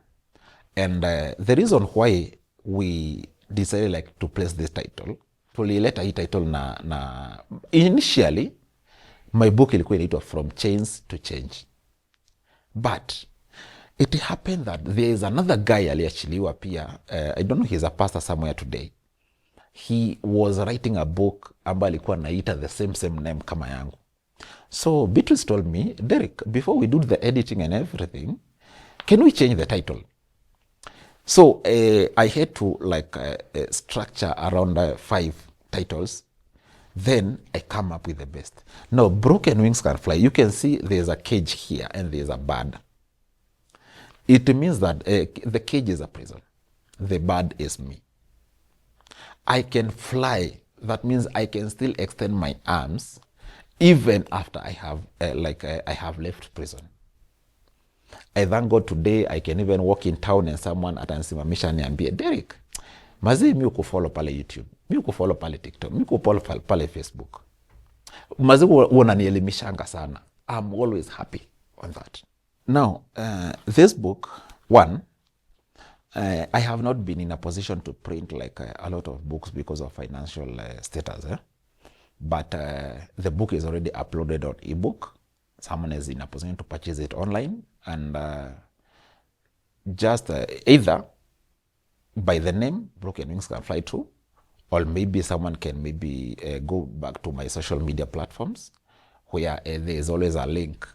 Speaker 1: And the reason why we decided to place this title, tulileta hii title na initially my book ilikuwa inaitwa From Chains to Change. But it happened that there is another guy aliachiliwa pia, I don't know, he's a pastor somewhere today. He was writing a book ambayo alikuwa naita the same name kama yangu. So Beatrice told me, Derek, before we do the editing and everything, can we change the title? So I had to structure around 5 titles. Then I come up with the best. Now, Broken Wings Can Fly. You can see there's a cage here and there's a bird. It means that the cage is a prison. The bird is me. I can fly. That means I can still extend my arms even after I have I have left prison. I thank God today I can even walk in town and someone atanisimamisha niambie, Derek, mazee mi ukufollow pale YouTube, mi ukufollow pale TikTok, mi ukufollow pale Facebook. Mazee unanielimisha sana. I'm always happy on that. Now, this book, one, I have not been in a position to print a lot of books because of financial status. But the book is already uploaded on ebook. Someone is in a position to purchase it online and just either by the name Broken Wings Can Fly Too, or maybe someone can go back to my social media platforms where there is always a link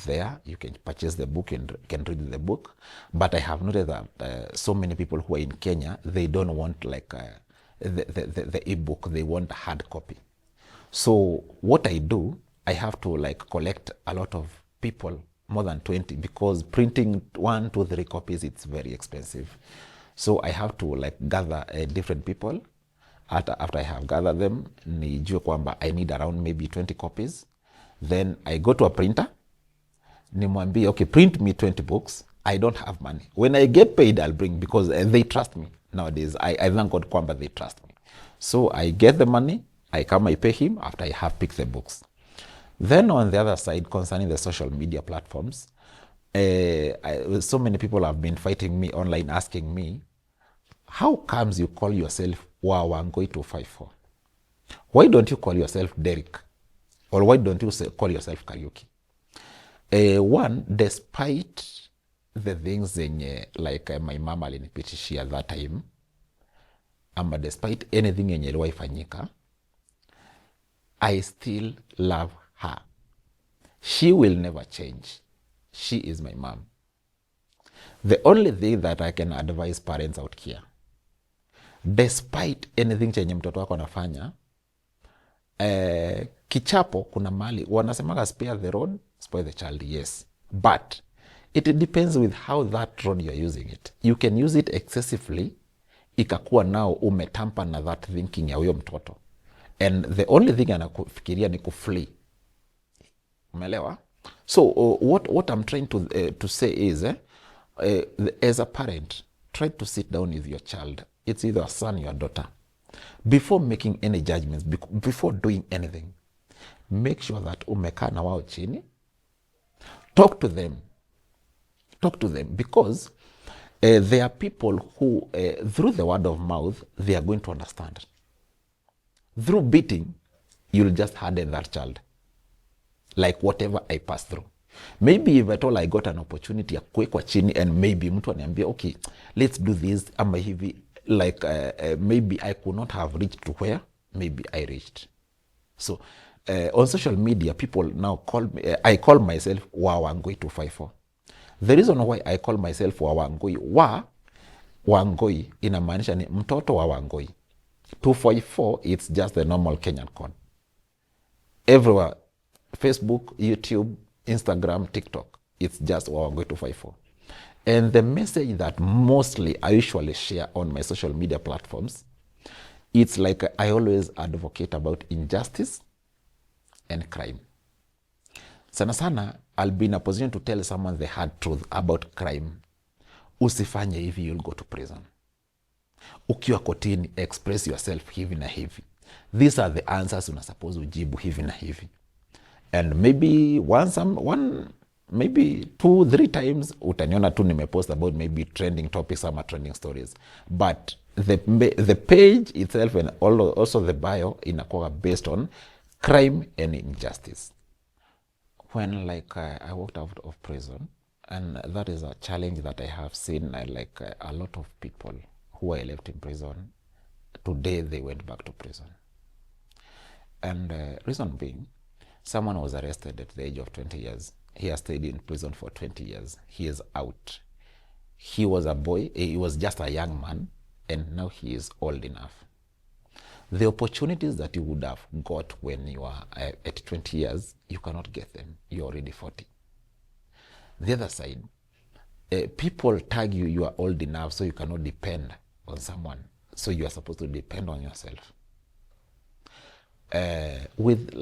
Speaker 1: there. You can purchase the book and can read the book. But I have noticed that so many people who are in Kenya, they don't want the ebook, they want a hard copy. So what I do, I have to collect a lot of people, more than 20, because printing 1, 2, 3 copies, it's very expensive. So I have to gather different people. After I have gathered them, nijue kwamba I need around maybe 20 copies. Then I go to a printer. Nimwambie, okay, print me 20 books. I don't have money. When I get paid, I'll bring, because they trust me nowadays. I thank God kwamba they trust me. So I get the money. I come, I pay him after I have picked the books. Then on the other side, concerning the social media platforms, so many people have been fighting me online, asking me, how comes you call yourself Wawangoi 254? Why don't you call yourself Derek? Or why don't you call yourself Kariuki? One, despite the things my mama alinipitishia at that time, ama despite anything yenye iliwahi fanyika, I still love her. She will never change. She is my mom. The only thing that I can advise parents out here, despite anything chenye mtoto wako anafanya, kichapo kuna mali, wanasemaga spare the rod, spoil the child, yes. But it depends with how that rod you're using it. You can use it excessively, ikakuwa nao umetampa na that thinking ya huyo mtoto. And the only thing anakufikiria ni kuflee. Umeelewa? So what I'm trying to say is, as a parent, try to sit down with your child. It's either a son or your daughter. Before making any judgments, before doing anything, make sure that umekaa na wao chini. Talk to them. Talk to them, because there are people who, through the word of mouth, they are going to understand. Through beating, you'll just harden that child. Like whatever I pass through. Maybe if at all I got an opportunity ya kuwekwa chini and maybe mtu aniambia, okay, let's do this, ama hivi, maybe I could not have reached to where maybe I reached. So On social media, people now call me, I call myself Wawangui 254. The reason why I call myself Wawangui, Wangui inamaanisha ni mtoto wa Wangui. 254, it's just the normal Kenyan code. Everywhere, Facebook, YouTube, Instagram, TikTok, it's just Wawangui 254. And the message that mostly I usually share on my social media platforms, it's like I always advocate about injustice and crime. Sana sana, I'll be in a position to tell someone the hard truth about crime. Usifanye hivi, you'll go to prison. Ukiwa kotini, express yourself hivi na hivi. These are the answers unasuppose ujibu hivi na hivi. And maybe maybe 2-3 times utaniona tu nimepost about maybe trending topics ama trending stories. But the page itself and also the bio inakuwa based on crime and injustice. When I walked out of prison, and that is a challenge that I have seen, a lot of people who I left in prison, today they went back to prison. And reason being, someone was arrested at the age of 20 years. He has stayed in prison for 20 years. He is out. He was a boy, he was just a young man, and now he is old enough. The opportunities that you would have got when you are at 20 years, you cannot get them. You're already 40. The other side, people tag you, you are old enough, so you cannot depend on someone. So you are supposed to depend on yourself. With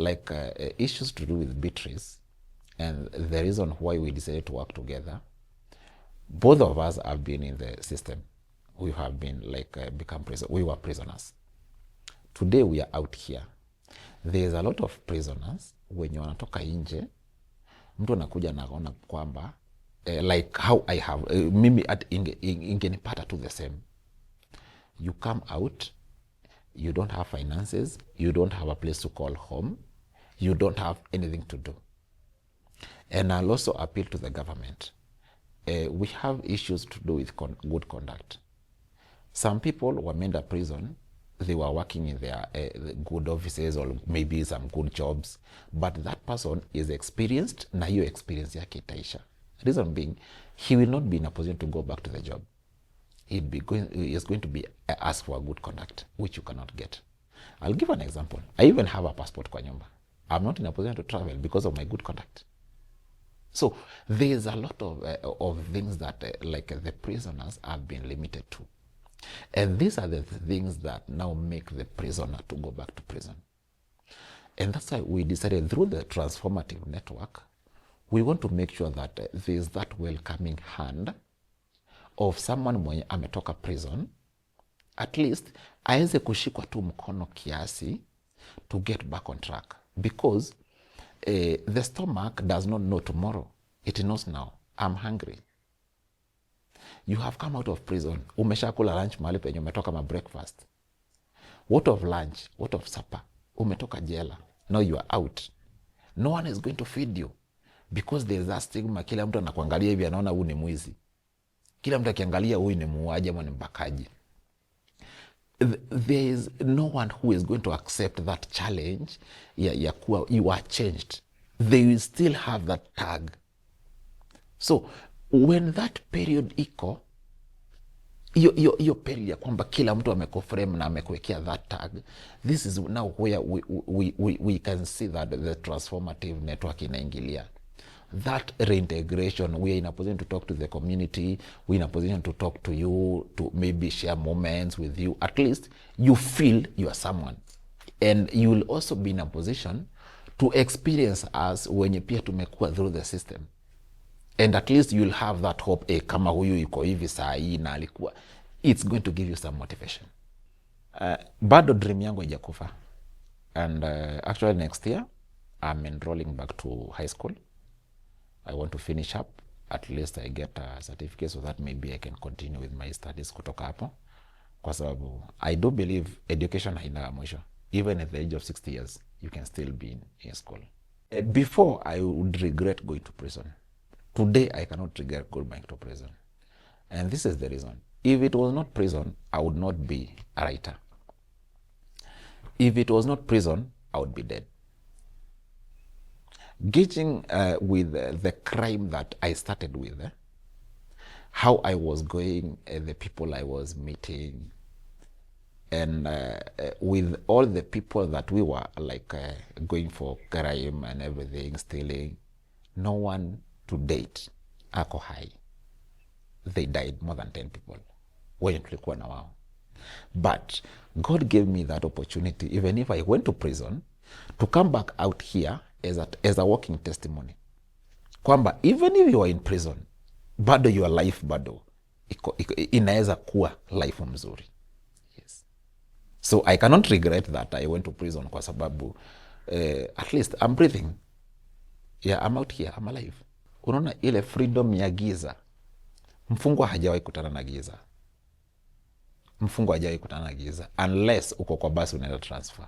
Speaker 1: issues to do with Beatrice, and the reason why we decided to work together, both of us have been in the system. We have been become prisoners. We were prisoners. Today we are out here. There's a lot of prisoners wenye wanatoka nje, mtu anakuja naona kwamba like how I have mimi at ingenipata to the same. You come out, you don't have finances, you don't have a place to call home, you don't have anything to do. And I'll also appeal to the government. We have issues to do with good conduct. Some people were made a prison, they were working in their good offices or maybe some good jobs, but that person is experienced, na hiyo experience yake itaisha. Reason being, he will not be in a position to go back to the job. He is going to be asked for a good conduct, which you cannot get. I'll give an example. I even have a passport kwa nyumba. I'm not in a position to travel because of my good conduct. So there's a lot of things that the prisoners have been limited to. And these are the things that now make the prisoner to go back to prison. And that's why we decided through the transformative network, we want to make sure that there's that welcoming hand of someone mwenye ametoka prison, at least aweze kushikwa tu mkono kiasi to get back on track. Because the stomach does not know tomorrow. It knows now. I'm hungry. You have come out of prison. Umeshakula lunch mahali penye umetoka ma breakfast. What of lunch? What of supper? Umetoka jela. Now you are out. No one is going to feed you. Because there's that stigma. Kila mtu anakuangalia hivi anaona huyu ni mwizi. Kila mtu akiangalia huyu ni muuaji ama ni mbakaji. There is no one who is going to accept that challenge. Ya kuwa you are changed. They will still have that tag. So when that period iko, hiyo period ya kwamba kila mtu amekuframe na amekuwekea that tag, this is now where we can see that the transformative network inaingilia. That reintegration, we are in a position to talk to the community, we are in a position to talk to you, to maybe share moments with you. At least you feel you are someone. And you will also be in a position to experience us wenye pia tumekuwa through the system. And at least you'll have that hope, kama huyu yuko hivi saa hii na alikuwa. It's going to give you some motivation. Bado dream yangu haijakufa. And actually next year, I'm enrolling back to high school. I want to finish up. At least I get a certificate so that maybe I can continue with my studies kutoka hapo. Kwa sababu, I do believe education haina mwisho. Even at the age of 60 years, you can still be in school. Before, I would regret going to prison. Today, I cannot regret going back to prison. And this is the reason. If it was not prison, I would not be a writer. If it was not prison, I would be dead. gauging with the crime that I started with, how I was going, the people I was meeting, and with all the people that we were like going for crime and everything, stealing, no one to date ako hai. They died, more than 10 people wenye tulikuwa na wao. But God gave me that opportunity, even if I went to prison, to come back out here as a walking testimony. Kwamba even if you are in prison, bado your life bado inaweza kuwa life mzuri. Yes. So I cannot regret that I went to prison kwa sababu at least I'm breathing. Yeah, I'm out here, I'm alive. Unaona ile freedom ya giza. Mfungwa hajawahi kutana na giza. Mfungwa hajawahi kutana na giza unless uko kwa basi unaenda transfer.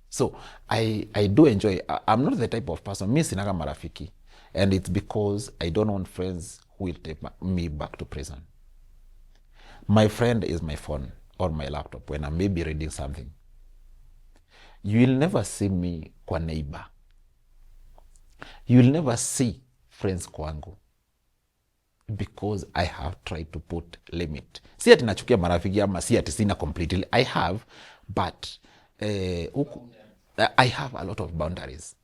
Speaker 1: So I do enjoy. I'm not the type of person, mi sinaga marafiki, and it's because I don't want friends who will take me back to prison. My friend is my phone or my laptop when I'm maybe reading something. You will never see me kwa neighbor. You will never see friends kwangu, because I have tried to put limit. Si ati nachukia marafiki ama si ati sina completely. I have, but I have a lot of boundaries.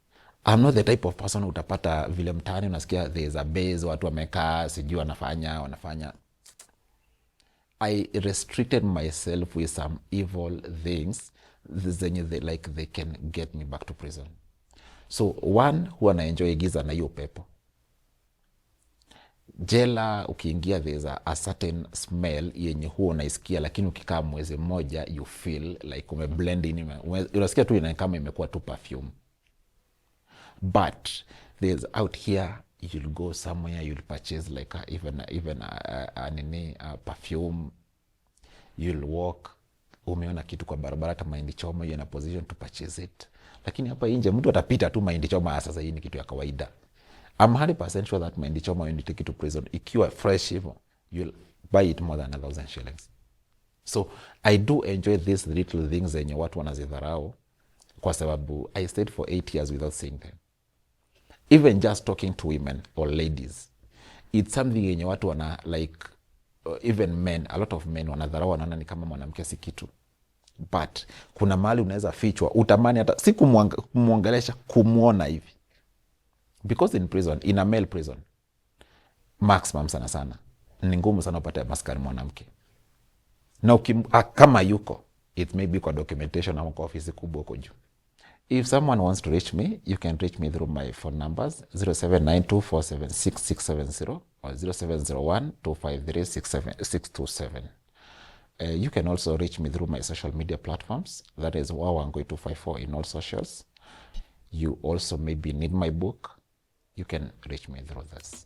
Speaker 1: I'm not the type of person utapata vile mtaani unasikia there's a base, watu wamekaa sijui wanafanya. I restricted myself with some evil things zenye they can get me back to prison. So one, huwa na enjoy giza na hiyo pepo. Jela ukiingia there's a certain smell yenye huwa unaisikia, lakini ukikaa mwezi mmoja you feel like umeblend in, unasikia tu kama imekuwa tu perfume. But there's out here, you'll go somewhere, you'll purchase like even a perfume, you'll walk, umeona kitu kwa barabara hata mahindi choma, you're in a position to purchase it. Lakini hapa nje mtu atapita tu mahindi choma, sasa hii ni kitu ya kawaida. I'm 100% sure that mahindi choma when you take it to prison, ikiwa fresh hivyo, you'll buy it more than 1,000 shillings. So I do enjoy these little things zenye watu wanazidharau kwa sababu I stayed for 8 years without seeing them. Even just talking to women or ladies, it's something yenye watu wana like even men, a lot of men wanadharau, wanaona ni kama mwanamke si kitu. But kuna mahali unaweza fichwa, utamani hata si kumwongelesha, kumuona hivi. Because in prison, in a male prison, maximum sana ni ngumu sana upate maskani mwanamke. Na kama yuko, it may be kwa documentation ama kwa ofisi kubwa huko juu. If someone wants to reach me, you can reach me through my phone numbers 0792476670 or 0701253627. You can also reach me through my social media platforms. That is Wawangoi254 in all socials. You also maybe need my book. You can reach me through this.